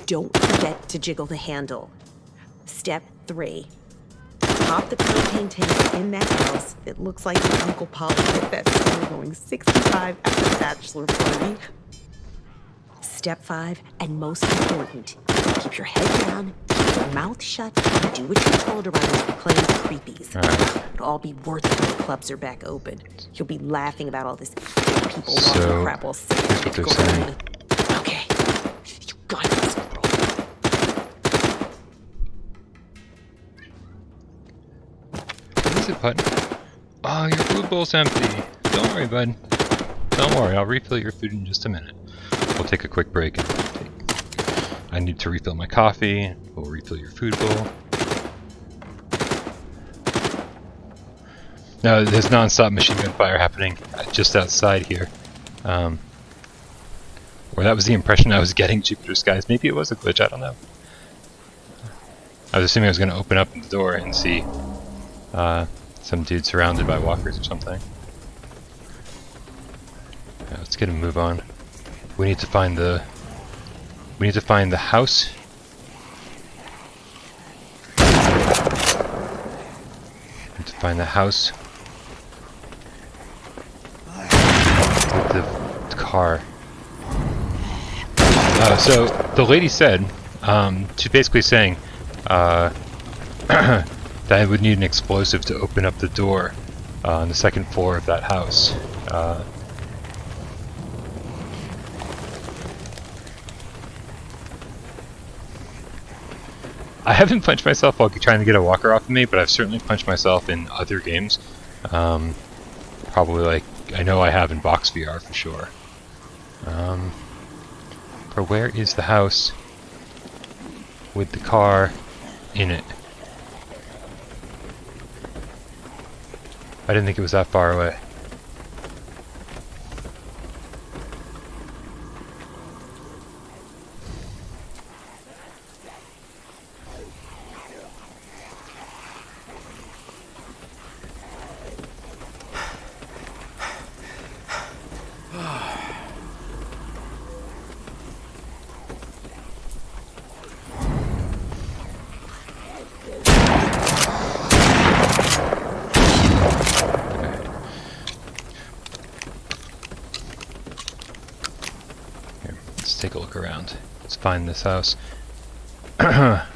Don't forget to jiggle the handle. Step 3, pop the propane tank in that house. It looks like your Uncle Polly hit that score going 65 at the bachelor party. Step 5, and most important, keep your head down, keep your mouth shut, and do what you're told around those reclaimed creepies. Right. It'll all be worth it when the clubs are back open. You'll be laughing about all this people walking crap while sitting here's what they're saying. Okay, you got this, girl. What is it, bud? Oh, your food bowl's empty. Don't worry, bud. Don't worry, I'll refill your food in just a minute. We'll take a quick break. I need to refill my coffee. We'll refill your food bowl. No, there's non-stop machine gun fire happening just outside here. Or that was the impression I was getting, Jupiter Skies. Maybe it was a glitch, I don't know. I was assuming I was going to open up the door and see some dude surrounded by walkers or something. Yeah, let's get a move on. We need to find the house. Need to find the house with the car. So the lady said, she's basically saying that I would need an explosive to open up the door on the second floor of that house. I haven't punched myself while trying to get a walker off of me, but I've certainly punched myself in other games. Probably like, I know I have in Box VR for sure. But where is the house with the car in it? I didn't think it was that far away. look around. Let's find this house. Sticking around.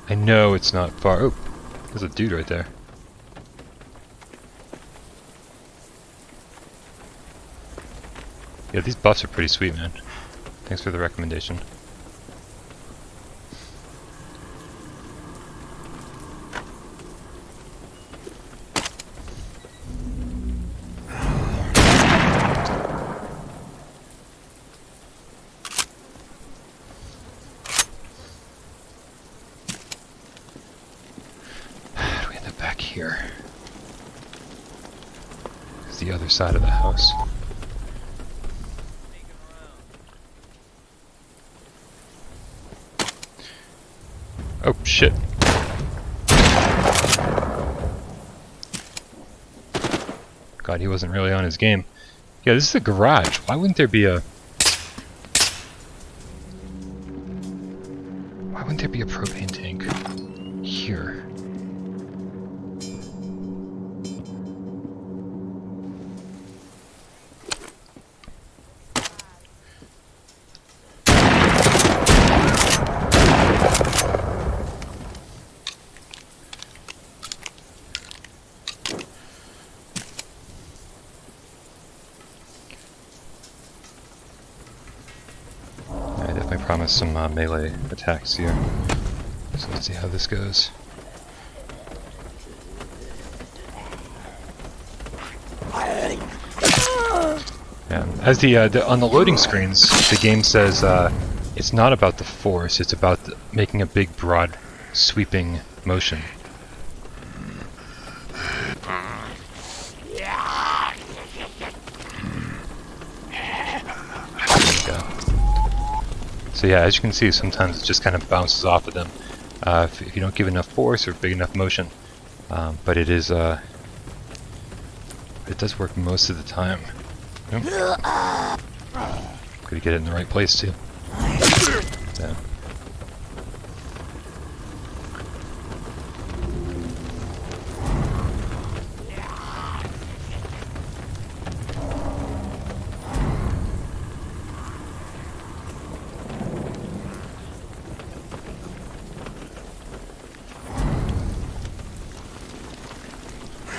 I know it's not far. Oh, there's a dude right there. Yeah, these buffs are pretty sweet, man. Thanks for the recommendation. How do we end up back here? It's the other side of the house. Oh shit. God, he wasn't really on his game. Yeah, this is a garage. Why wouldn't there be a... Why wouldn't there be a propane tank here? Promise some melee attacks here. So let's see how this goes. Yeah. As on the loading screens, the game says it's not about the force; it's about making a big, broad, sweeping motion. So yeah, as you can see, sometimes it just kind of bounces off of them if you don't give enough force or big enough motion. But it is, it does work most of the time. Yep. Gotta get it in the right place too. Yeah.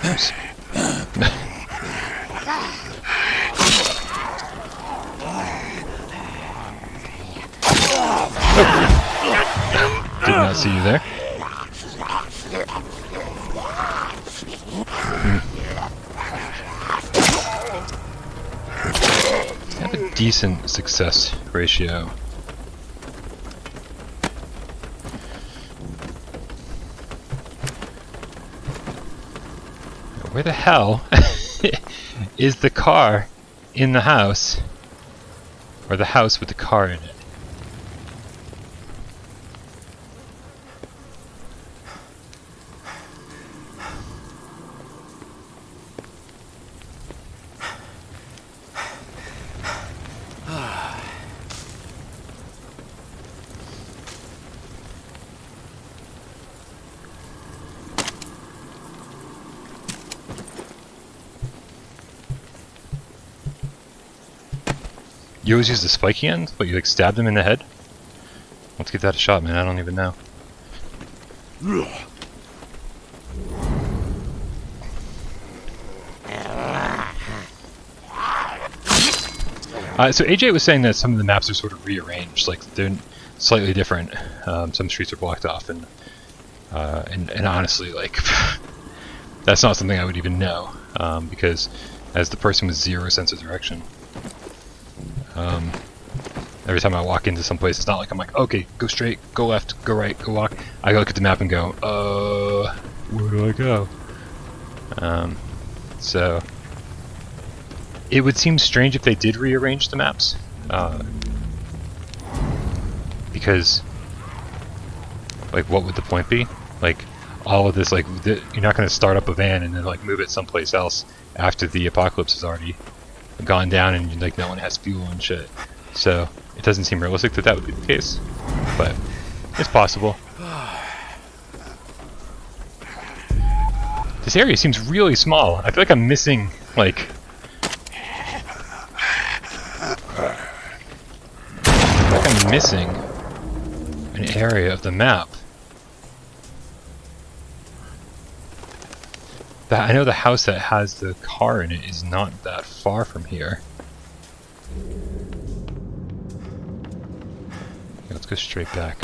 Oops. Did not see you there. Have a decent success ratio. Where the hell is the car in the house? Or the house with the car in it? You always use the spiky end? But you like stab them in the head? Let's give that a shot, man. I don't even know. So AJ was saying that some of the maps are sort of rearranged, like they're slightly different. Some streets are blocked off, and honestly, like that's not something I would even know, because as the person with zero sense of direction. Every time I walk into some place, it's not like I'm like, okay, go straight, go left, go right, go walk. I look at the map and go, where do I go? So it would seem strange if they did rearrange the maps, because, like, what would the point be? Like, all of this, like, you're not going to start up a van and then like move it someplace else after the apocalypse has already gone down and like no one has fuel and shit. So it doesn't seem realistic that that would be the case, but it's possible. This area seems really small. I feel like I'm missing like missing an area of the map. I know the house that has the car in it is not that far from here. Let's go straight back.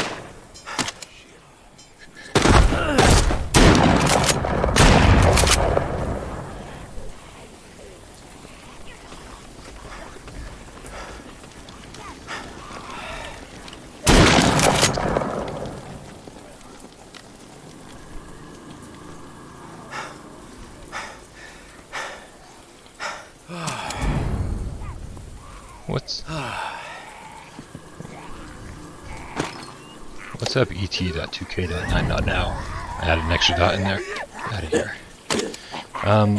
What's up, et.2k.9.now? I added an extra dot in there. Out of here. I don't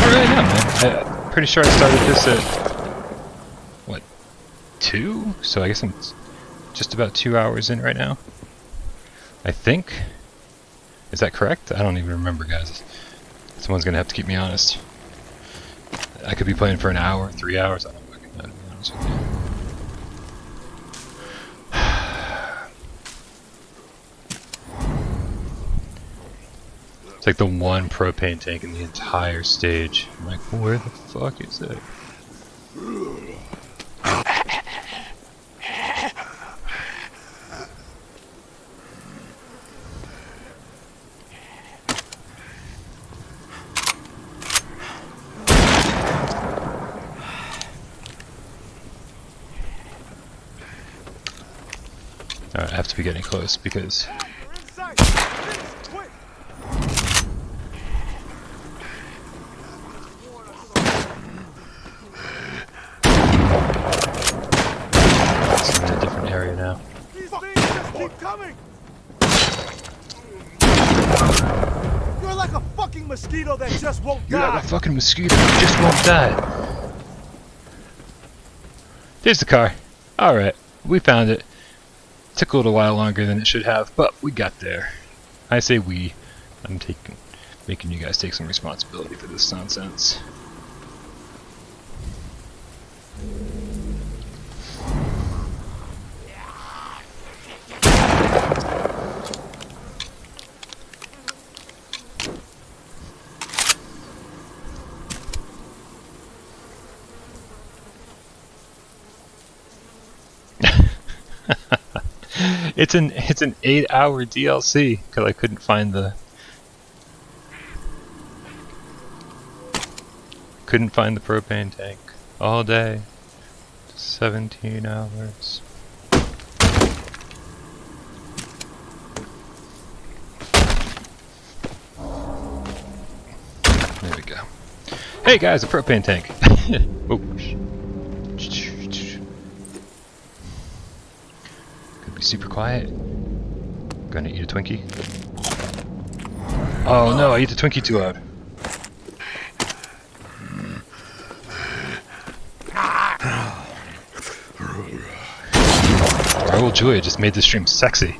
really know, man. I'm pretty sure I started this at what, 2? So I guess I'm just about 2 hours in right now. I think. Is that correct? I don't even remember, guys. Someone's gonna have to keep me honest. I could be playing for an hour, 3 hours. I don't fucking know, to be honest with you. It's like the one propane tank in the entire stage. I'm like, where the fuck is it? Alright, I have to be getting close because it's in a different area now. These things just keep coming! You're like a fucking mosquito that just won't die! You're like a fucking mosquito that just won't die. There's the car. Alright, we found it. Took a little while longer than it should have, but we got there. I say we. I'm making you guys take some responsibility for this nonsense. It's an 8-hour DLC because I couldn't find the propane tank all day. 17 hours. There we go. Hey guys, a propane tank. Oh. Super quiet. Gonna eat a Twinkie. Oh no, I ate the Twinkie too loud. Raul Julia just made this stream sexy.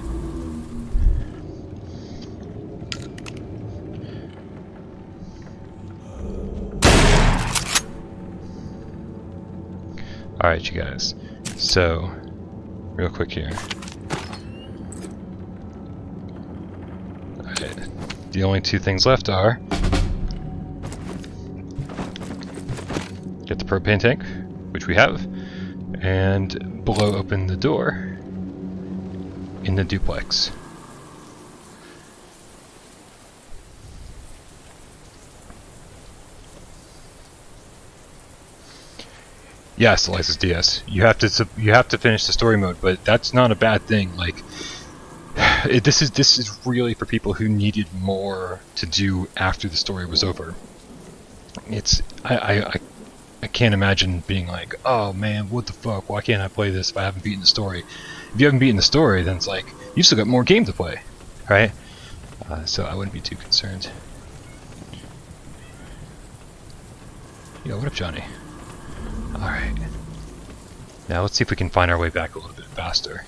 Alright, you guys. So, real quick here. The only two things left are get the propane tank, which we have, and blow open the door in the duplex. Yes, Eliza's DS. You have to finish the story mode, but that's not a bad thing. Like, this is really for people who needed more to do after the story was over. It's I can't imagine being like, oh man, what the fuck? Why can't I play this if I haven't beaten the story? If you haven't beaten the story, then it's like you've still got more game to play, right? So I wouldn't be too concerned. Yo, what up, Johnny? All right. Now let's see if we can find our way back a little bit faster.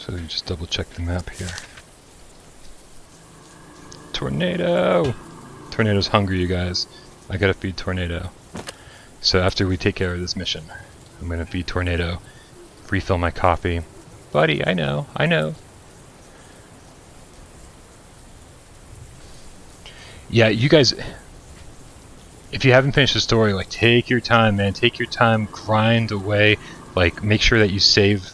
So you just double check the map here. Tornado! Tornado's hungry, you guys. I gotta feed Tornado. So after we take care of this mission, I'm gonna feed Tornado, refill my coffee. Buddy, I know, I know. Yeah, you guys, if you haven't finished the story, like, take your time, man. Take your time, grind away. Like, make sure that you save,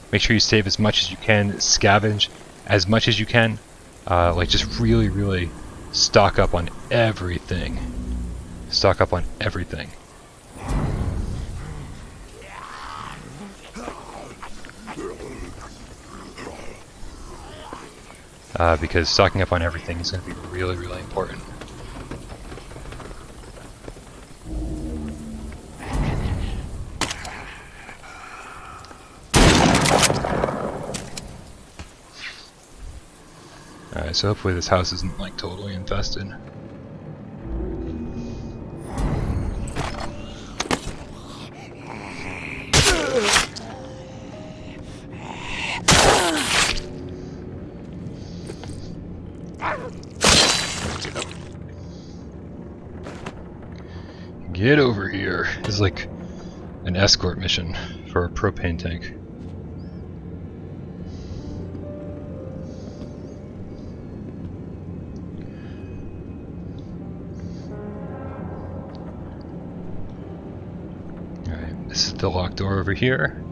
make sure you save as much as you can, scavenge as much as you can. Like, just really, really stock up on everything. Stock up on everything. Because stocking up on everything is going to be really, really important. Alright, so hopefully this house isn't like totally infested. Get over here. This is like an escort mission for a propane tank. Alright, this is the locked door over here.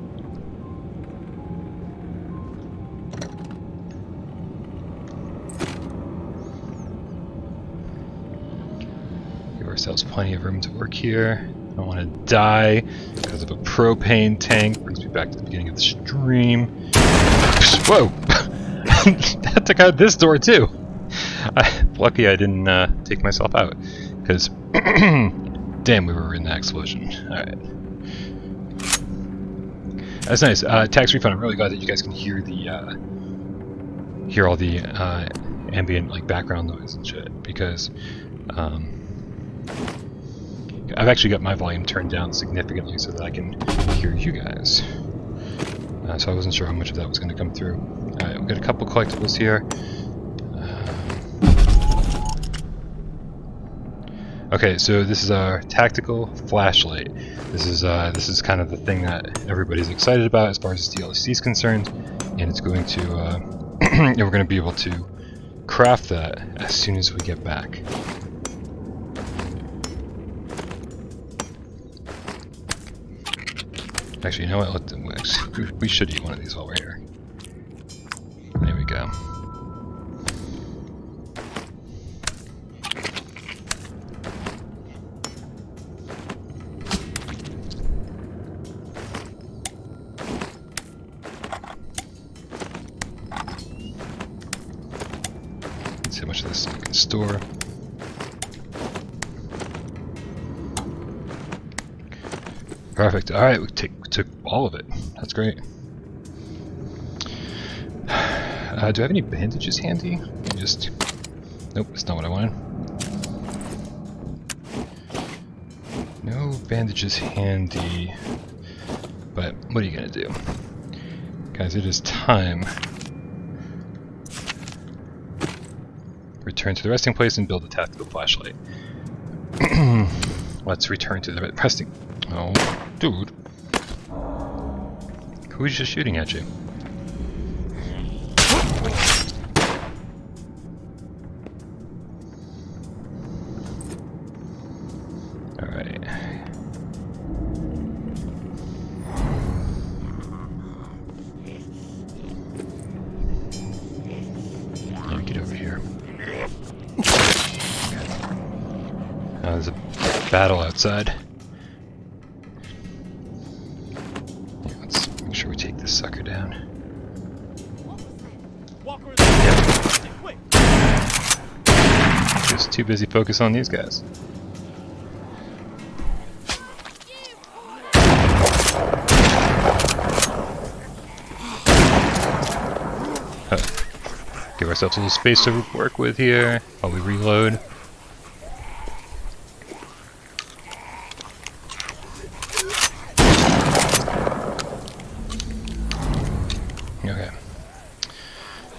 Ourselves plenty of room to work here. I don't want to die because of a propane tank. Brings me back to the beginning of the stream. Whoa! That took out this door too. Lucky I didn't take myself out, because damn, we were in that explosion. All right, that's nice. Tax refund. I'm really glad that you guys can hear the hear all the ambient like background noise and shit, because I've actually got my volume turned down significantly so that I can hear you guys. So I wasn't sure how much of that was going to come through. Alright, we've got a couple collectibles here. Okay, so this is our tactical flashlight. This is kind of the thing that everybody's excited about as far as this DLC is concerned, and it's going to and we're going to be able to craft that as soon as we get back. Actually, you know what? We should eat one of these while we're here. There we go. Let's see how much of this we can store. Perfect. All right, we took all of it. That's great. Do I have any bandages handy? Just nope. That's not what I wanted. No bandages handy. But what are you gonna do, guys? It is time. Return to the resting place and build a tactical flashlight. Let's return to the resting. Oh, dude. Who's just shooting at you? Alright. Let me get over here. There's a battle outside. Sucker down. Just too busy focus on these guys. Give ourselves a little space to work with here while we reload.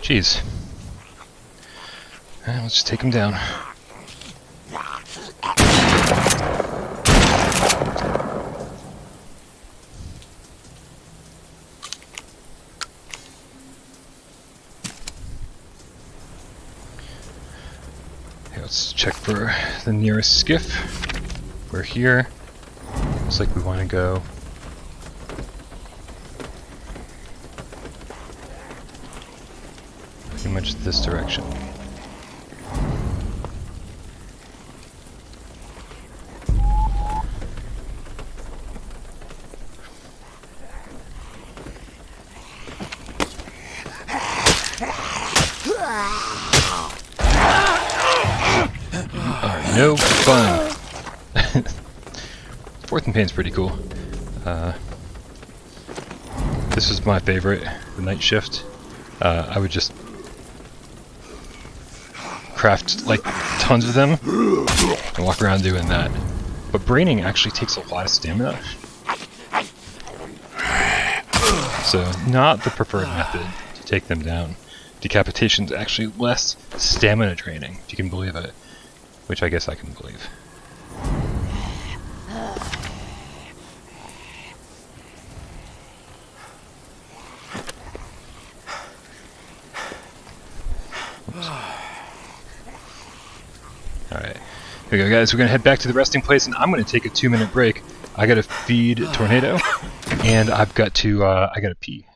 Jeez. Let's just take him down. Okay, let's check for the nearest skiff. We're here. Looks like we want to go. Pretty much this direction. No fun. Fourth and Pain's pretty cool. This was my favorite, the night shift. I would just craft like tons of them and walk around doing that. But braining actually takes a lot of stamina. So not the preferred method to take them down. Decapitation's actually less stamina draining, if you can believe it. Which I guess I can believe. Alright. Here we go, guys. We're going to head back to the resting place, and I'm going to take a 2-minute break. I got to feed Tornado, and I got to pee.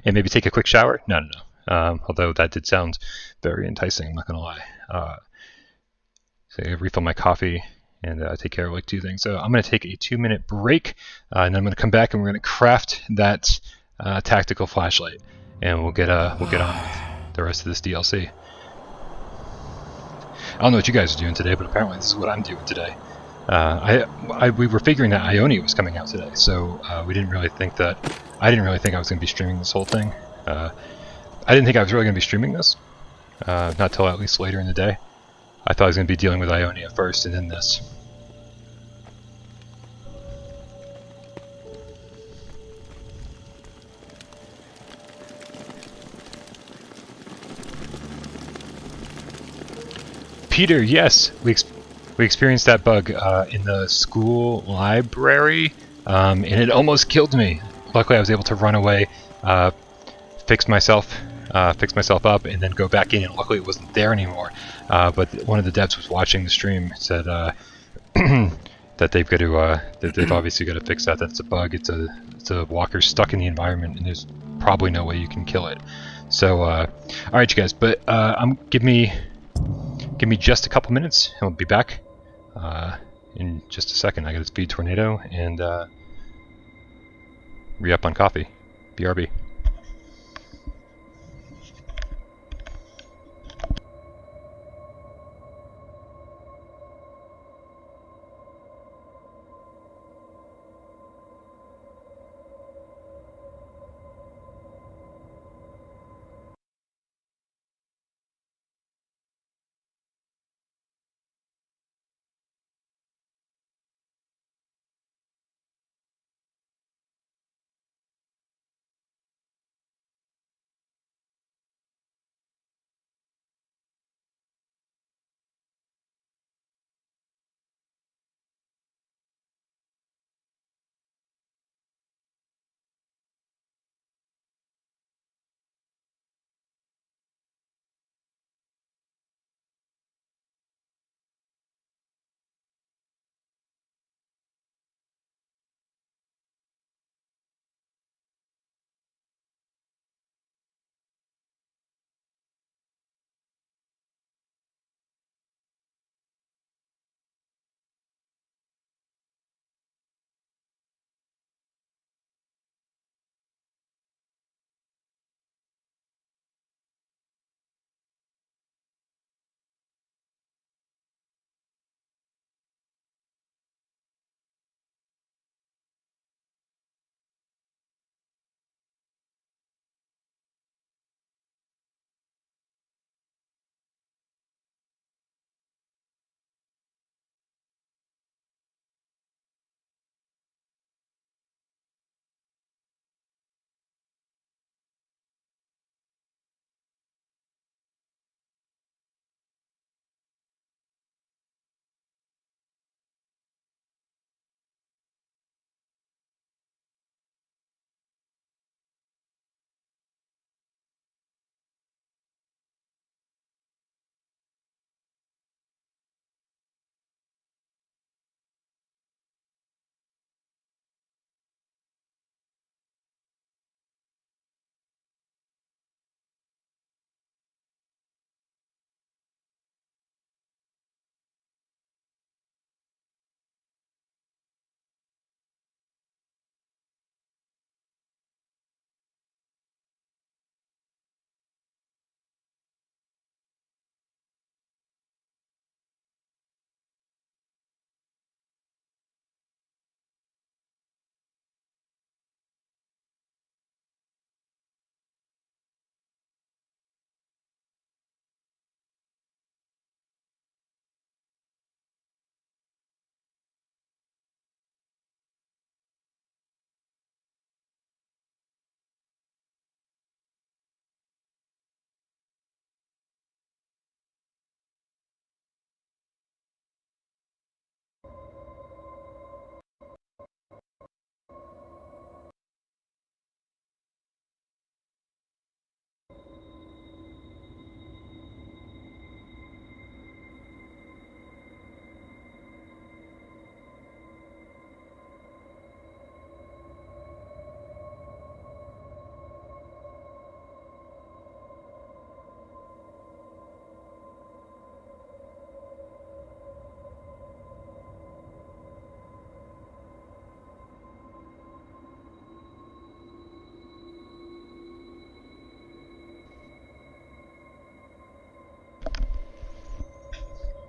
And maybe take a quick shower? No. Although that did sound very enticing, I'm not going to lie. So I refill my coffee and take care of like 2 things. So I'm going to take a 2-minute break, and then I'm going to come back and we're going to craft that tactical flashlight, and we'll get on with the rest of this DLC. I don't know what you guys are doing today, but apparently this is what I'm doing today. We were figuring that Ionia was coming out today, so we didn't really think that. I didn't really think I was going to be streaming this whole thing. I didn't think I was really going to be streaming this, not till at least later in the day. I thought I was going to be dealing with Ionia first and then this. Peter, yes, we experienced that bug in the school library, and it almost killed me. Luckily, I was able to run away, fix myself up, and then go back in. And luckily, it wasn't there anymore. But one of the devs was watching the stream, said that they've got to, that they've obviously got to fix that. That's a bug. It's a walker stuck in the environment, and there's probably no way you can kill it. So, all right, you guys. But give me just a couple minutes, and we'll be back in just a second. I got to speed Tornado and re-up on coffee. BRB.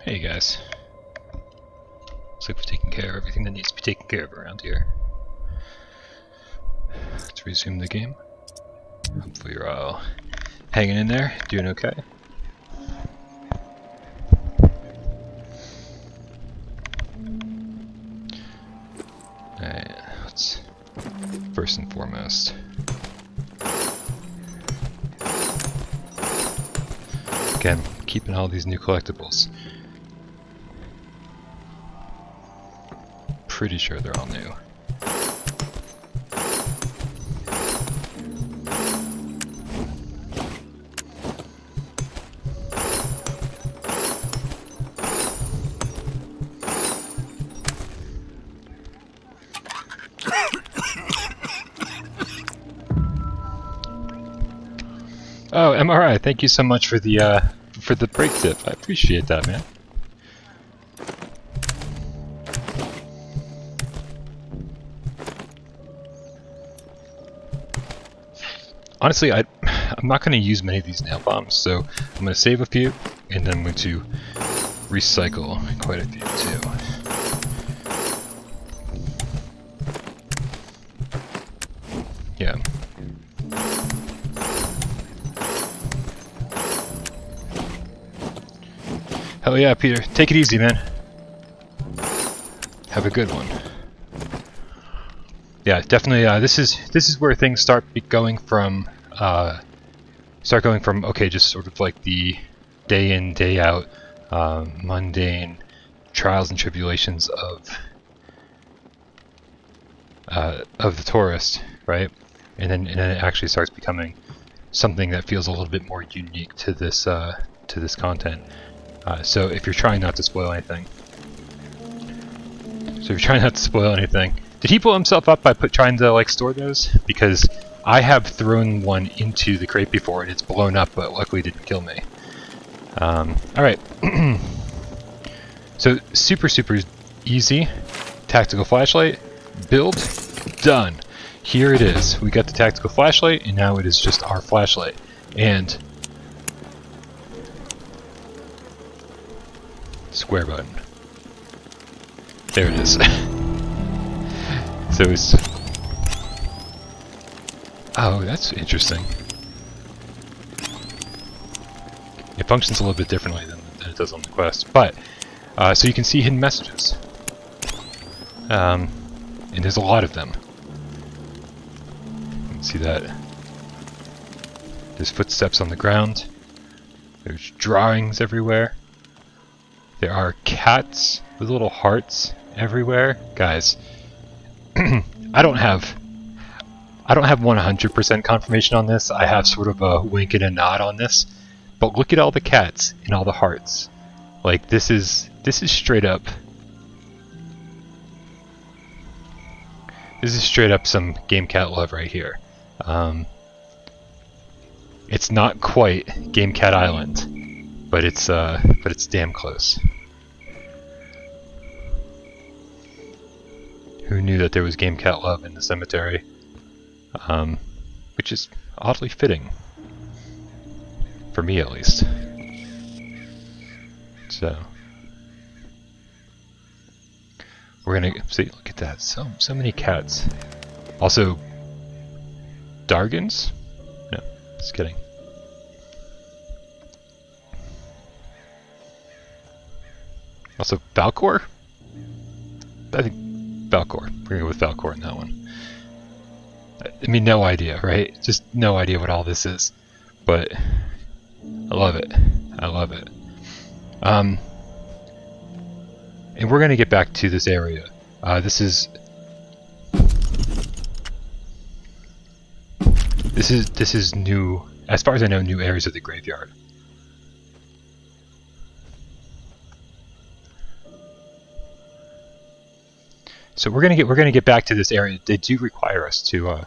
Hey guys. Looks like we've taken care of everything that needs to be taken care of around here. Let's resume the game. Hopefully you're all hanging in there, doing okay. Alright, let's first and foremost. Again, keeping all these new collectibles. Pretty sure they're all new. Oh, MRI, thank you so much for the break tip. I appreciate that, man. Honestly, I'm not going to use many of these nail bombs, so I'm going to save a few, and then I'm going to recycle quite a few too. Yeah. Hell yeah, Peter. Take it easy, man. Have a good one. Yeah, definitely. This is where things start going from. Okay, just sort of like the day in, day out, mundane trials and tribulations of the tourist, right? And then it actually starts becoming something that feels a little bit more unique to this content. So if you're trying not to spoil anything, did he blow himself up by trying to like store those? Because I have thrown one into the crate before and it's blown up, but luckily didn't kill me. Alright. So super easy. Tactical flashlight. Build. Done. Here it is. We got the tactical flashlight and now it is just our flashlight. And square button. There it is. So it's... Oh, that's interesting. It functions a little bit differently than it does on the Quest, but so you can see hidden messages, and there's a lot of them. You can see that there's footsteps on the ground. There's drawings everywhere. There are cats with little hearts everywhere, guys. I don't have 100% confirmation on this. I have sort of a wink and a nod on this, but look at all the cats and all the hearts. Like this is straight up. This is straight up some game cat love right here. It's not quite Game Cat Island, but it's damn close. Who knew that there was game cat love in the cemetery? Which is oddly fitting. For me, at least. So we're gonna see. Look at that. So many cats. Also, Dargans? No, just kidding. Also, Valcor? I think Valcor. We're gonna go with Valcor in that one. I mean, no idea, right? Just no idea what all this is. But I love it. I love it. And we're gonna get back to this area. This is new, as far as I know, new areas of the graveyard. So we're gonna get back to this area. They do require us to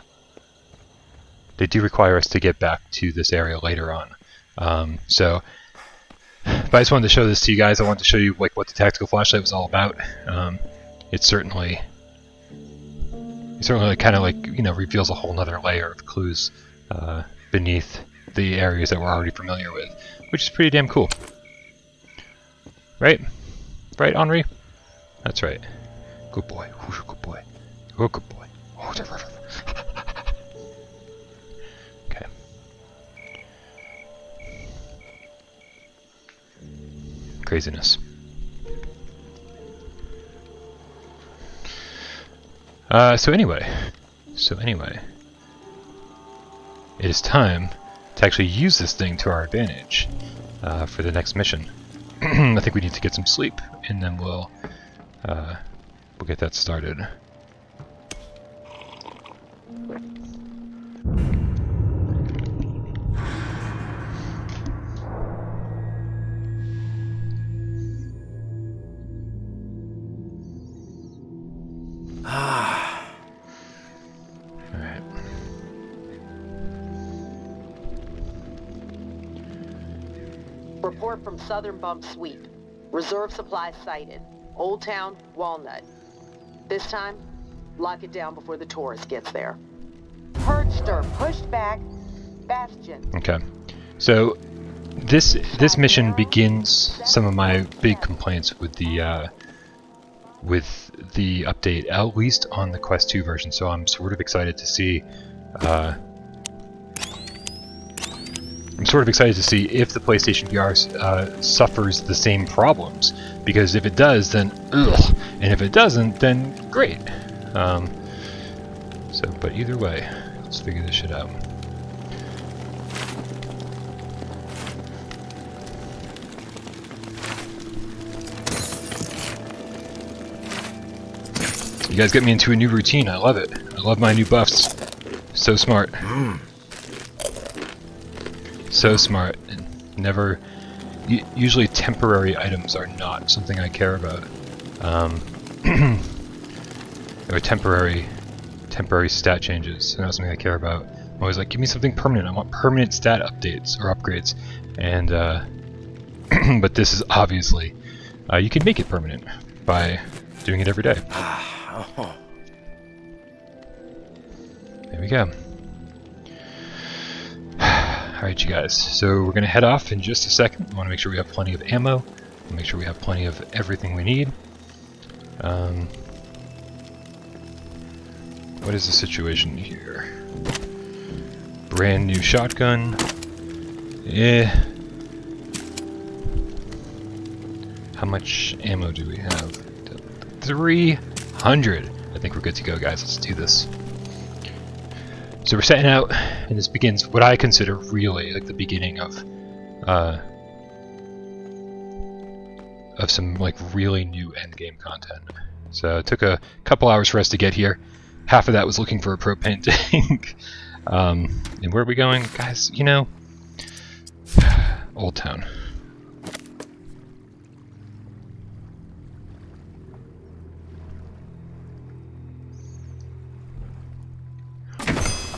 get back to this area later on. But I just wanted to show this to you guys. I wanted to show you like what the tactical flashlight was all about. It certainly kind of like, you know, reveals a whole nother layer of clues beneath the areas that we're already familiar with, which is pretty damn cool. Right? Right, Henri? That's right. Good boy. Who's a good boy? You're a good boy. Okay. Craziness. So anyway, it is time to actually use this thing to our advantage for the next mission. I think we need to get some sleep, and then we'll get that started. Alright. Report from Southern Bump Sweep. Reserve supplies sighted. Old Town, Walnut. This time, lock it down before the tourist gets there. Purgster, pushed back. Bastion. Okay. So this mission begins some of my big complaints with the update, at least on the Quest 2 version. So I'm sort of excited to see if the PlayStation VR suffers the same problems, because if it does, then ugh, and if it doesn't, then great. But either way, let's figure this shit out. You guys get me into a new routine. I love it. I love my new buffs. So smart. So smart. And never. Usually, temporary items are not something I care about. Or temporary stat changes. They're not something I care about. I'm always like, give me something permanent. I want permanent stat updates or upgrades. And but this is obviously you can make it permanent by doing it every day. There we go. Alright, you guys, so we're going to head off in just a second. We want to make sure we have plenty of ammo, make sure we have plenty of everything we need. What is the situation here? Brand new shotgun. How much ammo do we have? 300! I think we're good to go, guys. Let's do this. So we're setting out, and this begins what I consider really like the beginning of some like really new endgame content. So it took a couple hours for us to get here. Half of that was looking for a propane tank. And where are we going, guys? You know, Old Town.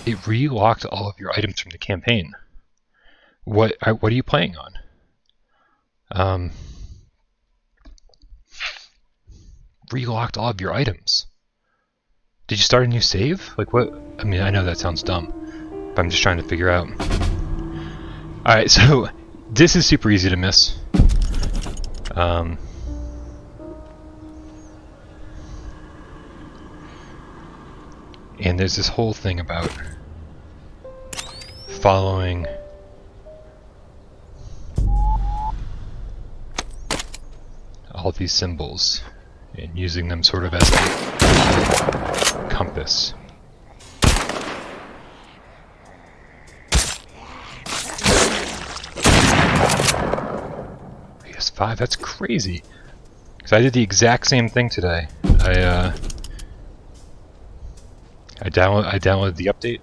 It relocked all of your items from the campaign. What are you playing on? Relocked all of your items. Did you start a new save? Like what? I mean, I know that sounds dumb, but I'm just trying to figure out. Alright, so this is super easy to miss. And there's this whole thing about following all these symbols and using them sort of as a compass. PS5, that's crazy. Because I did the exact same thing today. I downloaded the update,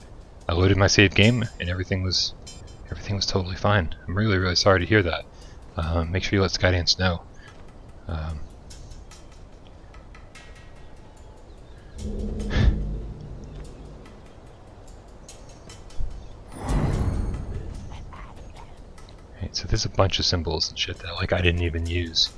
I loaded my save game, and everything was totally fine. I'm really, really sorry to hear that. Make sure you let Skydance know. Right, so there's a bunch of symbols and shit that like I didn't even use.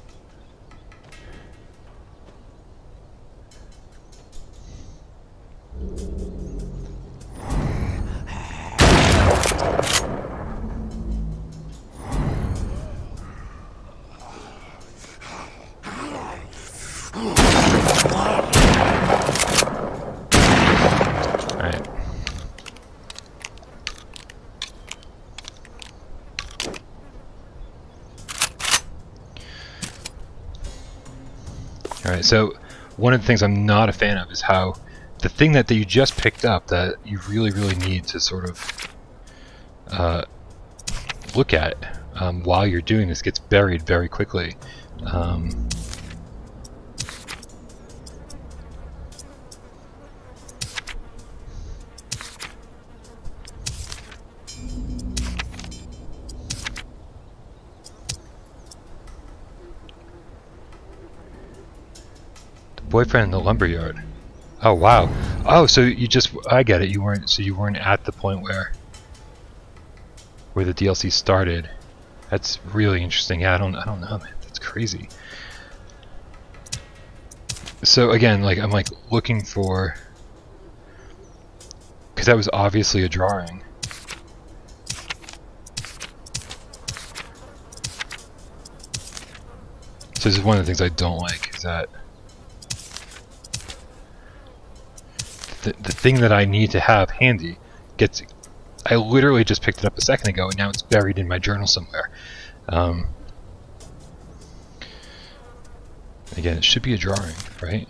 Alright, so one of the things I'm not a fan of is how the thing that you just picked up that you really, really need to sort of look at while you're doing this gets buried very quickly. Boyfriend in the lumberyard. Oh wow. Oh, so you just, I get it. You weren't at the point where the DLC started. That's really interesting. Yeah, I don't know, man. That's crazy. So again, like I'm like looking for, because that was obviously a drawing. So this is one of the things I don't like, is that the thing that I need to have handy gets, I literally just picked it up a second ago and now it's buried in my journal somewhere. Again, it should be a drawing, right?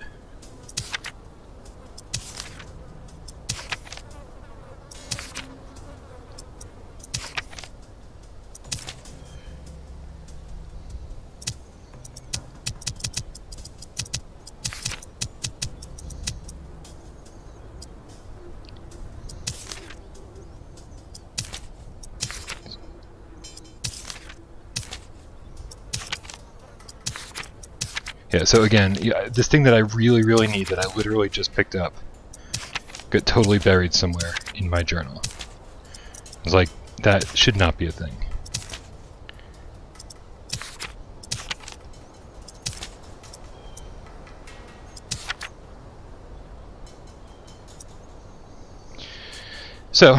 Yeah, so again, yeah, this thing that I really, really need that I literally just picked up got totally buried somewhere in my journal. It's like, that should not be a thing. So,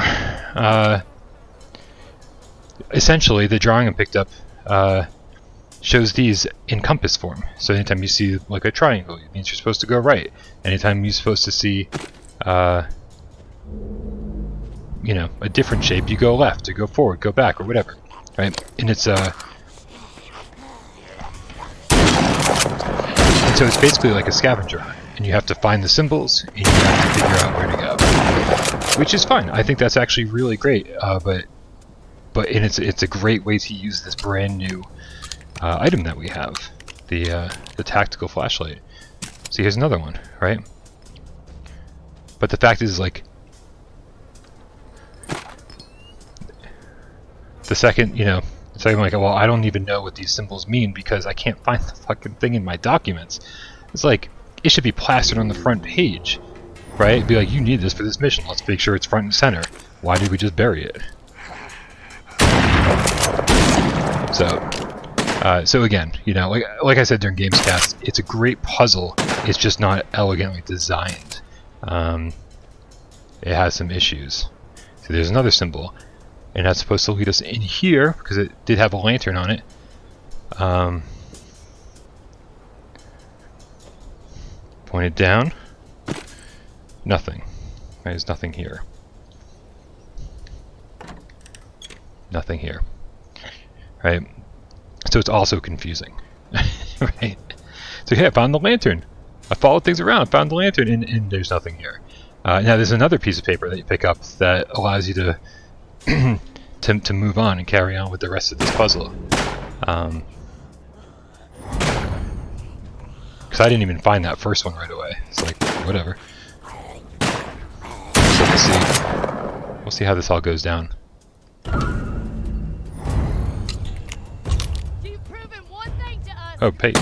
essentially, the drawing I picked up shows these in compass form. So anytime you see like a triangle, it means you're supposed to go right. Anytime you're supposed to see, you know, a different shape, you go left, or go forward, go back, or whatever, right? And it's and so it's basically like a scavenger hunt, and you have to find the symbols, and you have to figure out where to go, which is fine. I think that's actually really great. But and it's a great way to use this brand new item that we have, the tactical flashlight. See, here's another one, right? But the fact is, like, the second, you know, so I'm like, well, I don't even know what these symbols mean because I can't find the fucking thing in my documents. It's like, it should be plastered on the front page, right? It'd be like, you need this for this mission. Let's make sure it's front and center. Why did we just bury it? So again, you know, like I said during Gamescast, it's a great puzzle. It's just not elegantly designed. It has some issues. So there's another symbol, and that's supposed to lead us in here because it did have a lantern on it. Pointed down. Nothing. There's nothing here. Nothing here. Right? So it's also confusing. Right? So yeah, I found the lantern. I followed things around, found the lantern, and there's nothing here. Now there's another piece of paper that you pick up that allows you to to move on and carry on with the rest of this puzzle. Because I didn't even find that first one right away. It's like, whatever. So we'll see how this all goes down. Oh, Pate.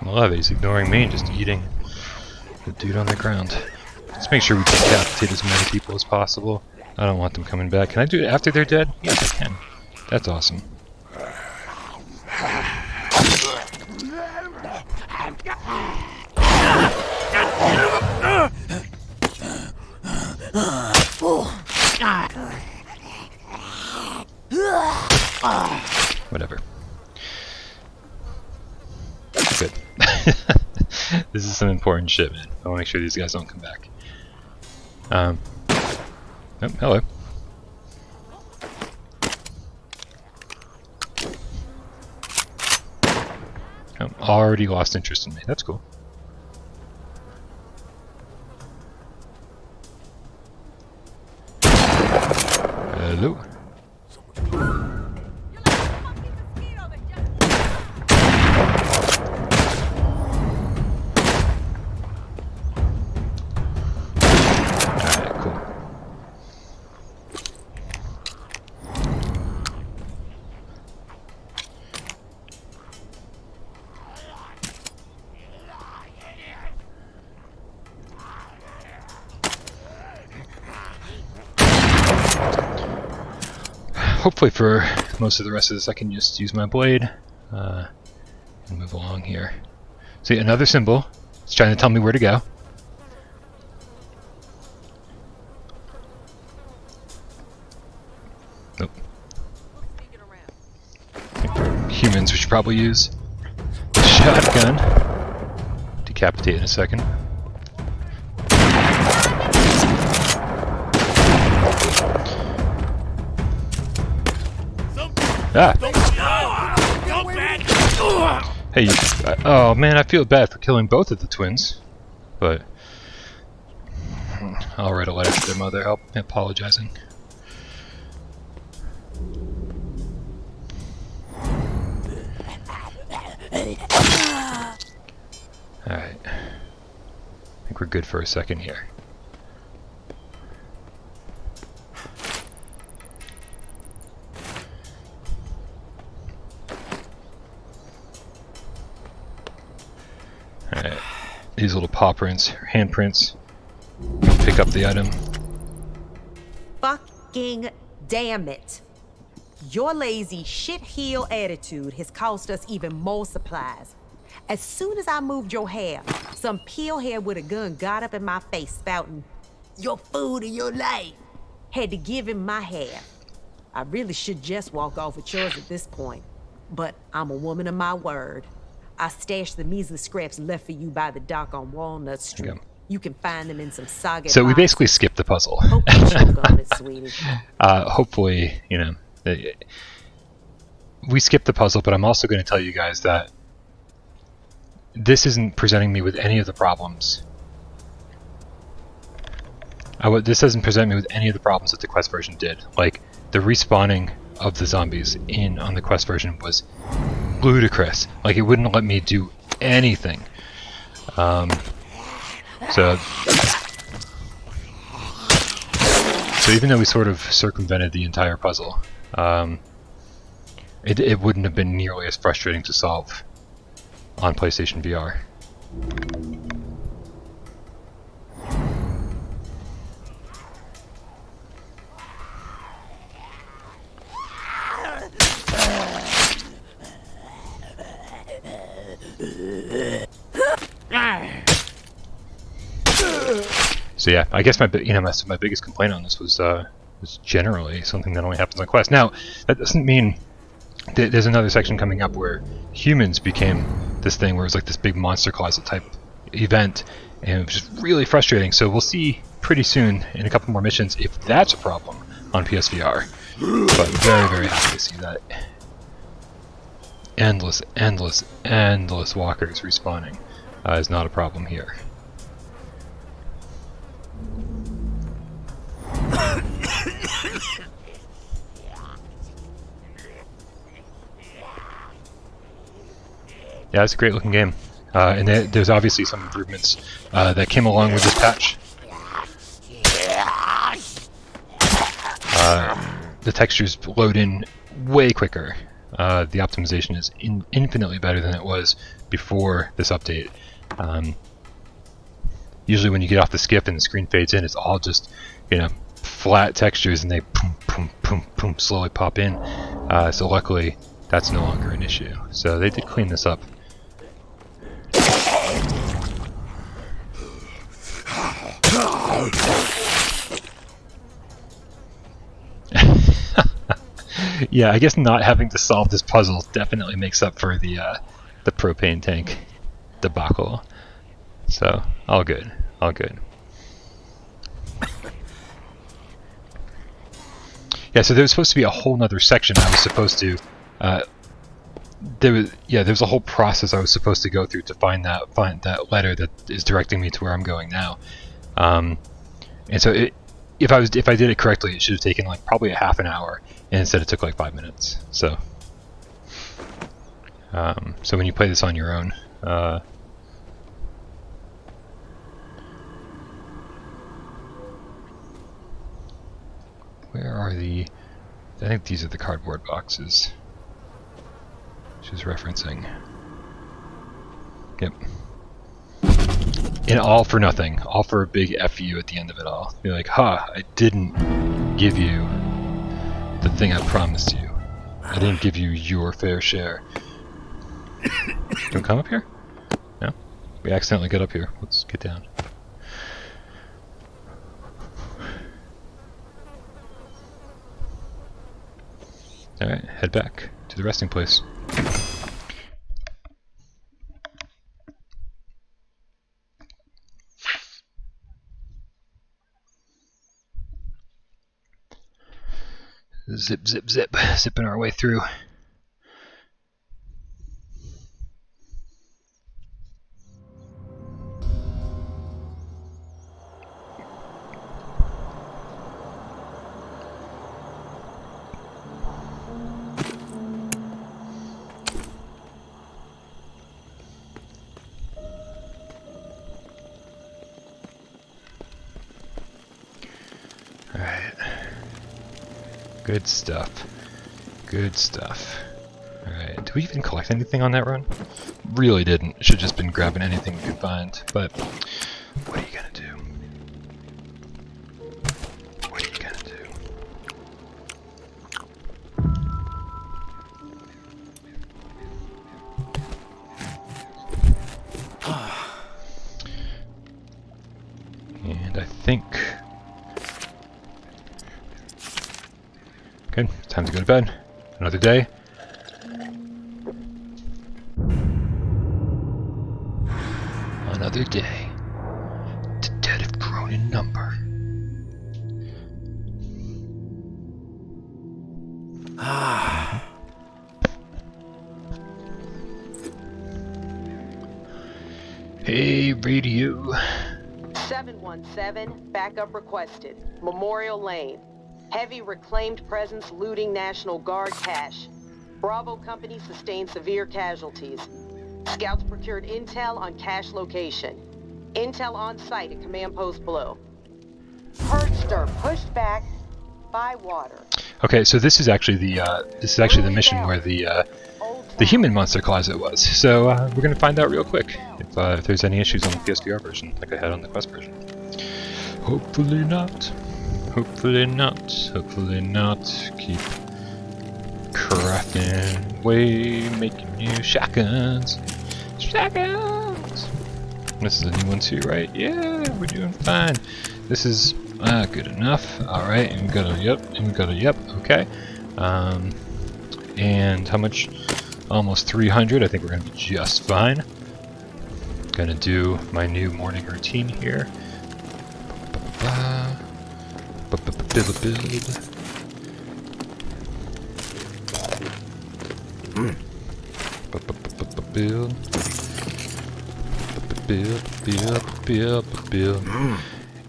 I love it. He's ignoring me and just eating the dude on the ground. Let's make sure we decapitate as many people as possible. I don't want them coming back. Can I do it after they're dead? Yes, I can. That's awesome. Whatever. Good. This is some important shit, man. I want to make sure these guys don't come back. Oh, hello. Already lost interest in me. That's cool. Hello. Alright, cool. Hopefully for most of the rest of this I can just use my blade and move along here. See, another symbol. It's trying to tell me where to go. Nope. Humans we should probably use. Shotgun. Decapitate in a second. Ah. Hey, oh man, I feel bad for killing both of the twins, but I'll write a letter to their mother apologizing. Alright. I think we're good for a second here. Alright, these little paw prints, or hand prints, pick up the item. Fucking damn it. Your lazy shit-heel attitude has cost us even more supplies. As soon as I moved your hair, some pillhead with a gun got up in my face spouting, "Your food and your life." Had to give him my hair. I really should just walk off with yours at this point, but I'm a woman of my word. I stashed the measly scraps left for you by the dock on Walnut Street. Okay. You can find them in some soggy So we boxes. basically skipped the puzzle. Hope you choke on it, sweetie. Hopefully, you know, we skipped the puzzle, but I'm also going to tell you guys that this isn't presenting me with any of the problems. This doesn't present me with any of the problems that the quest version did. Like, the respawning of the zombies on the quest version was ludicrous. Like, it wouldn't let me do anything. So even though we sort of circumvented the entire puzzle, it wouldn't have been nearly as frustrating to solve on PlayStation VR. So yeah, I guess my biggest complaint on this was generally something that only happens on Quest. Now, that doesn't mean there's another section coming up where humans became this thing where it was like this big monster closet type event, and it was just really frustrating. So we'll see pretty soon in a couple more missions if that's a problem on PSVR. But very, very happy to see that. Endless walkers respawning is not a problem here. Yeah, it's a great looking game, and there's obviously some improvements that came along with this patch. The textures load in way quicker. The optimization is infinitely better than it was before this update. Usually when you get off the skip and the screen fades in, it's all just, you know, flat textures, and they boom slowly pop in. So luckily that's no longer an issue. So they did clean this up. Yeah, I guess not having to solve this puzzle definitely makes up for the propane tank debacle. So, all good. All good. Yeah, so there was supposed to be a whole nother section I was supposed to... there was a whole process I was supposed to go through to find that letter that is directing me to where I'm going now. And so if I did it correctly, it should have taken like probably a half an hour, and instead it took like 5 minutes. So so when you play this on your own, where are the... I think these are the cardboard boxes she's referencing. Yep. And all for nothing. All for a big F you at the end of it all. You're like, ha, I didn't give you the thing I promised you. I didn't give you your fair share. Don't come up here? No? We accidentally got up here. Let's get down. Alright, head back to the resting place. Zip, zip, zip. Zipping our way through. Alright. Good stuff. Good stuff. Alright, did we even collect anything on that run? Really didn't. Should have just been grabbing anything we could find. But, what are you gonna do? What are you gonna do? And I think... Good, time to go to bed. Another day. Another day. The dead have grown in number. Hey, radio. 717, backup requested. Memorial Lane. Heavy reclaimed presence looting National Guard cache. Bravo Company sustained severe casualties. Scouts procured intel on cache location. Intel on site at Command Post Blue. Herdster pushed back by water. Okay, so this is actually the mission where the human monster closet was. So we're gonna find out real quick if there's any issues on the PSVR version, like I had on the Quest version. Hopefully not. Hopefully not. Hopefully not. Keep crafting away, making new shotguns. Shotguns! This is a new one too, right? Yeah, we're doing fine. This is good enough. Alright, and we got a yep, and we got a yep, okay. And how much? Almost 300. I think we're gonna be just fine. Gonna do my new morning routine here. Build. Build.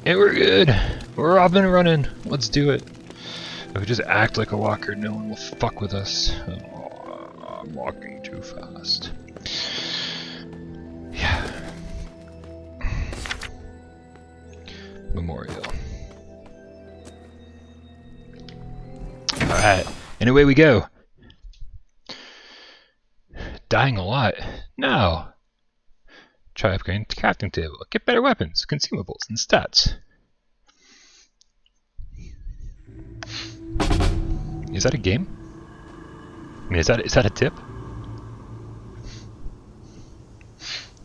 And we're good. We're off and running. Let's do it. If we just act like a walker, no one will fuck with us. Oh, I'm walking too fast. Yeah. Memorial. Alright, and away we go. Dying a lot? No. Try upgrading the crafting table. Get better weapons, consumables, and stats. Is that a game? I mean, is that a tip?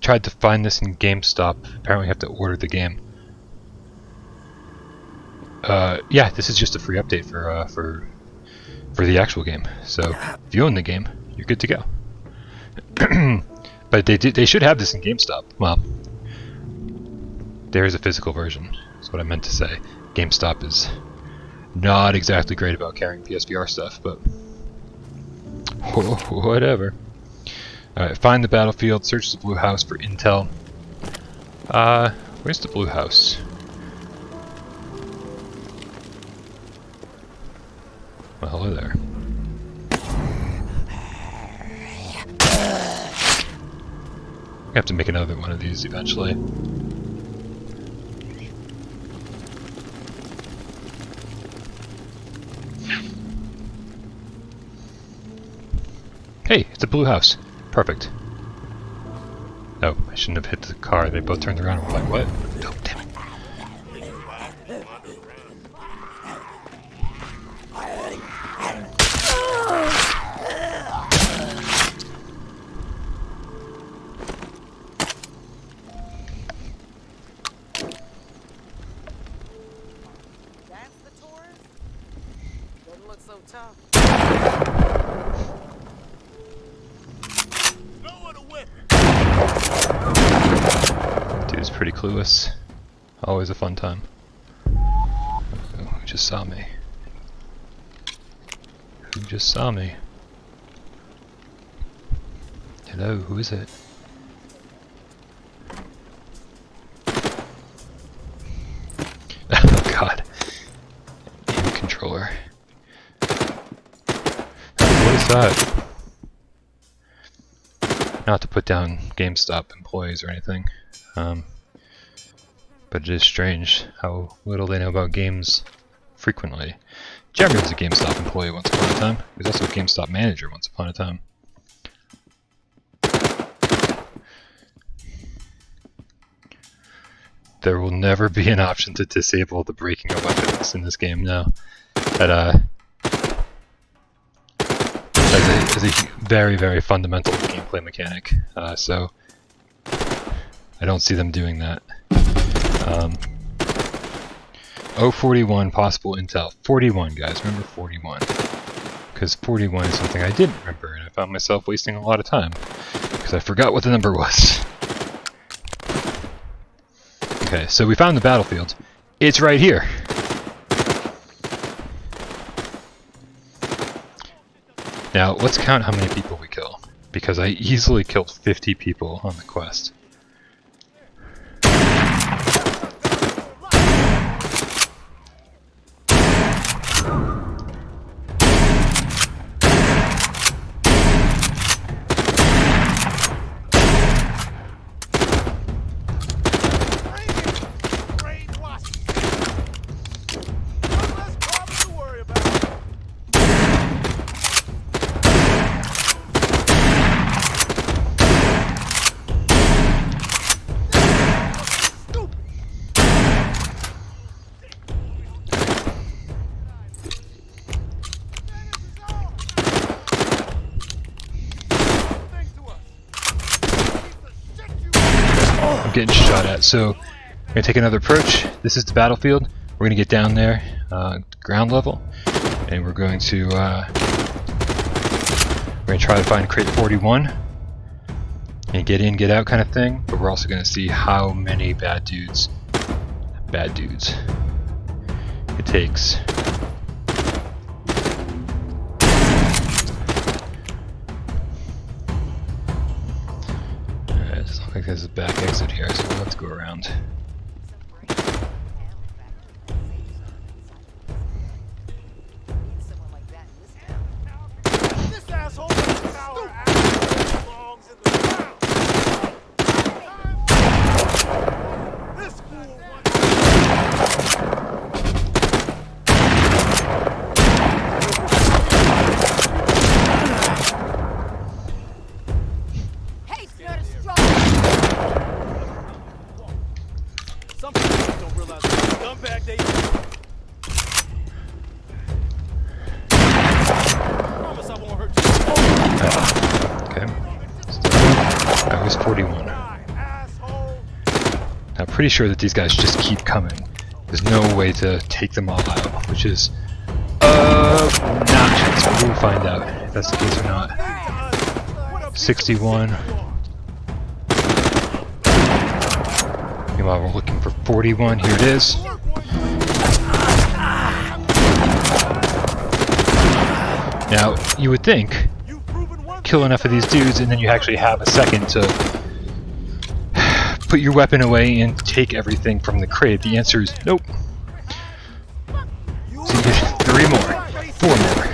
Tried to find this in GameStop. Apparently, you have to order the game. Yeah, this is just a free update for the actual game. So if you own the game, you're good to go. But they should have this in GameStop. Well, There's a physical version. That's what I meant to say. GameStop is not exactly great about carrying PSVR stuff, but whatever. Alright, find the battlefield, search the blue house for intel. Where's the blue house? Well, hello there. I have to make another one of these eventually. Hey, it's a blue house. Perfect. Oh, I shouldn't have hit the car. They both turned around and were like, what? Oh, damn it. That's the Taurus? Doesn't look so tough. Dude's pretty clueless. Always a fun time. Oh, who just saw me? Who just saw me? Hello, who is it? Oh god. Aim controller. What is that? Not to put down GameStop employees or anything, but it is strange how little they know about games frequently. Jeremy was a GameStop employee once upon a time. He was also a GameStop manager once upon a time. There will never be an option to disable the breaking of weapons in this game now. That is a very, very fundamental gameplay mechanic, so I don't see them doing that. 041 possible intel. 41, guys, remember 41. Because 41 is something I didn't remember, and I found myself wasting a lot of time, because I forgot what the number was. Okay, so we found the battlefield. It's right here. Now, let's count how many people we kill, because I easily killed 50 people on the quest. Getting shot at, so we're gonna take another approach. This is the battlefield. We're gonna get down there, ground level, and we're going to try to find crate 41 and get in, get out kind of thing. But we're also gonna see how many bad dudes it takes. I think there's a back exit here, so we'll have to go around. This asshole power actually belongs in the ground. This fool wants Hey, sir, strong. some people don't realize what a scumbag they promise I won't hurt you. Okay. That was 41. Asshole. I'm pretty sure that these guys just keep coming. There's no way to take them all out, which is not chance, but we'll find out if that's the case or not. 61. Meanwhile, we're looking for 41. Here it is. Now, you would think, kill enough of these dudes and then you actually have a second to put your weapon away and take everything from the crate. The answer is nope. So you get 3 more, 4 more.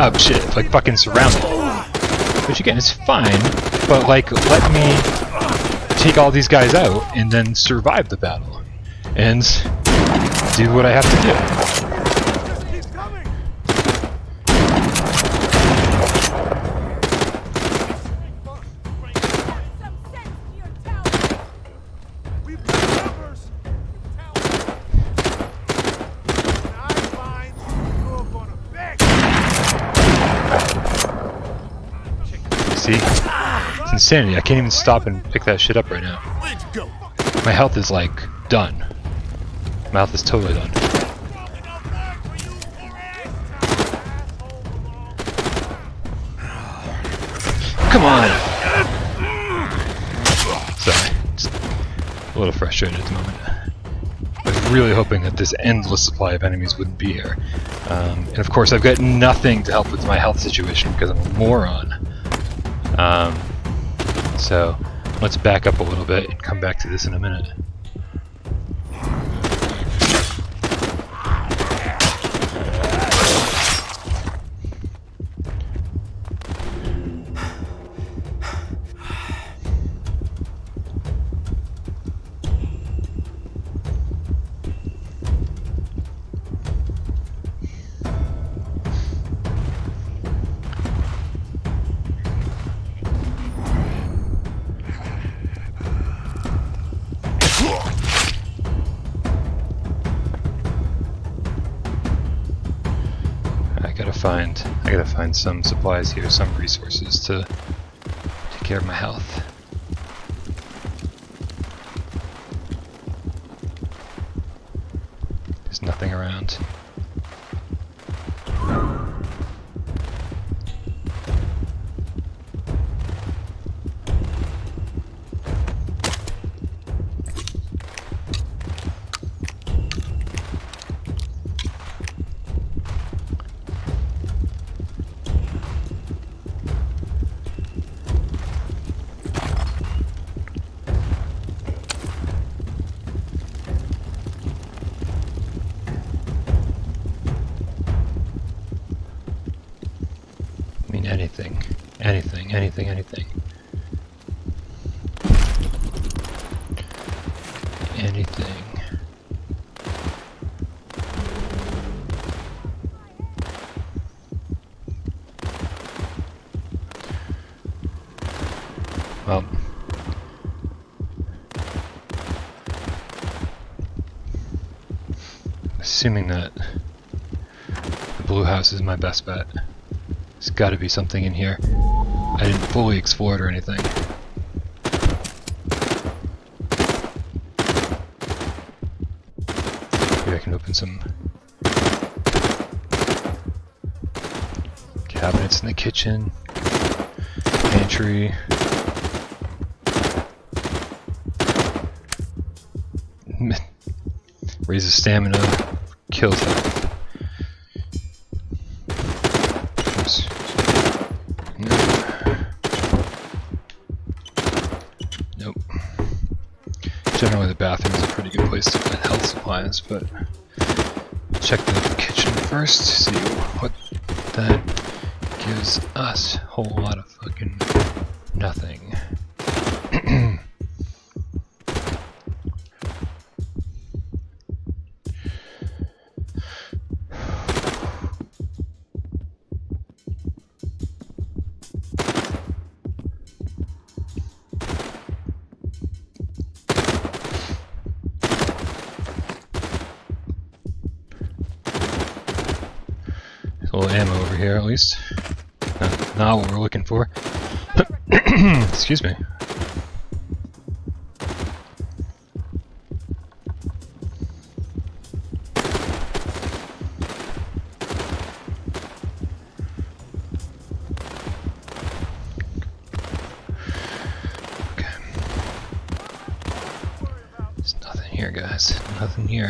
Oh shit, like fucking surrounded. Which again is fine, but like let me take all these guys out and then survive the battle. And do what I have to do. See? It's insanity. I can't even stop and pick that shit up right now. My health is like done. My health is totally done. Come on! Sorry. Just a little frustrated at the moment. I was really hoping that this endless supply of enemies wouldn't be here. And of course I've got nothing to help with my health situation because I'm a moron. So let's back up a little bit and come back to this in a minute. I gotta find some supplies here, some resources to take care of my health. There's nothing around. Anything. Anything. Well, assuming that the blue house is my best bet. There's got to be something in here. I didn't fully explore it or anything. Maybe I can open some cabinets in the kitchen, pantry. Raises stamina, kills health. Generally the bathroom is a pretty good place to find health supplies, but check the kitchen first to see what that gives us. A whole lot of fucking nothing. A little ammo over here, at least. Not what we're looking for. Excuse me. guys. Nothing here.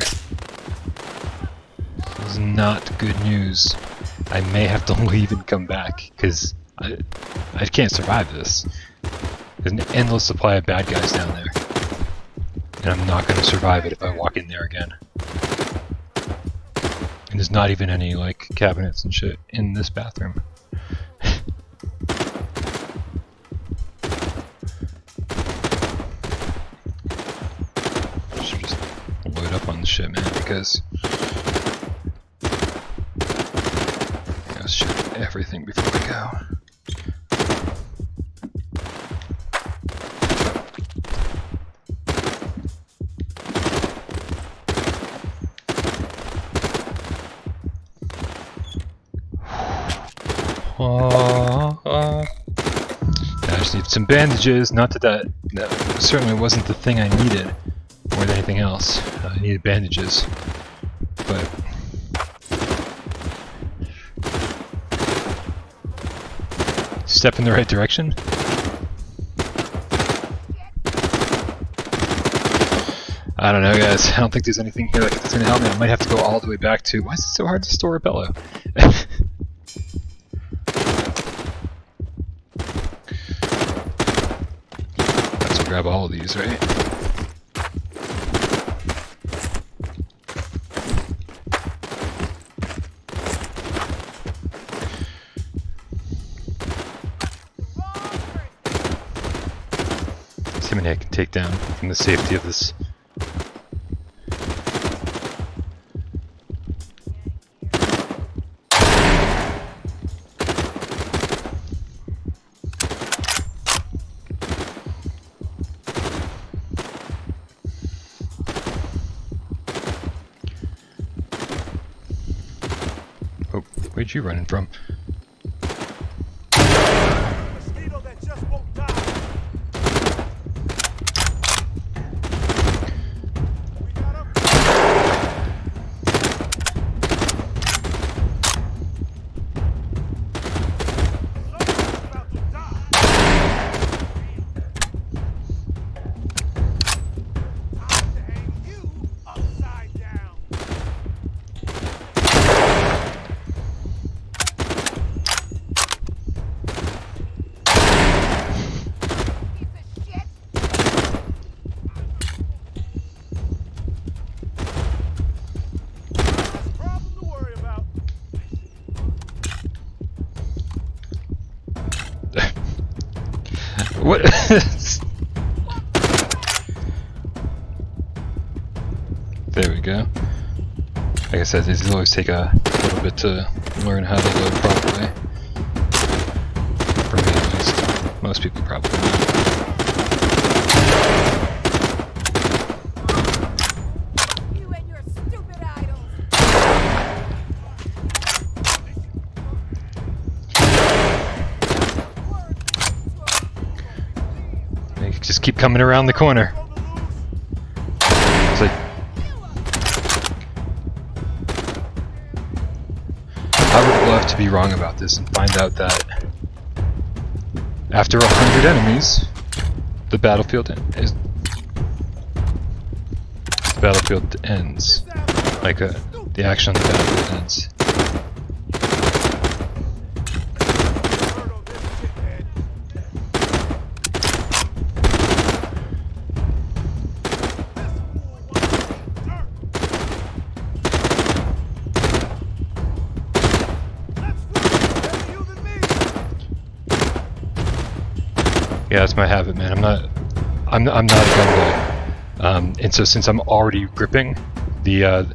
This is not good news. I may have to leave and come back, because I can't survive this. There's an endless supply of bad guys down there. And I'm not going to survive it if I walk in there again. And there's not even any, like, cabinets and shit in this bathroom. Should just load up on the shit, man, because I gotta shit everything before we go. I just need some bandages. Not that certainly wasn't the thing I needed more than anything else. I needed bandages, but step in the right direction. I don't know, guys. I don't think there's anything here that's gonna help me. I might have to go all the way back to. Why is it so hard to store a pillow? Grab all of these, right? See how many I can take down from the safety of this. Where'd you running from? Mosquito that just won't die. We got him. Someone's about to die. Time to hang you upside down. What? There we go. Like I said, these always take a little bit to learn how to load properly. For me at least. Most people probably not. You and your stupid idols. They just keep coming around the corner. It's like I would love to be wrong about this and find out that after 100 enemies, the battlefield ends. Like the action on the battlefield ends. Yeah, that's my habit, man. I'm not a gun guy, and so since I'm already gripping the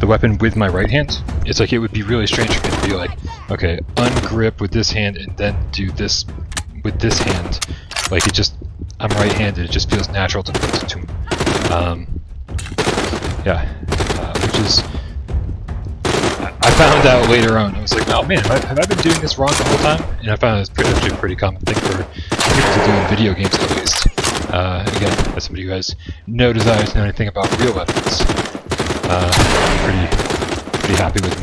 weapon with my right hand, it's like it would be really strange for me to be like, okay, ungrip with this hand and then do this with this hand. Like I'm right-handed. It just feels natural to me. Which is I found out later on. I was like, oh man, have I been doing this wrong the whole time? And I found it's actually a pretty common thing for people to do in video games, at least. Again, as somebody who has no desire to know anything about real weapons, I'm pretty happy with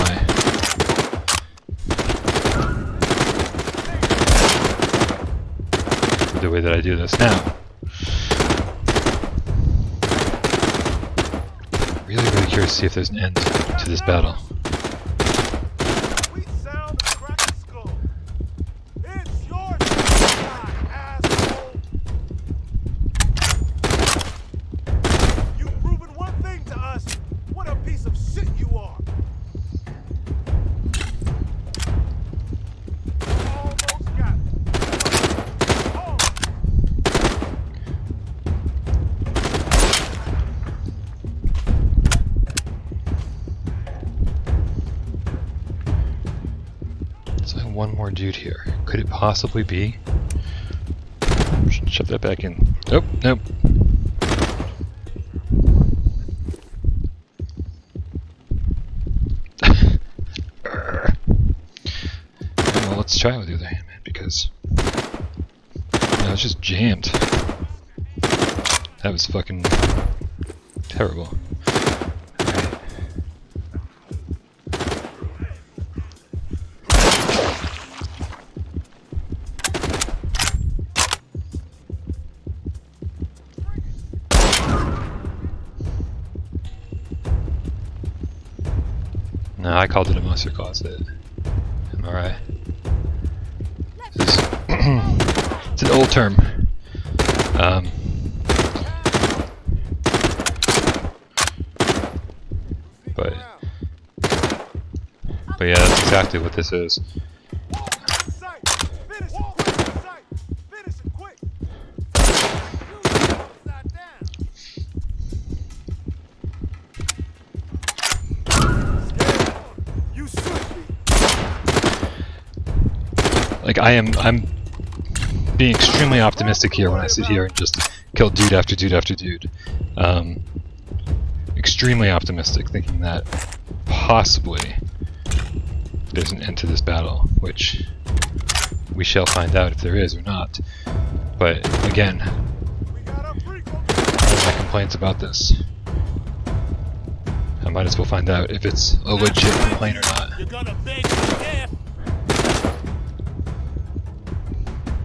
the way that I do this now. just see if there's an end to this battle. We sound a cracked skull. It's your time, asshole. You've proven one thing to us. What a piece of shit you are. Almost got it. Oh. There's like one more dude here. Could it possibly be? Shove that back in. Nope, nope. Well, let's try it with the other hand, man, because I was just jammed. That was fucking terrible. Alright. No, I called it a monster closet. Am I right? This is it's an old term. But yeah, that's exactly what this is. Sight. Finish it quick. Sight. Finish it quick. Upside down. You should be. Like I'm being extremely optimistic here when I sit here and just kill dude after dude after dude. Extremely optimistic, thinking that possibly there's an end to this battle, which we shall find out if there is or not. But again, one of my complaints about this, I might as well find out if it's a legit complaint or not. You're gonna beg for death.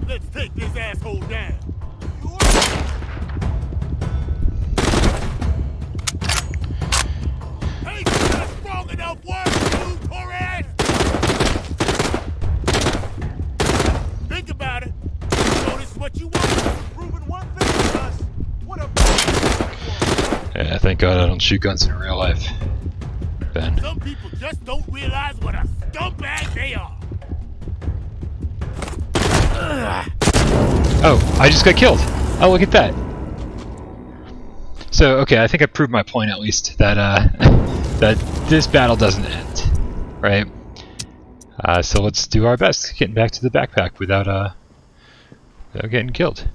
Let's take this asshole down. Hey, not strong enough work, you Torres! Think about it. Notice what you want. Proving one thing to us. What a Yeah, thank God I don't shoot guns in real life, Ben. Some people just don't realize what a scumbag they are. Oh, I just got killed. Oh, look at that. So, okay, I think I proved my point at least that that this battle doesn't end, right? So let's do our best getting back to the backpack without getting killed.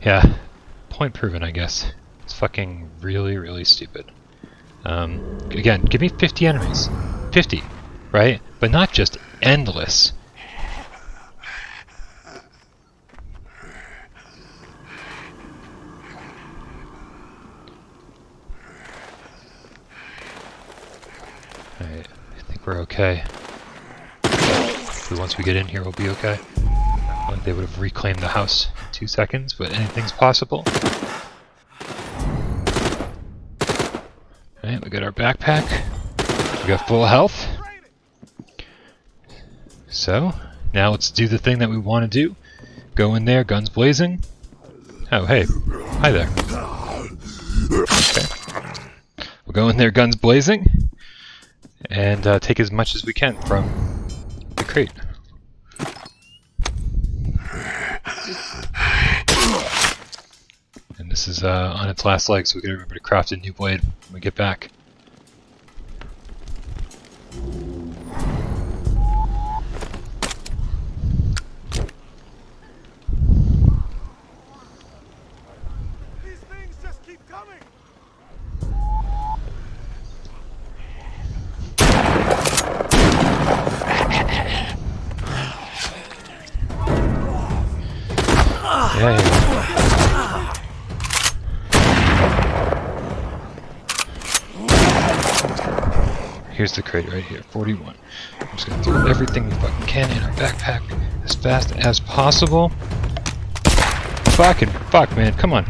Yeah, point proven, I guess. It's fucking really, really stupid. Again, give me 50 enemies. 50, right? But not just endless. Alright, I think we're okay. Hopefully once we get in here we'll be okay. Like they would have reclaimed the house in 2 seconds, but anything's possible. Alright, we got our backpack. We got full health. So, now let's do the thing that we want to do. Go in there, guns blazing. Oh, hey. Hi there. Okay. We'll go in there, guns blazing. And take as much as we can from the crate. And this is on its last leg, so we gotta remember to craft a new blade when we get back. These things just keep coming. Yeah. here's the crate right here, 41. I'm just gonna throw everything we fucking can in our backpack as fast as possible. Fucking fuck, man, come on.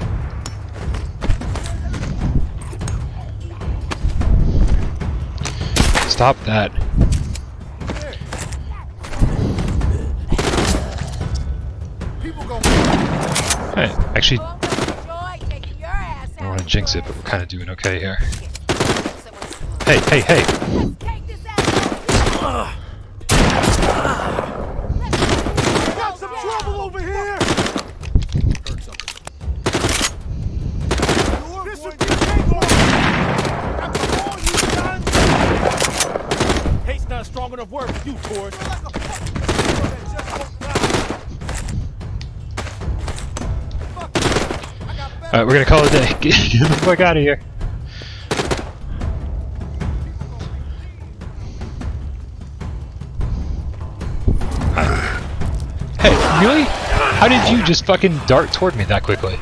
Stop that. Hey, actually, I don't want to jinx it, but we're kind of doing okay here. Hey, hey, hey! Got some trouble over here! This would be a takeoff! After all you've done! Hate's not a strong enough word for you, Torch. Alright, we're gonna call it a day. Get the fuck out of here. Hey, really? How did you just fucking dart toward me that quickly?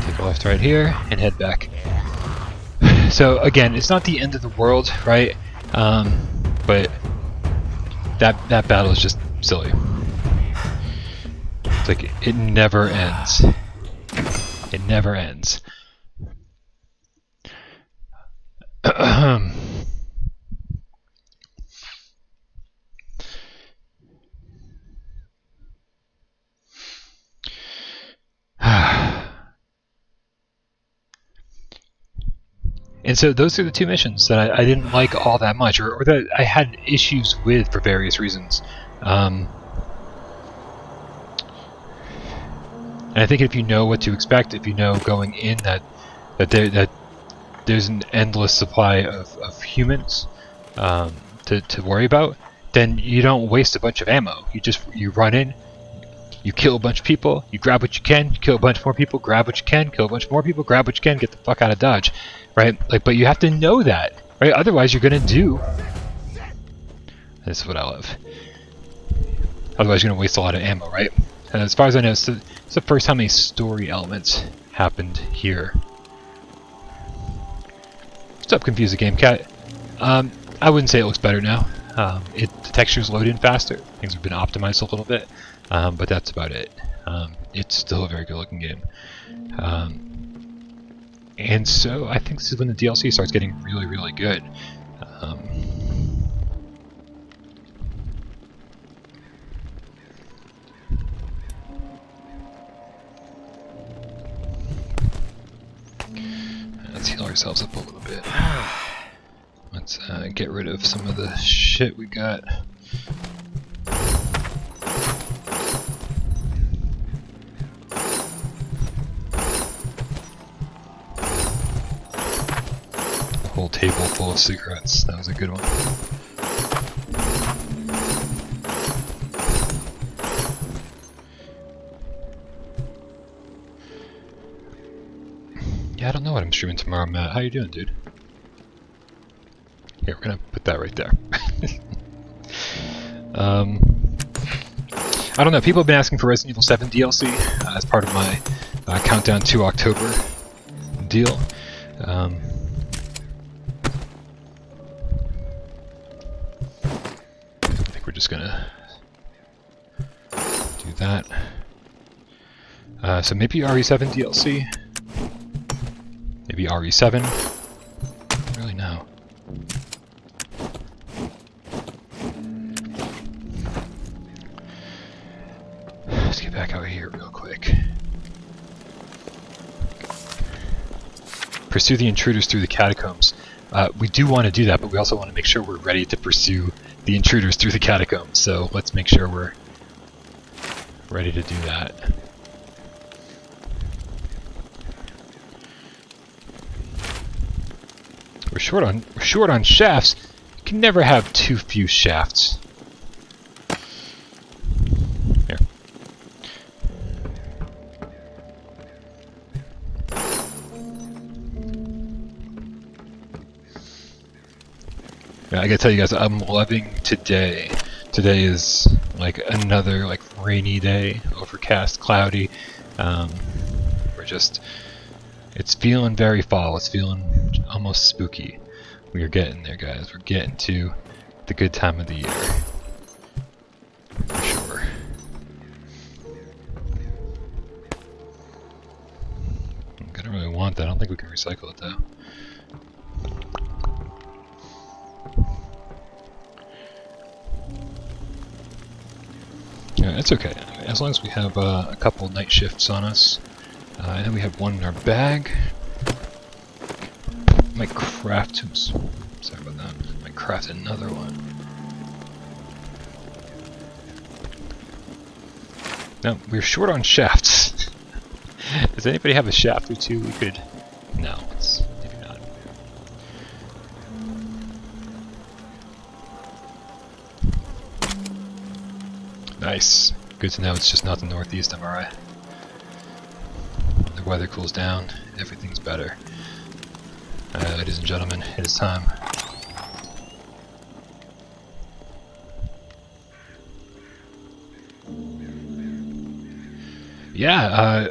Take a left right here and head back. So again, it's not the end of the world, right? But that battle is just silly. It's like it never ends. It never ends. And so those are the two missions that I didn't like all that much, or that I had issues with for various reasons. And I think if you know what to expect, if you know going in that there's an endless supply of humans to worry about, then you don't waste a bunch of ammo. You run in, you kill a bunch of people, you grab what you can, you kill a bunch more people, grab what you can, kill a bunch more people, grab what you can, get the fuck out of Dodge, right? Like, but you have to know that, right? Otherwise, you're gonna do. This is what I love. Otherwise, you're gonna waste a lot of ammo, right? And as far as I know, it's the first time any story elements happened here. What's up, Confuse the Game Cat? I wouldn't say it looks better now. The textures load in faster. Things have been optimized a little bit, but that's about it. It's still a very good looking game. And so I think this is when the DLC starts getting really, really good. Let's heal ourselves up a little bit. Let's get rid of some of the shit we got. A whole table full of cigarettes. That was a good one. Yeah, I don't know what I'm streaming tomorrow, Matt. How you doing, dude? Here, we're gonna put that right there. I don't know, people have been asking for Resident Evil 7 DLC as part of my countdown to October deal. I think we're just gonna do that. So maybe RE7 DLC. Maybe RE7. I don't really know. Let's get back out here real quick. Pursue the intruders through the catacombs. We do want to do that, but we also want to make sure we're ready to pursue the intruders through the catacombs. So let's make sure we're ready to do that. We're short on shafts. You can never have too few shafts. Here. Yeah, I gotta tell you guys, I'm loving today Today is like another like rainy day, overcast, cloudy. It's feeling very fall. It's feeling almost spooky. We are getting there, guys. We're getting to the good time of the year. For sure. I don't really want that. I don't think we can recycle it though. Yeah, it's okay. As long as we have a couple night shifts on us. And we have one in our bag. Might craft. Oops, sorry about that. Might craft another one. No, we're short on shafts. Does anybody have a shaft or two we could? No, it's maybe not. Nice. Good to know it's just not the northeast, am I right? The weather cools down, everything's better. Ladies and gentlemen, it is time. Yeah,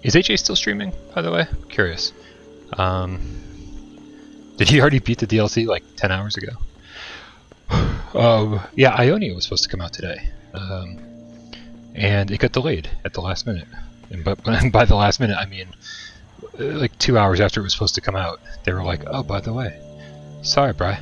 is AJ still streaming, by the way? I'm curious. Did he already beat the DLC like 10 hours ago? Yeah, Ionia was supposed to come out today. And it got delayed at the last minute. And by the last minute, I mean like 2 hours after it was supposed to come out. They were like, oh, by the way, sorry, Bri.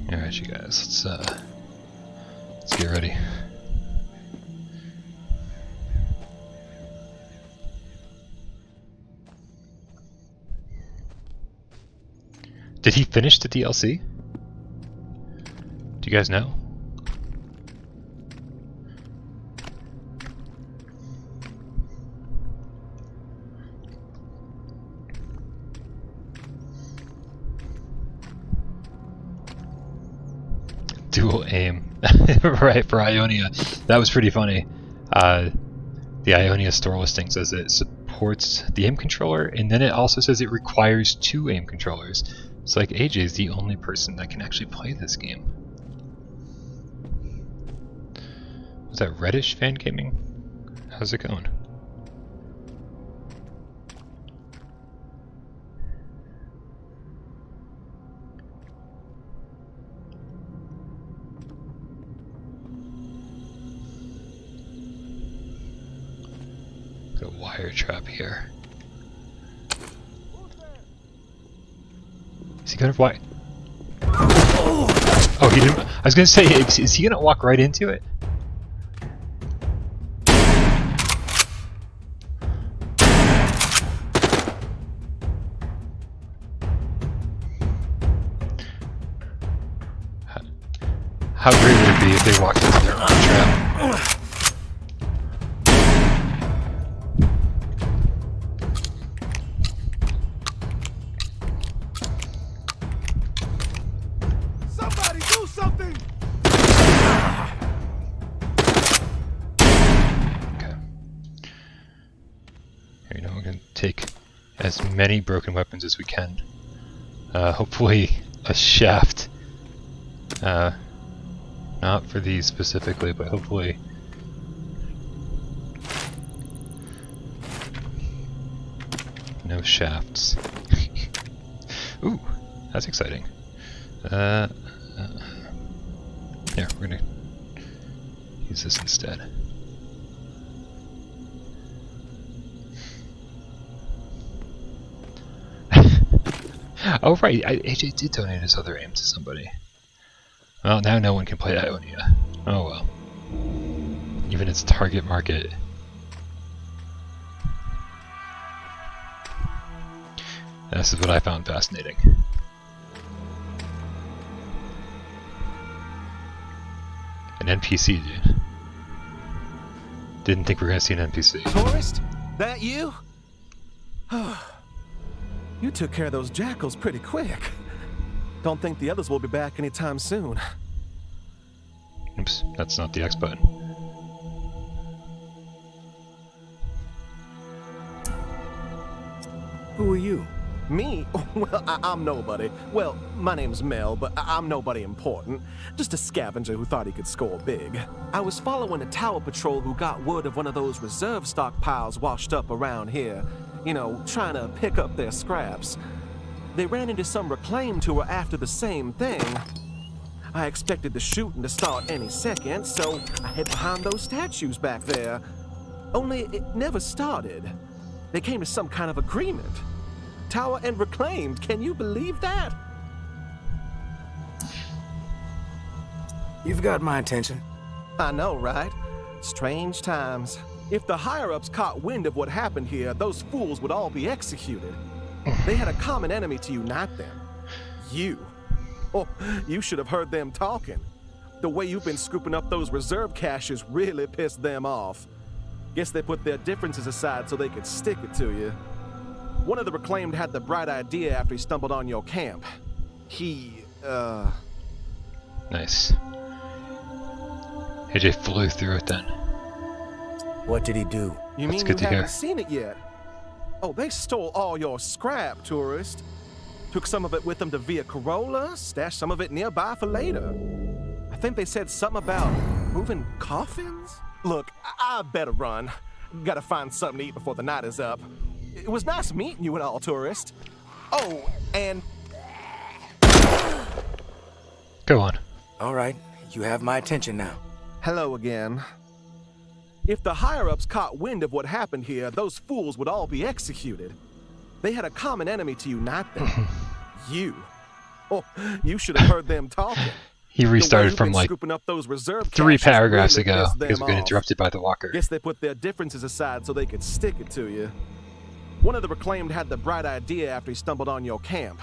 Alright, you guys, let's get ready. Did he finish the DLC? Do you guys know? Dual aim. Right, for Ionia. That was pretty funny. The Ionia store listing says it supports the aim controller, and then it also says it requires 2 aim controllers. It's like AJ is the only person that can actually play this game. Was that Reddish Fan Gaming? How's it going? Got a wire trap here. Is he gonna walk? Oh, he didn't. I was gonna say, is he gonna walk right into it? How great would it be if they walked into their own trap? As many broken weapons as we can. Hopefully a shaft. Not for these specifically, but hopefully. No shafts. Ooh, that's exciting. Here, we're gonna use this instead. Oh right, AJ did donate his other aim to somebody. Well, now no one can play Ionia. Oh well. Even its target market. This is what I found fascinating. An NPC, dude. Didn't think we were gonna see an NPC. Tourist? That you? You took care of those jackals pretty quick. Don't think the others will be back anytime soon. Oops, that's not the X button. Who are you? Me? Well, I'm nobody. Well, my name's Mel, but I'm nobody important. Just a scavenger who thought he could score big. I was following a tower patrol who got word of one of those reserve stockpiles washed up around here. You know, trying to pick up their scraps. They ran into some reclaimed who were after the same thing. I expected the shooting to start any second, so I hid behind those statues back there. Only it never started. They came to some kind of agreement. Tower and reclaimed, can you believe that? You've got my attention. I know, right? Strange times. If the higher-ups caught wind of what happened here, those fools would all be executed. They had a common enemy to unite them. You. Oh, you should have heard them talking. The way you've been scooping up those reserve caches really pissed them off. Guess they put their differences aside so they could stick it to you. One of the reclaimed had the bright idea after he stumbled on your camp. Nice. AJ flew through it then. What did he do? You mean you haven't seen it yet? Oh, they stole all your scrap, tourist. Took some of it with them to Via Corolla, stashed some of it nearby for later. I think they said something about moving coffins? Look, I better run. Gotta find something to eat before the night is up. It was nice meeting you and all, tourist. Oh, and... Go on. All right, you have my attention now. Hello again. If the higher-ups caught wind of what happened here, those fools would all be executed. They had a common enemy to unite them. You. Oh, you should have heard them talking. He restarted from like up those reserve 3 paragraphs really ago because we got interrupted by the walker. Guess they put their differences aside so they could stick it to you. One of the reclaimed had the bright idea after he stumbled on your camp.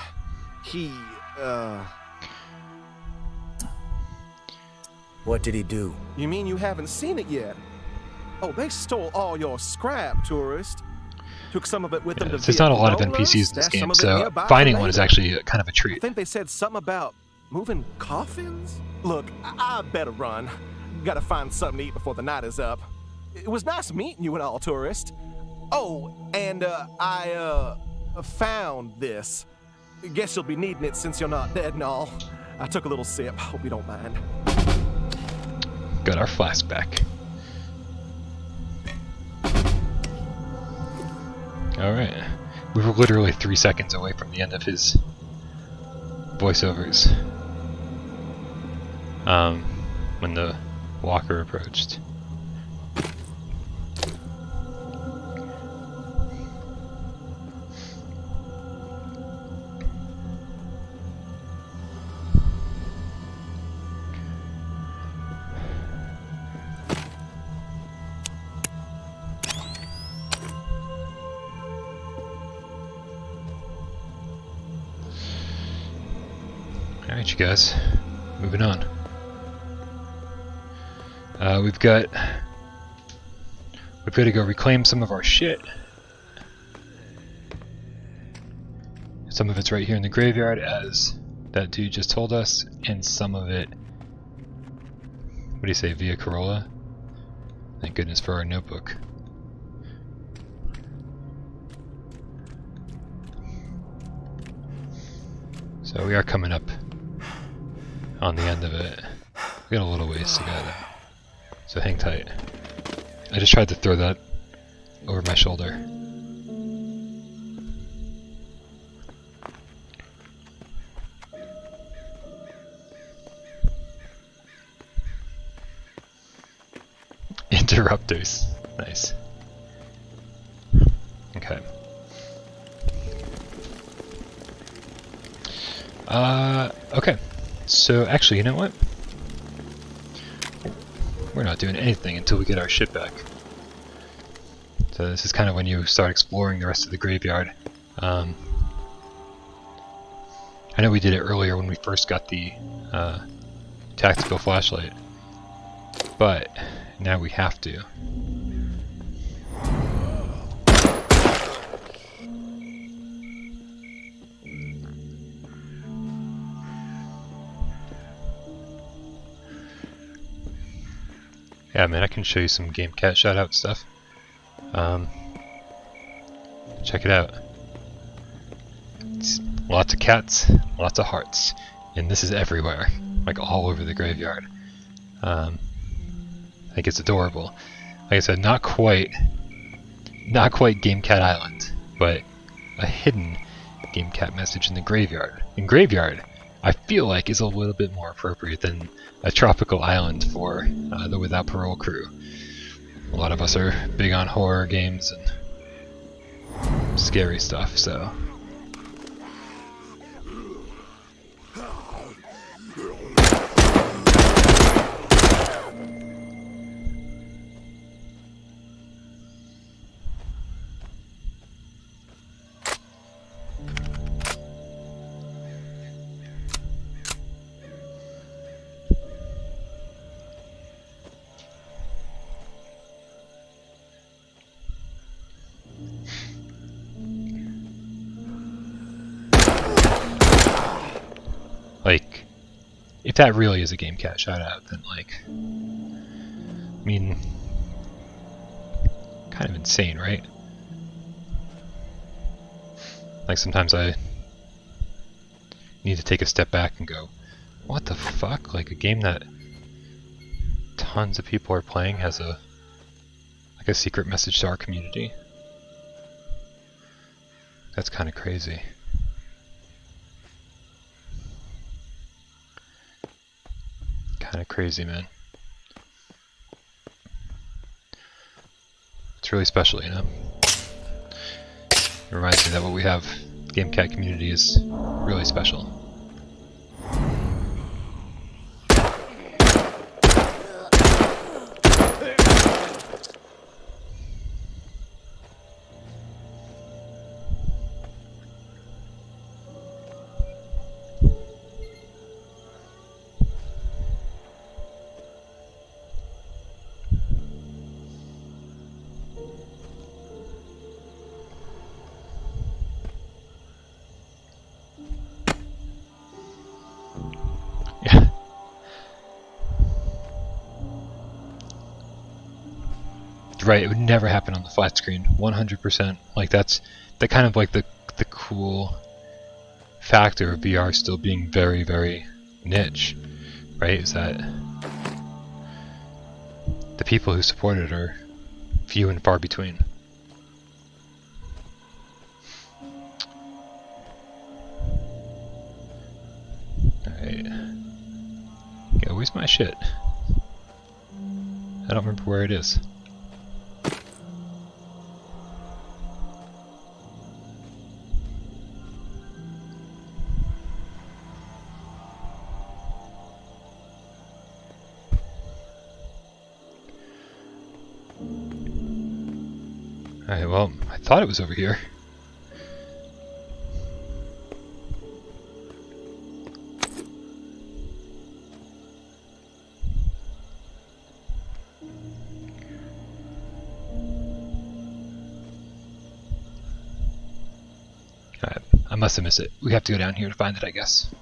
What did he do? You mean you haven't seen it yet? Oh, they stole all your scrap, tourist. Took some of it with them to there's not a lot of NPCs in this game, so finding one is actually kind of a treat. I think they said something about moving coffins? Look, I better run. Gotta find something to eat before the night is up. It was nice meeting you and all, tourist. Oh, and I found this. Guess you'll be needing it since you're not dead and all. I took a little sip. Hope you don't mind. Got our flask back. Alright. We were literally 3 seconds away from the end of his voiceovers. When the walker approached. Alright, you guys, moving on. We've got to go reclaim some of our shit. Some of it's right here in the graveyard, as that dude just told us, and some of it, what do you say, Via Corolla? Thank goodness for our notebook. So we are coming up on the end of it. We got a little ways to go though, so hang tight. I just tried to throw that over my shoulder. Interrupters, nice. Okay. Okay. So actually, you know what? We're not doing anything until we get our shit back. So this is kind of when you start exploring the rest of the graveyard. I know we did it earlier when we first got the tactical flashlight, but now we have to. Yeah, man, I can show you some Game Cat shoutout stuff. Check it out. It's lots of cats, lots of hearts, and this is everywhere, like all over the graveyard. I think it's adorable. Like I said, not quite Game Cat Island, but a hidden Game Cat message in the graveyard. In graveyard, I feel like is a little bit more appropriate than a tropical island for the Without Parole crew. A lot of us are big on horror games and scary stuff, so. Like, if that really is a Game Cat shout out, then like, I mean, kind of insane, right? Like sometimes I need to take a step back and go, what the fuck? Like a game that tons of people are playing has a secret message to our community. That's kind of crazy. Kind of crazy, man. It's really special, you know? It reminds me that what we have, Game Cat community, is really special. Right, it would never happen on the flat screen, 100%. Like that's the kind of like the cool factor of VR still being very, very niche, right? Is that the people who support it are few and far between. Alright. Yeah, where's my shit? I don't remember where it is. Alright, well, I thought it was over here. Alright, I must have missed it. We have to go down here to find it, I guess.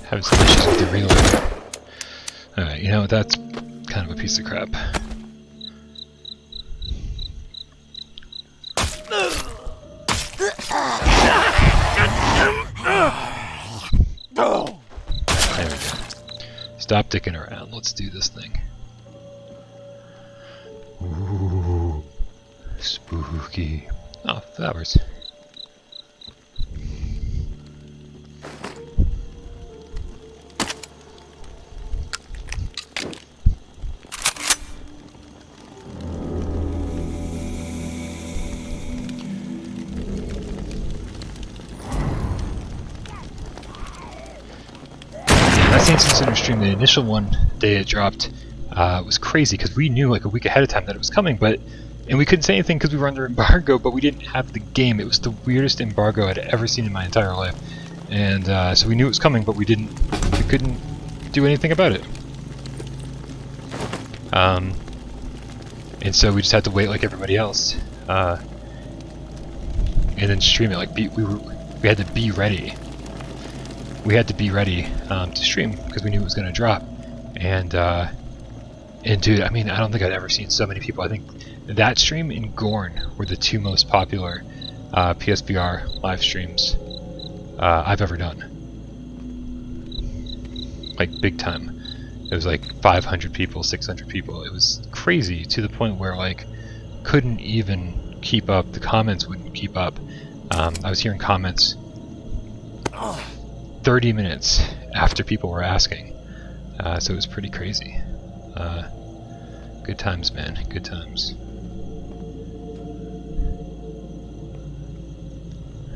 Having some issues with the reload. Alright, you know, that's kind of a piece of crap. There we go. Stop dicking around, let's do this thing. Ooh, spooky. Spooky. Oh, flowers. That same Center stream, the initial one day it dropped, was crazy because we knew like a week ahead of time that it was coming, and we couldn't say anything because we were under embargo, but we didn't have the game. It was the weirdest embargo I'd ever seen in my entire life, and so we knew it was coming, but we couldn't do anything about it. And so we just had to wait like everybody else, and then stream it. Like we had to be ready. We had to be ready to stream because we knew it was going to drop, and dude, I mean, I don't think I'd ever seen so many people. I think that stream and Gorn were the two most popular PSVR live streams I've ever done. Like big time. It was like 500 people, 600 people. It was crazy to the point where like couldn't even keep up. The comments wouldn't keep up. I was hearing comments 30 minutes after people were asking. So it was pretty crazy. Good times, man. Good times.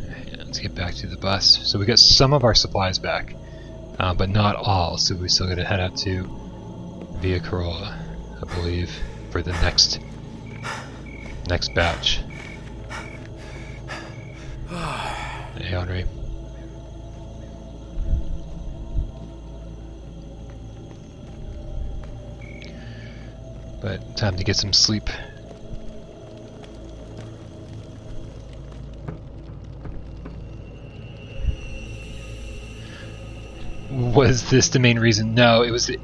And let's get back to the bus. So we got some of our supplies back, but not all. So we still got to head out to Via Corolla, I believe, for the next batch. Hey, Henri. But time to get some sleep. Was this the main reason? No, it was the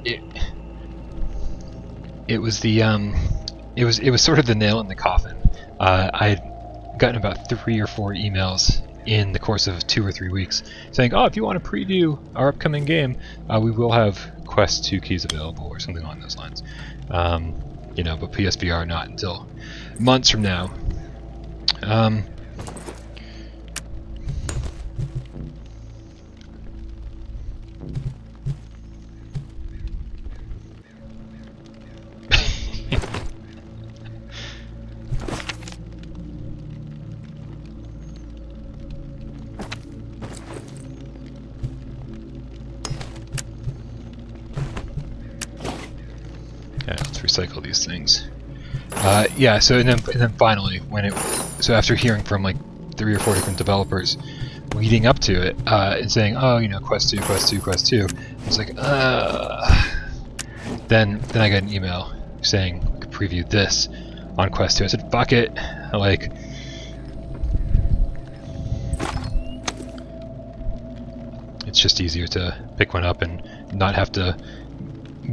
it was sort of the nail in the coffin. I had gotten about 3 or 4 emails in the course of 2 or 3 weeks saying, "Oh, if you want to preview our upcoming game, we will have Quest 2 keys available," or something along those lines. You know, but PSVR not until months from now. Okay, let's recycle these things. Yeah, so and then finally, so after hearing from like 3 or 4 different developers leading up to it, and saying, "Oh, you know, Quest 2, Quest 2, Quest 2," it's like, Then I got an email saying we could preview this on Quest 2. I said, "Fuck it!" Like, it's just easier to pick one up and not have to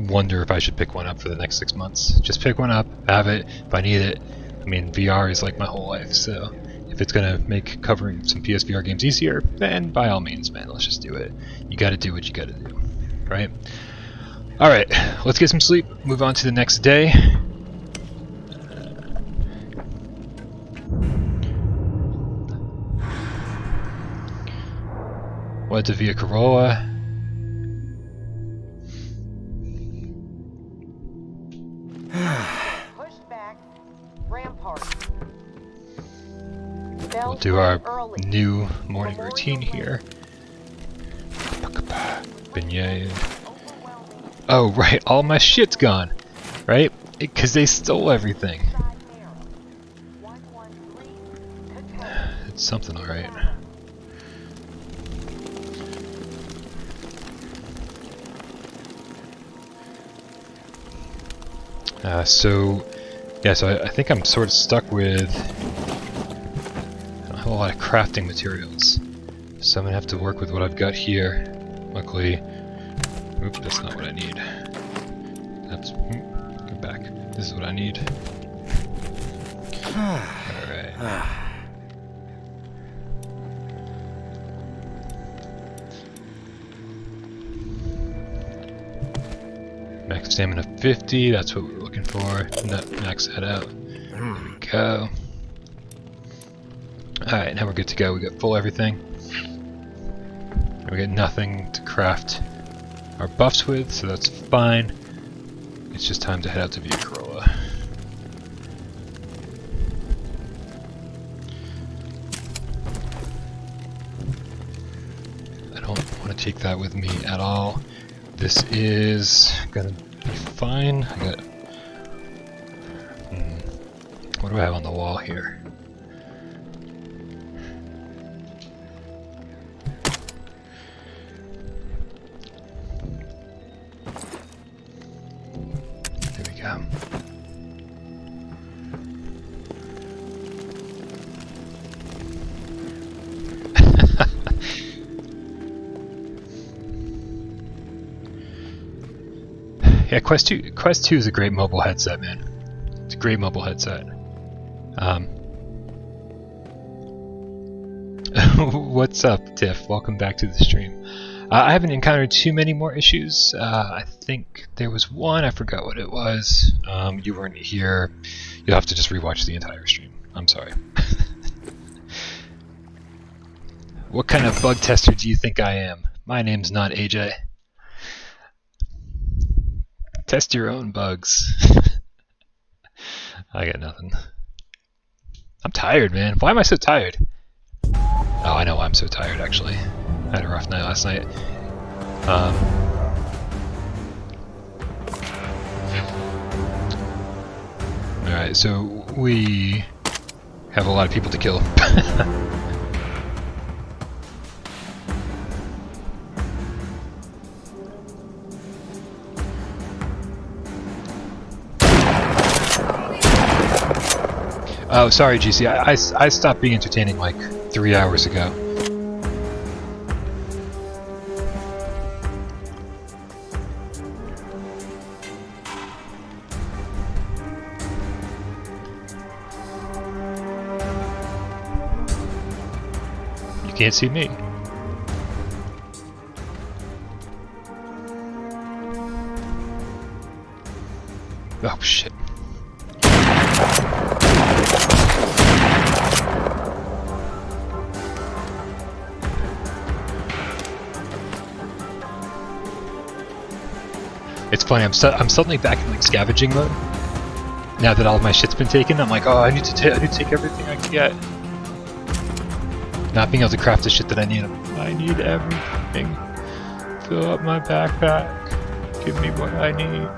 wonder if I should pick one up for the next 6 months. Just pick one up, have it, if I need it. I mean, VR is like my whole life, so if it's gonna make covering some PSVR games easier, then by all means, man, let's just do it. You gotta do what you gotta do, right? Alright, let's get some sleep, move on to the next day. Went to Via Corolla. We'll do our new morning routine here. Beignet. Oh, right, all my shit's gone, right? Because they stole everything. It's something, alright. So I think I'm sort of stuck with a whole lot of crafting materials, so I'm gonna have to work with what I've got here. Luckily, oops, that's not what I need. That's go back. This is what I need. All right. Max stamina 50. That's what we're looking for. Max that out. There we go. Alright, now we're good to go. We got full everything. We got nothing to craft our buffs with, so that's fine. It's just time to head out to view Corolla. I don't want to take that with me at all. This is gonna be fine. I got. What do I have on the wall here? There we go. Yeah, Quest 2 is a great mobile headset, man. It's a great mobile headset. What's up, Tiff? Welcome back to the stream. I haven't encountered too many more issues. I think there was one, I forgot what it was. You weren't here. You'll have to just rewatch the entire stream. I'm sorry. What kind of bug tester do you think I am? My name's not AJ. Test your own bugs. I got nothing. I'm tired, man. Why am I so tired? Oh, I know why I'm so tired, actually. I had a rough night last night. Alright, so we have a lot of people to kill. Oh, sorry, GC. I stopped being entertaining like 3 hours ago. You can't see me. Oh, shit. It's funny, I'm suddenly back in like scavenging mode. Now that all of my shit's been taken, I'm like, oh, I need to take everything I can get. Not being able to craft the shit that I need. I need everything. Fill up my backpack. Give me what I need.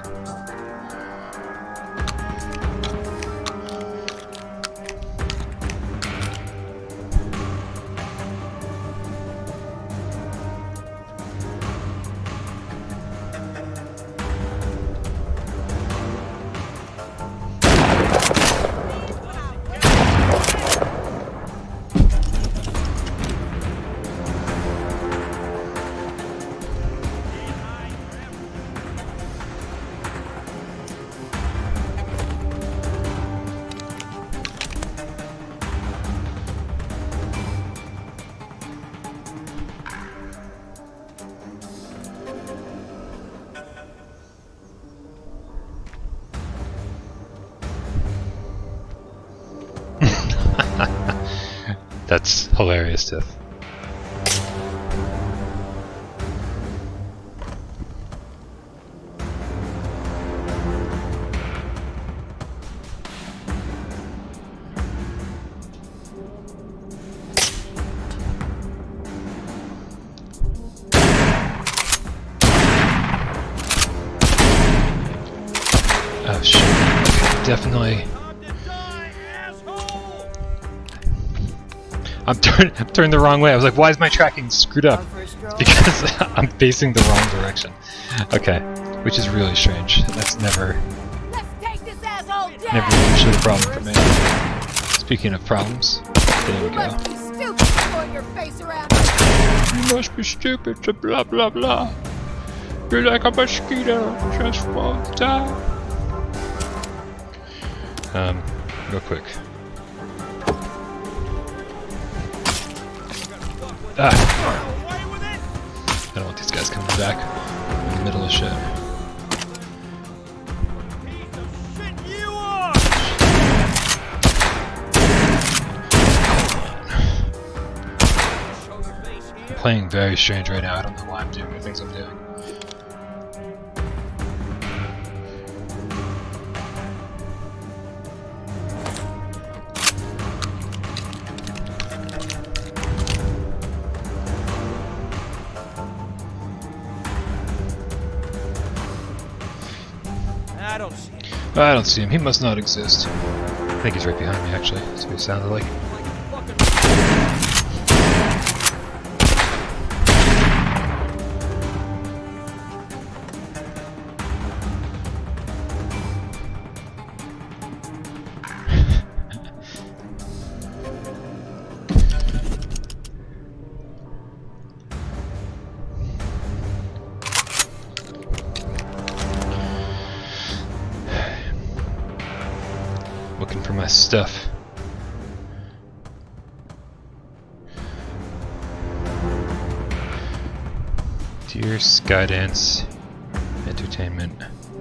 That's hilarious, Tiff. Oh shit. Definitely. I'm turned the wrong way. I was like, why is my tracking screwed up? It's because I'm facing the wrong direction. Okay, which is really strange. That's never usually a problem for me. Speaking of problems, there we go. You must be stupid to blah blah blah. You're like a mosquito, just won't die. Real quick. Ah. I don't want these guys coming back in the middle of shit. playing very strange right now. I don't know why I'm doing the things I'm doing. I don't see it. I don't see him. He must not exist. I think he's right behind me, actually. That's what he sounded like. Looking for my stuff. Dear Skydance Entertainment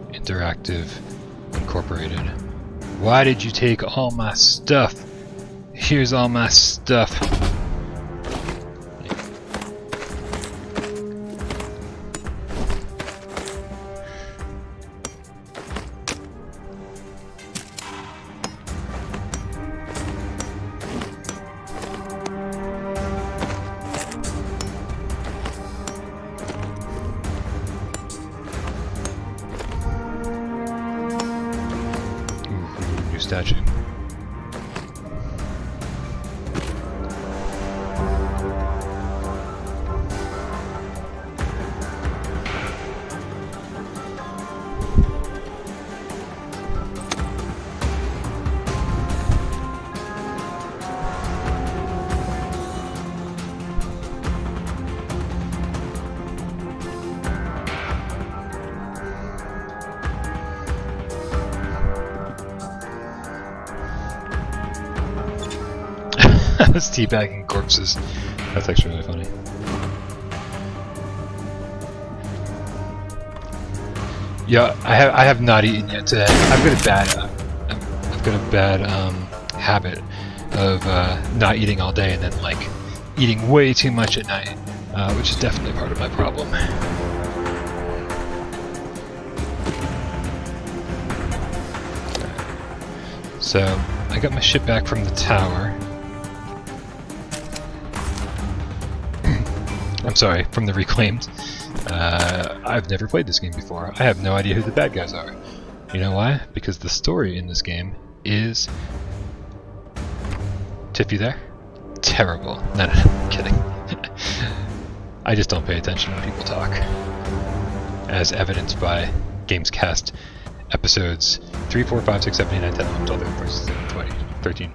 Interactive Incorporated. Why did you take all my stuff? Here's all my stuff. Statue. I was teabagging corpses. That's actually really funny. Yeah, I have not eaten yet today. I've got a bad habit of not eating all day and then like eating way too much at night, which is definitely part of my problem. So I got my shit back from the tower. I'm sorry, from the Reclaimed. I've never played this game before. I have no idea who the bad guys are. You know why? Because the story in this game is... Tip, you there? Terrible. No, I'm kidding. I just don't pay attention when people talk. As evidenced by Gamescast episodes 3, 4, 5, 6, 7, 8, 9, 10, 11, 12, 13, 14, 15, 20, 13.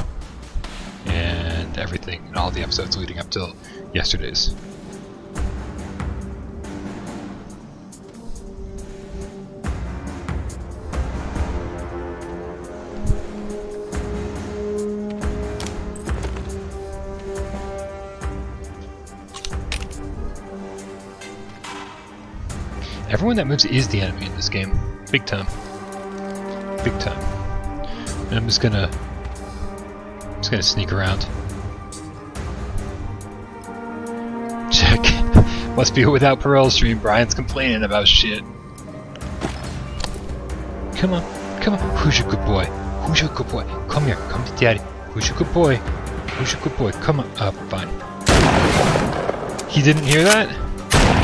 And everything, and all the episodes leading up till yesterday's. Everyone that moves is the enemy in this game. Big time. Big time. And I'm just gonna sneak around. Check. Must be without Parole stream. Brian's complaining about shit. Come on. Come on. Who's your good boy? Who's your good boy? Come here. Come to daddy. Who's your good boy? Who's your good boy? Come on. Fine. He didn't hear that?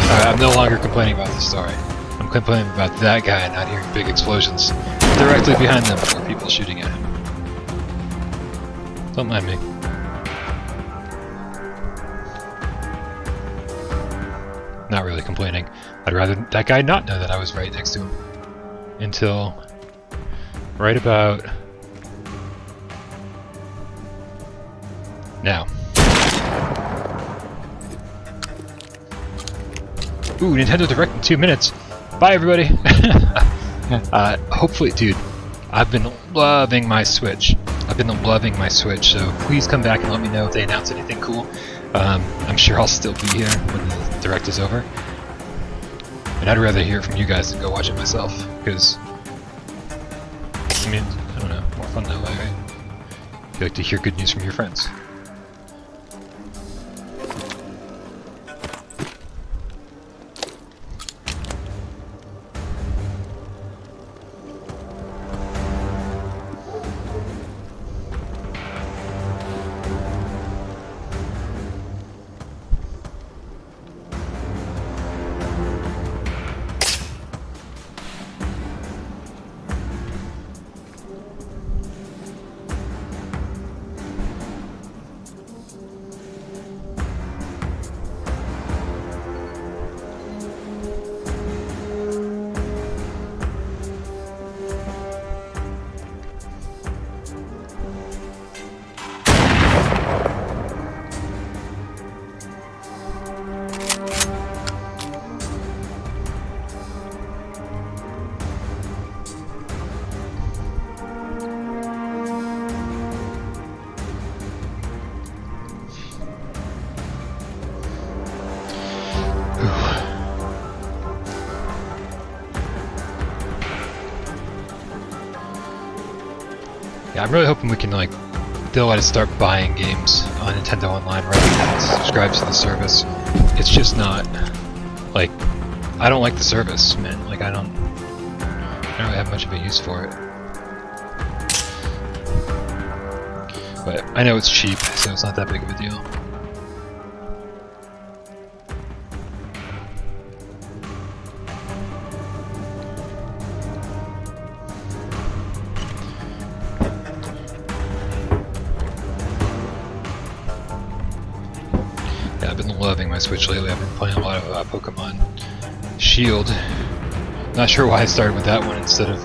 Alright, I'm no longer complaining about the story. I'm complaining about that guy not hearing big explosions directly behind them or people shooting at him. Don't mind me. Not really complaining. I'd rather that guy not know that I was right next to him. Until right about now. Ooh, Nintendo Direct in 2 minutes. Bye, everybody. Hopefully, dude, I've been loving my Switch. So please come back and let me know if they announce anything cool. I'm sure I'll still be here when the Direct is over. And I'd rather hear it from you guys than go watch it myself, because, I mean, I don't know, more fun that way, right? You like to hear good news from your friends. Yeah, I'm really hoping we can like they'll let us start buying games on Nintendo Online rather than subscribe to the service. It's just not like I don't like the service, man. Like I don't really have much of a use for it. But I know it's cheap, so it's not that big of a deal. Yeah, I've been loving my Switch lately. I've been playing a lot of Pokemon Shield. Not sure why I started with that one instead of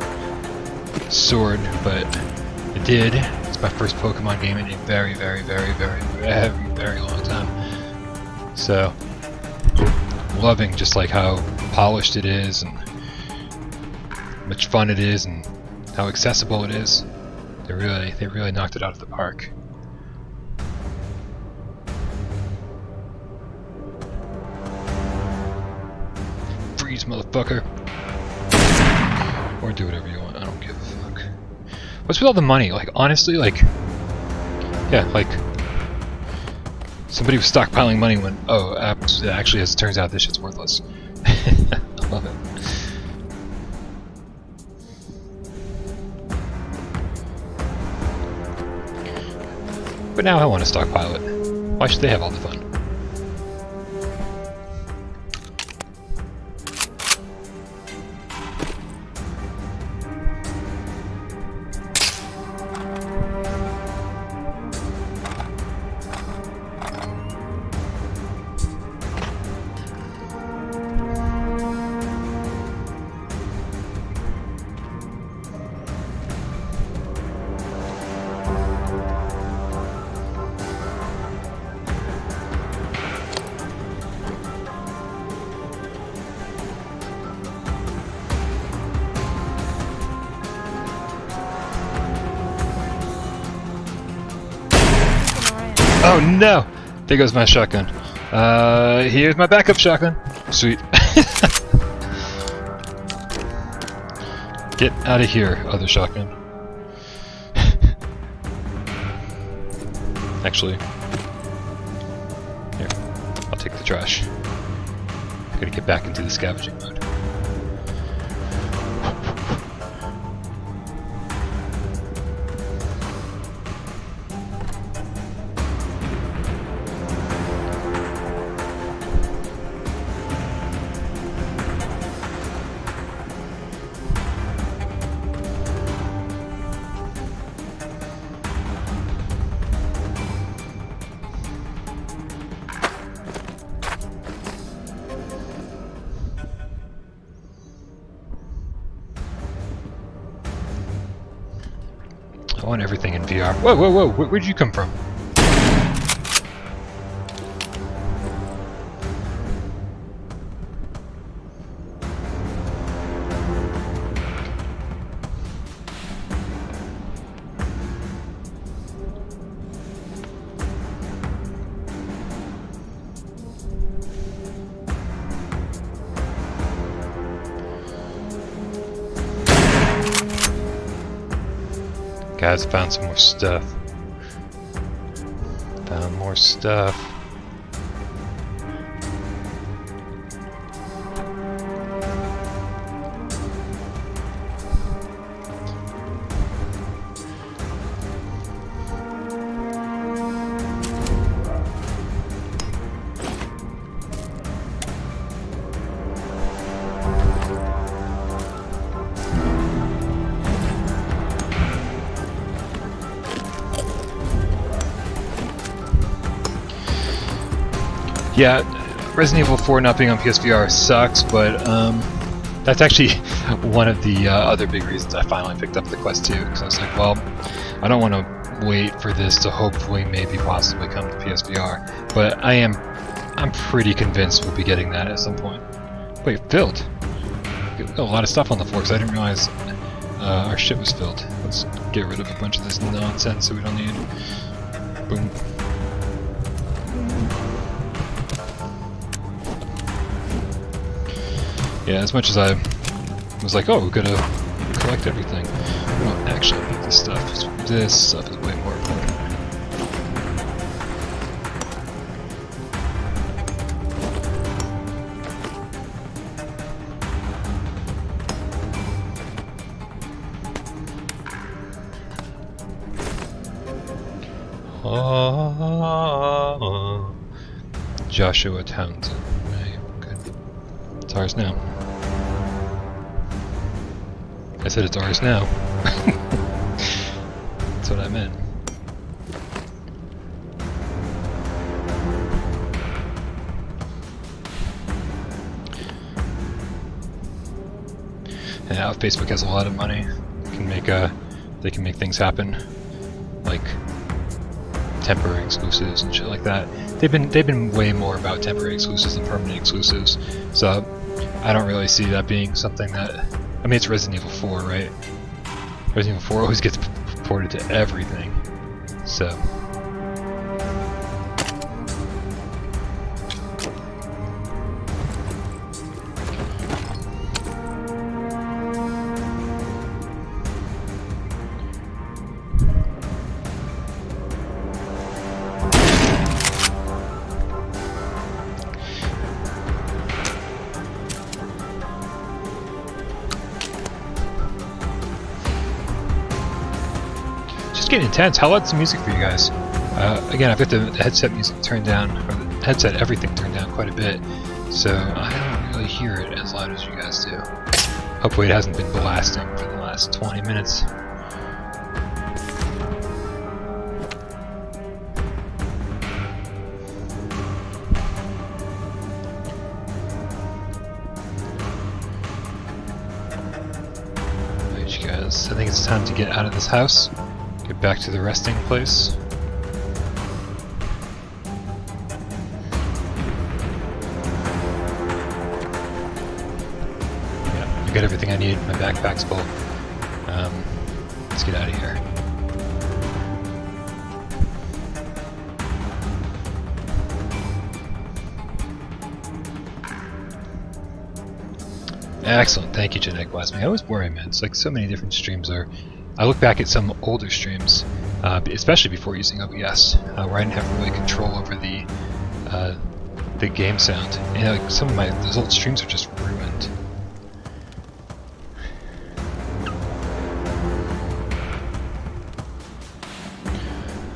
Sword, but I did. It's my first Pokemon game in a very, very, very, very, very, very long time. So, loving just like how polished it is and how much fun it is and how accessible it is. They really knocked it out of the park. Freeze, motherfucker! Or do whatever you want. I don't give a fuck. What's with all the money? Like, honestly, like... Yeah, like... Somebody was stockpiling money when... Oh, actually, as it turns out, this shit's worthless. I love it. But now I want to stockpile it. Why should they have all the fun? Oh no! There goes my shotgun. Here's my backup shotgun. Sweet. Get out of here, other shotgun. Actually, here, I'll take the trash. Gotta get back into the scavenging mode. I want everything in VR. Whoa, whoa, whoa! Where'd you come from? Guys, found some more stuff. Found more stuff. Yeah, Resident Evil 4 not being on PSVR sucks, but that's actually one of the other big reasons I finally picked up the Quest 2, because I was like, well, I don't want to wait for this to hopefully maybe possibly come to PSVR, but I'm pretty convinced we'll be getting that at some point. Wait, filled? We got a lot of stuff on the floor, because I didn't realize our shit was filled. Let's get rid of a bunch of this nonsense that we don't need. Boom. Yeah, as much as I was like, oh, we're gonna collect everything, we don't actually need This stuff is way more important. Joshua Townsend. Right, good. It's ours now. I said it's ours now. That's what I meant. And now Facebook has a lot of money. They can make things happen, like temporary exclusives and shit like that. They've been way more about temporary exclusives than permanent exclusives. So I don't really see that being something that, I mean, it's Resident Evil 4, right? Resident Evil 4 always gets ported to everything. So getting intense. How loud's the music for you guys? Again, I've got the headset music turned down, or the headset everything turned down quite a bit, so I don't really hear it as loud as you guys do. Hopefully it hasn't been blasting for the last 20 minutes. Alright, you guys, I think it's time to get out of this house. Get back to the resting place. Yeah, I got everything I need. My backpack's full. Let's get out of here. Excellent. Thank you, Genetic Blasphemy. I was worried, man. It's like so many different streams are. I look back at some older streams, especially before using OBS, where I didn't have really control over the game sound, and like some of those old streams are just ruined.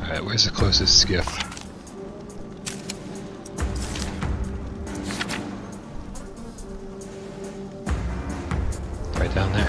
All right, where's the closest skiff? Right down there.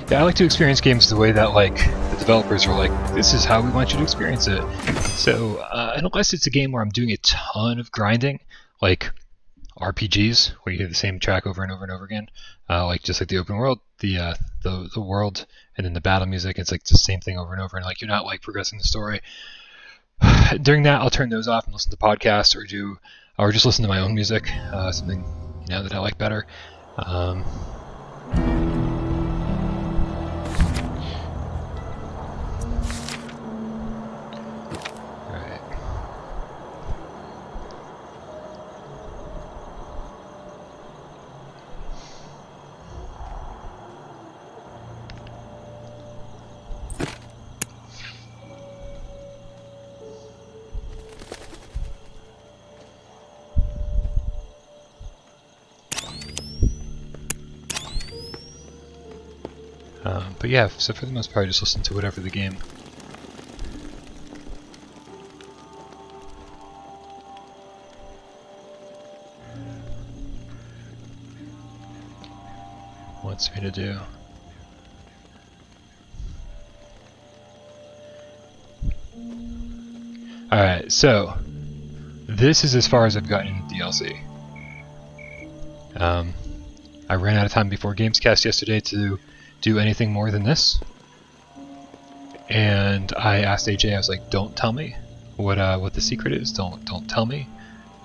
Yeah, I like to experience games the way that, like, the developers are like, this is how we want you to experience it. So, unless it's a game where I'm doing a ton of grinding, like RPGs, where you hear the same track over and over and over again, like just like the open world, the world, and then the battle music, it's like the same thing over and over, and like you're not like progressing the story. During that, I'll turn those off and listen to podcasts, or just listen to my own music, something that I like better. But yeah, so for the most part, I just listen to whatever the game. Wants me to do. Alright, so this is as far as I've gotten in the DLC. I ran out of time before Gamescast yesterday to do anything more than this, and I asked AJ, I was like, don't tell me, what the secret is. Don't tell me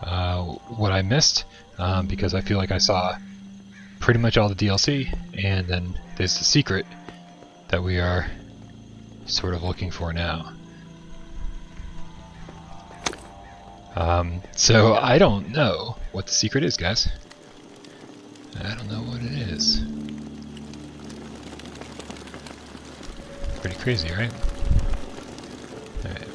what I missed, because I feel like I saw pretty much all the DLC, and then there's the secret that we are sort of looking for now. So I don't know what the secret is, guys. I don't know what it is. Pretty crazy, right? Alright.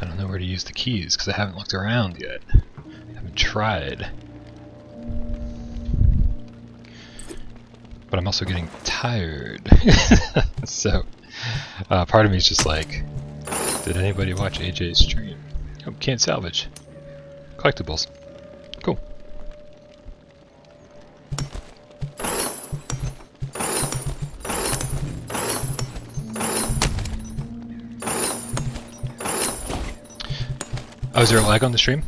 I don't know where to use the keys because I haven't looked around yet. I haven't tried. But I'm also getting tired. So, part of me is just like, did anybody watch AJ's stream? Oh, can't salvage. Collectibles. Cool. Oh, is there a lag on the stream?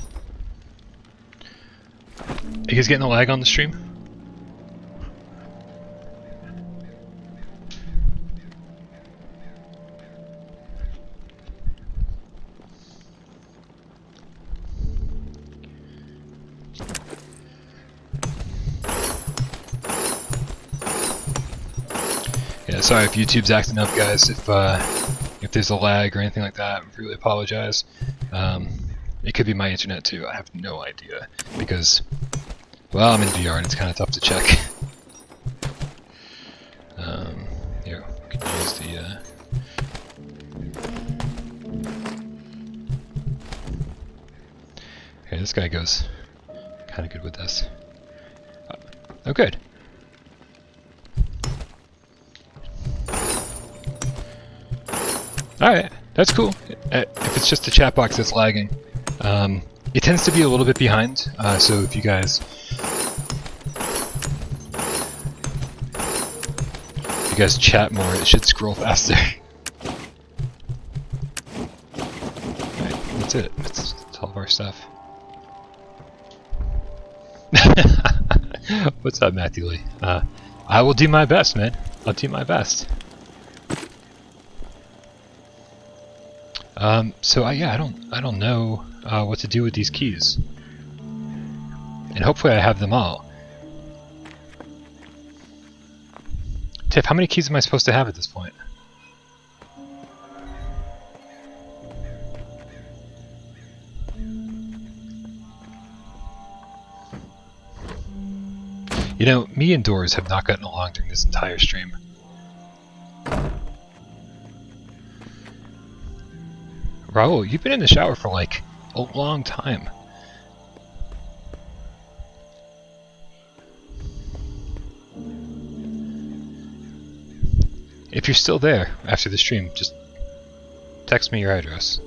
Are you guys getting a lag on the stream? Yeah, sorry if YouTube's acting up, guys. If there's a lag or anything like that, I really apologize. It could be my internet too. I have no idea because, well, I'm in VR and it's kind of tough to check. Here, we can use the. Okay, this guy goes kind of good with this. Oh, good. Alright, that's cool. If it's just the chat box that's lagging. It tends to be a little bit behind, so if you guys chat more, it should scroll faster. Alright, that's it. That's all of our stuff. What's up, Matthew Lee? I will do my best, man. I'll do my best. So yeah, I don't know what to do with these keys, and hopefully I have them all. Tiff, how many keys am I supposed to have at this point? You know, me and Doors have not gotten along during this entire stream. Raul, you've been in the shower for like a long time. If you're still there after the stream, just text me your address.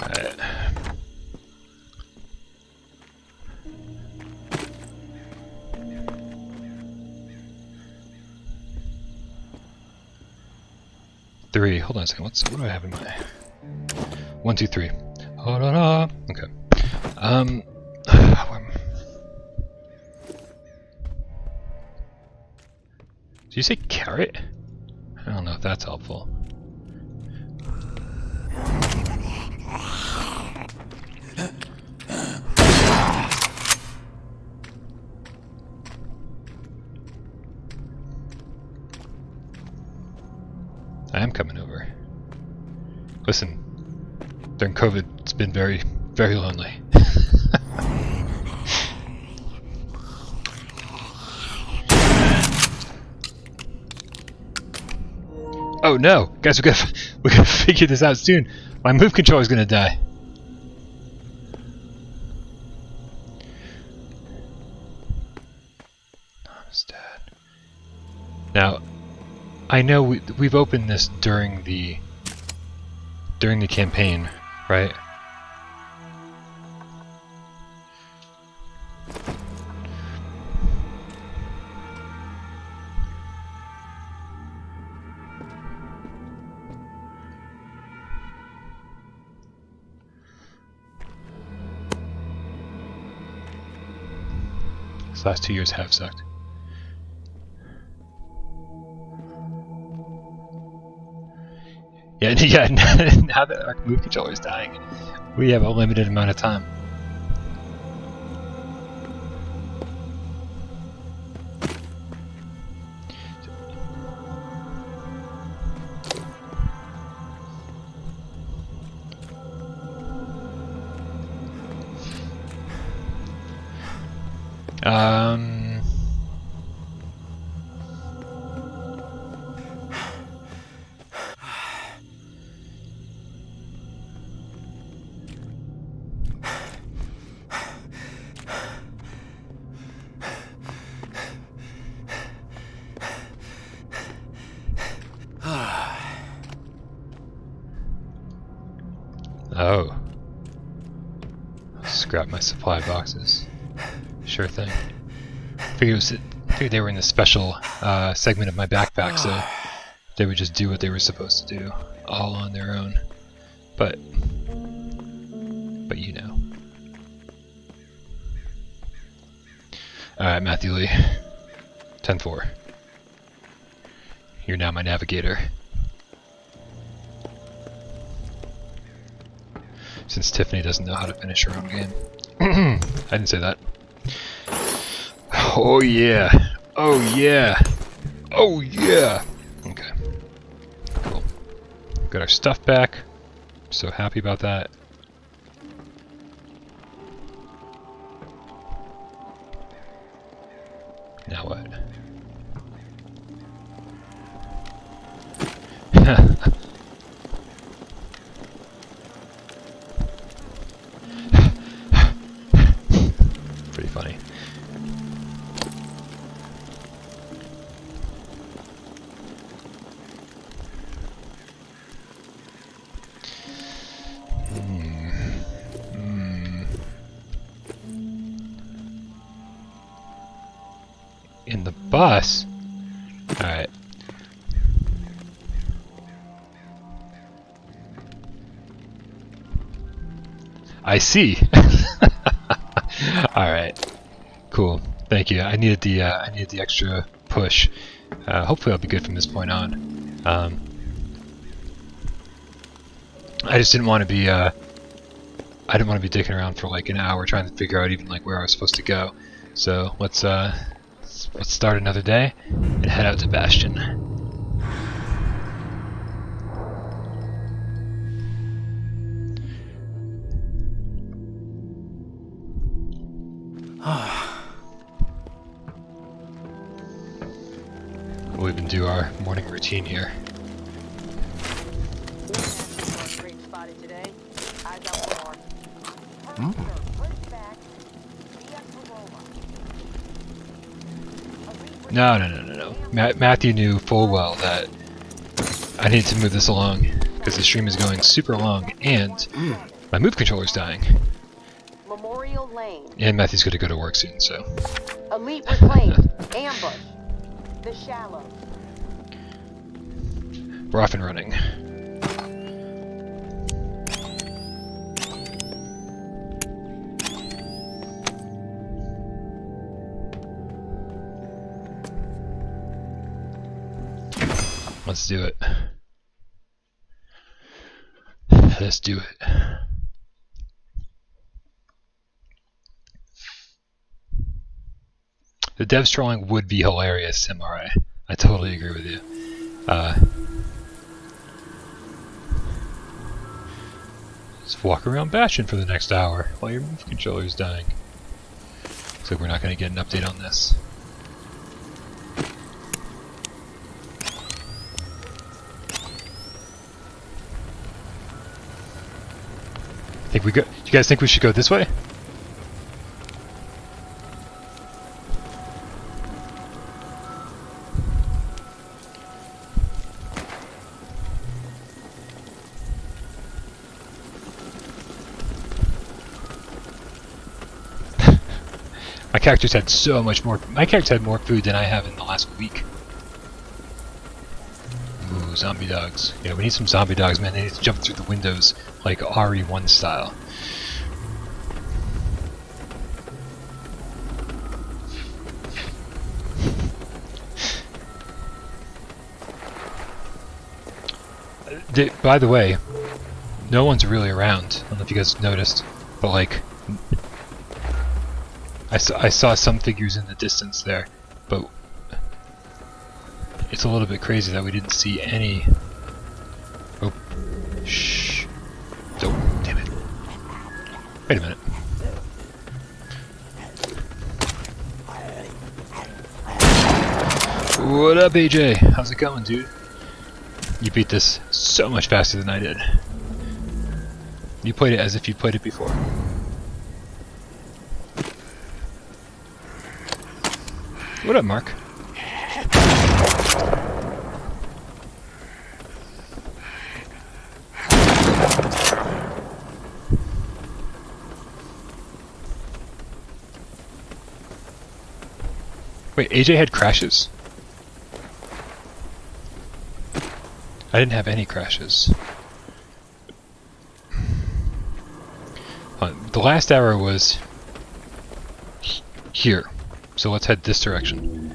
Alright. Three. Hold on a second. What do I have in my 1, 2, 3? Hold on. Okay. Did you say carrot? I don't know if that's helpful. I am coming over. Listen, during COVID, it's been very, very lonely. Oh no, guys, we gotta figure this out soon. My move controller is gonna die. Now, I know we've opened this during the campaign, right? These last 2 years have sucked. And yeah, now that our move controller is dying, we have a limited amount of time. Oh. Scrap my supply boxes. Sure thing. Figured they were in the special segment of my backpack, so they would just do what they were supposed to do, all on their own. But you know. Alright, Matthew Lee. 10-4. You're now my navigator. Since Tiffany doesn't know how to finish her own game. I didn't say that. Oh yeah! Oh yeah! Oh yeah! Okay. Cool. Got our stuff back. So happy about that. Now what? Pretty funny. In the bus? Alright. I see. Alright. Cool. Thank you. I needed the extra push. Hopefully I'll be good from this point on. I just didn't want to be I didn't want to be dicking around for like an hour trying to figure out even like where I was supposed to go. So let's start another day and head out to Bastion. We'll even do our morning routine here. Spotted today. I got more. No. Matthew knew full well that I needed to move this along because the stream is going super long and my move controller's dying. Memorial Lane. And Matthew's gonna go to work soon, so. Elite reclaimed. Ambush. The Shallows. We're off and running. Let's do it. Let's do it. The dev trolling would be hilarious, MRA. I totally agree with you. Just walk around Bastion for the next hour while your move controller's dying. Looks like we're not going to get an update on this. Do you guys think we should go this way? My characters had so much more. My character had more food than I have in the last week. Ooh, zombie dogs. Yeah, we need some zombie dogs, man. They need to jump through the windows like RE1 style. By the way, no one's really around. I don't know if you guys noticed, but like, I saw some figures in the distance there, but it's a little bit crazy that we didn't see any. Oh, shh! Oh, damn it! Wait a minute. What up, AJ? How's it going, dude? You beat this so much faster than I did. You played it as if you played it before. What up, Mark? Wait, AJ had crashes? I didn't have any crashes. The last arrow was here, so let's head this direction.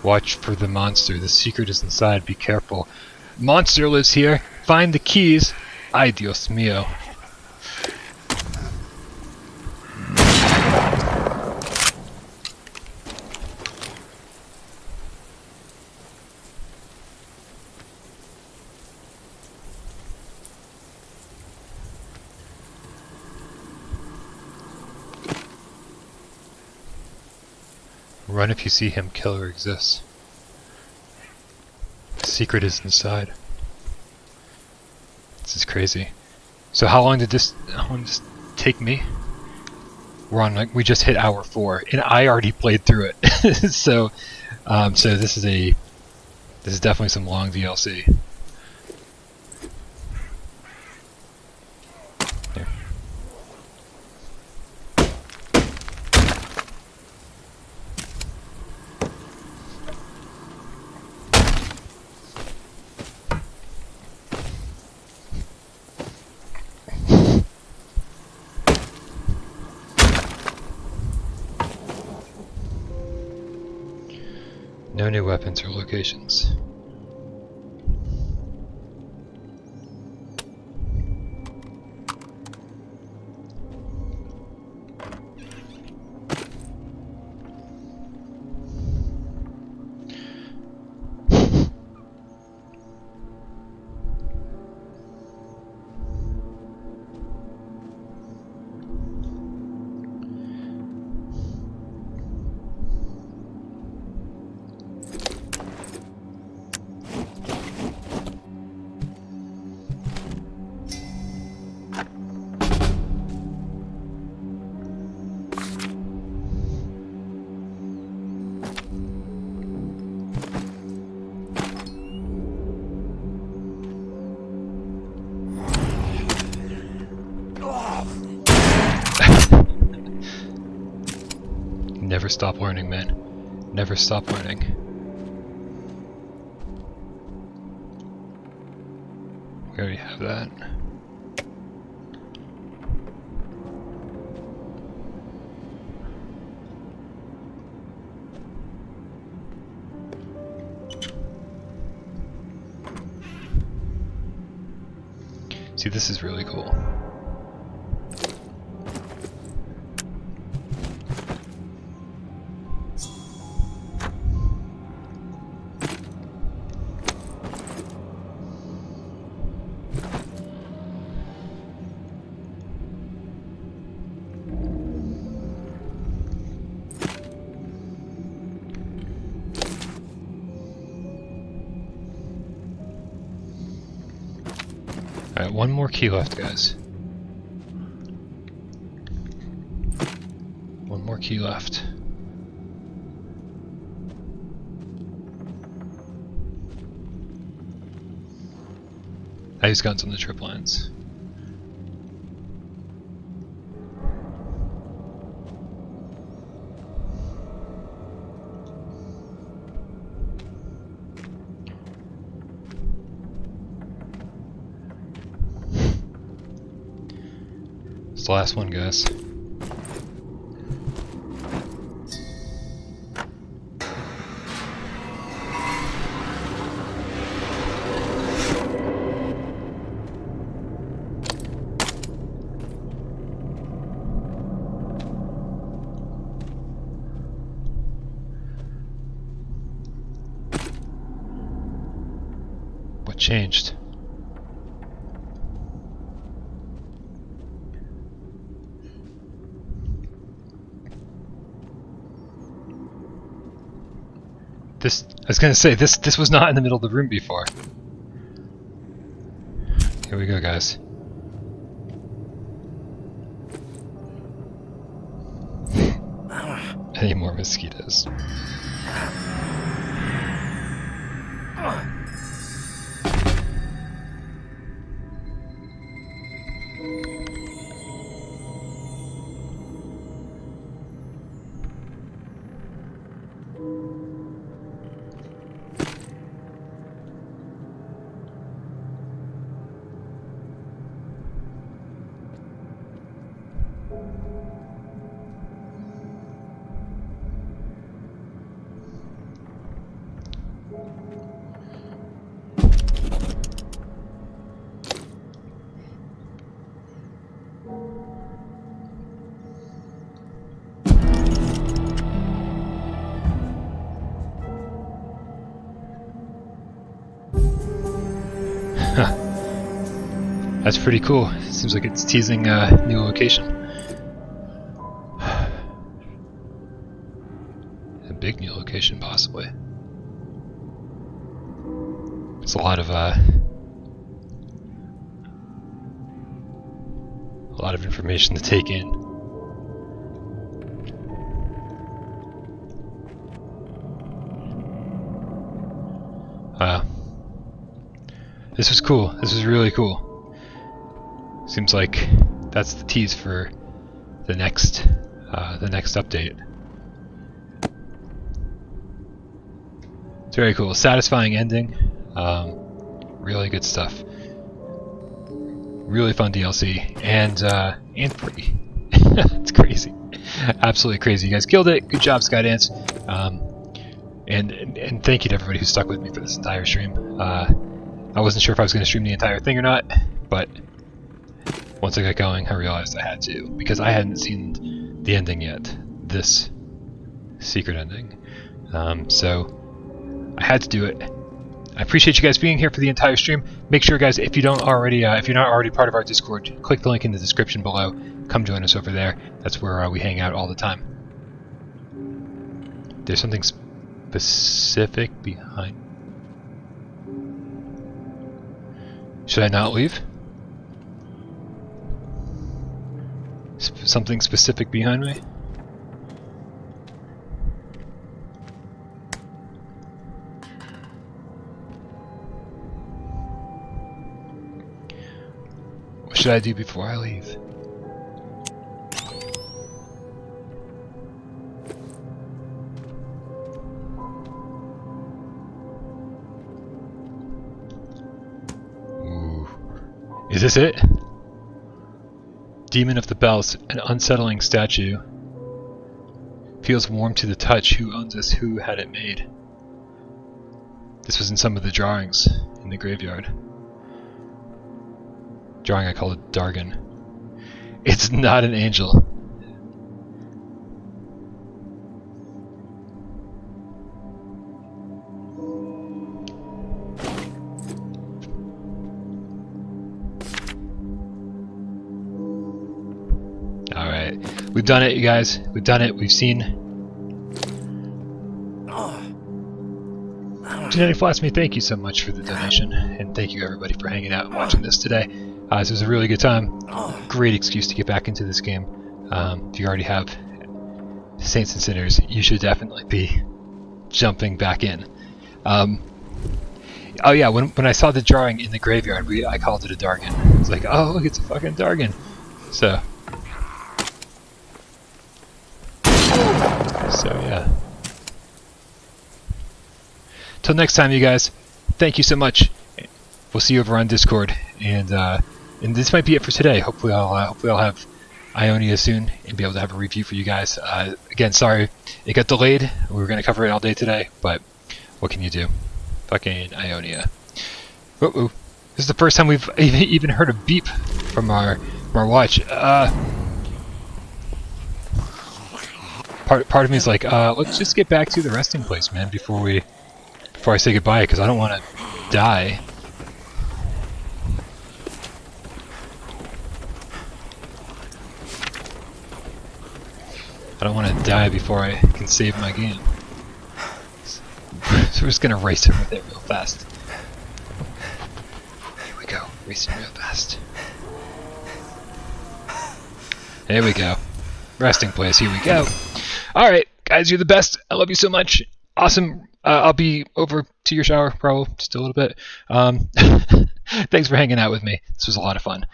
Watch for the monster. The secret is inside. Be careful. Monster lives here. Find the keys. Ay, Dios mío. Run if you see him. Killer exists. The secret is inside. This is crazy. So how long did this take me? We're on, like, we just hit hour 4 and I already played through it. so this is definitely some long DLC. Here. No new weapons or locations. Never stop learning, man. Never stop learning. We already have that. See, this is really cool. Alright, one more key left, guys. One more key left. I use guns on the trip lines. It's the last one, guys. What changed? This, I was gonna say, this was not in the middle of the room before. Here we go, guys. Any more mosquitoes? That's pretty cool. Seems like it's teasing a new location. A big new location, possibly. It's a lot of information to take in. Wow. This was cool. This was really cool. Seems like that's the tease for the next update. It's very cool. Satisfying ending. Really good stuff. Really fun DLC and free. It's crazy. Absolutely crazy. You guys killed it. Good job, Skydance. And thank you to everybody who stuck with me for this entire stream. I wasn't sure if I was going to stream the entire thing or not, but once I got going, I realized I had to, because I hadn't seen the ending yet, this secret ending. So I had to do it. I appreciate you guys being here for the entire stream. Make sure, guys, if you're not already part of our Discord, click the link in the description below. Come join us over there. That's where we hang out all the time. There's something specific behind. Should I not leave? Something specific behind me? What should I do before I leave? Ooh. Is this it? Demon of the Bells, an unsettling statue. Feels warm to the touch. Who owns this? Who had it made? This was in some of the drawings in the graveyard. Drawing I call it Dargan. It's not an angel. We've done it, you guys. We've done it. We've seen. Genetic Philosophy, thank you so much for the donation, and thank you everybody for hanging out and watching this today. This was a really good time. Great excuse to get back into this game. If you already have Saints and Sinners, you should definitely be jumping back in. Oh yeah, when I saw the drawing in the graveyard, I called it a Dargan. I was like, oh look, it's a fucking Dargan. So yeah. Till next time, you guys. Thank you so much. We'll see you over on Discord, and this might be it for today. Hopefully, I'll have Ionia soon and be able to have a review for you guys. Again, sorry it got delayed. We were gonna cover it all day today, but what can you do? Fucking Ionia. Uh-oh. This is the first time we've even heard a beep from our watch. Part of me is like, let's just get back to the resting place, man, before I say goodbye, because I don't want to die I don't want to die before I can save my game. So we're just gonna race it with it real fast. Here we go, racing real fast. There we go. Resting place, here we go. Alright, guys, you're the best. I love you so much. Awesome. I'll be over to your shower, probably, just a little bit. Thanks for hanging out with me. This was a lot of fun.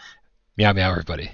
Meow meow, everybody.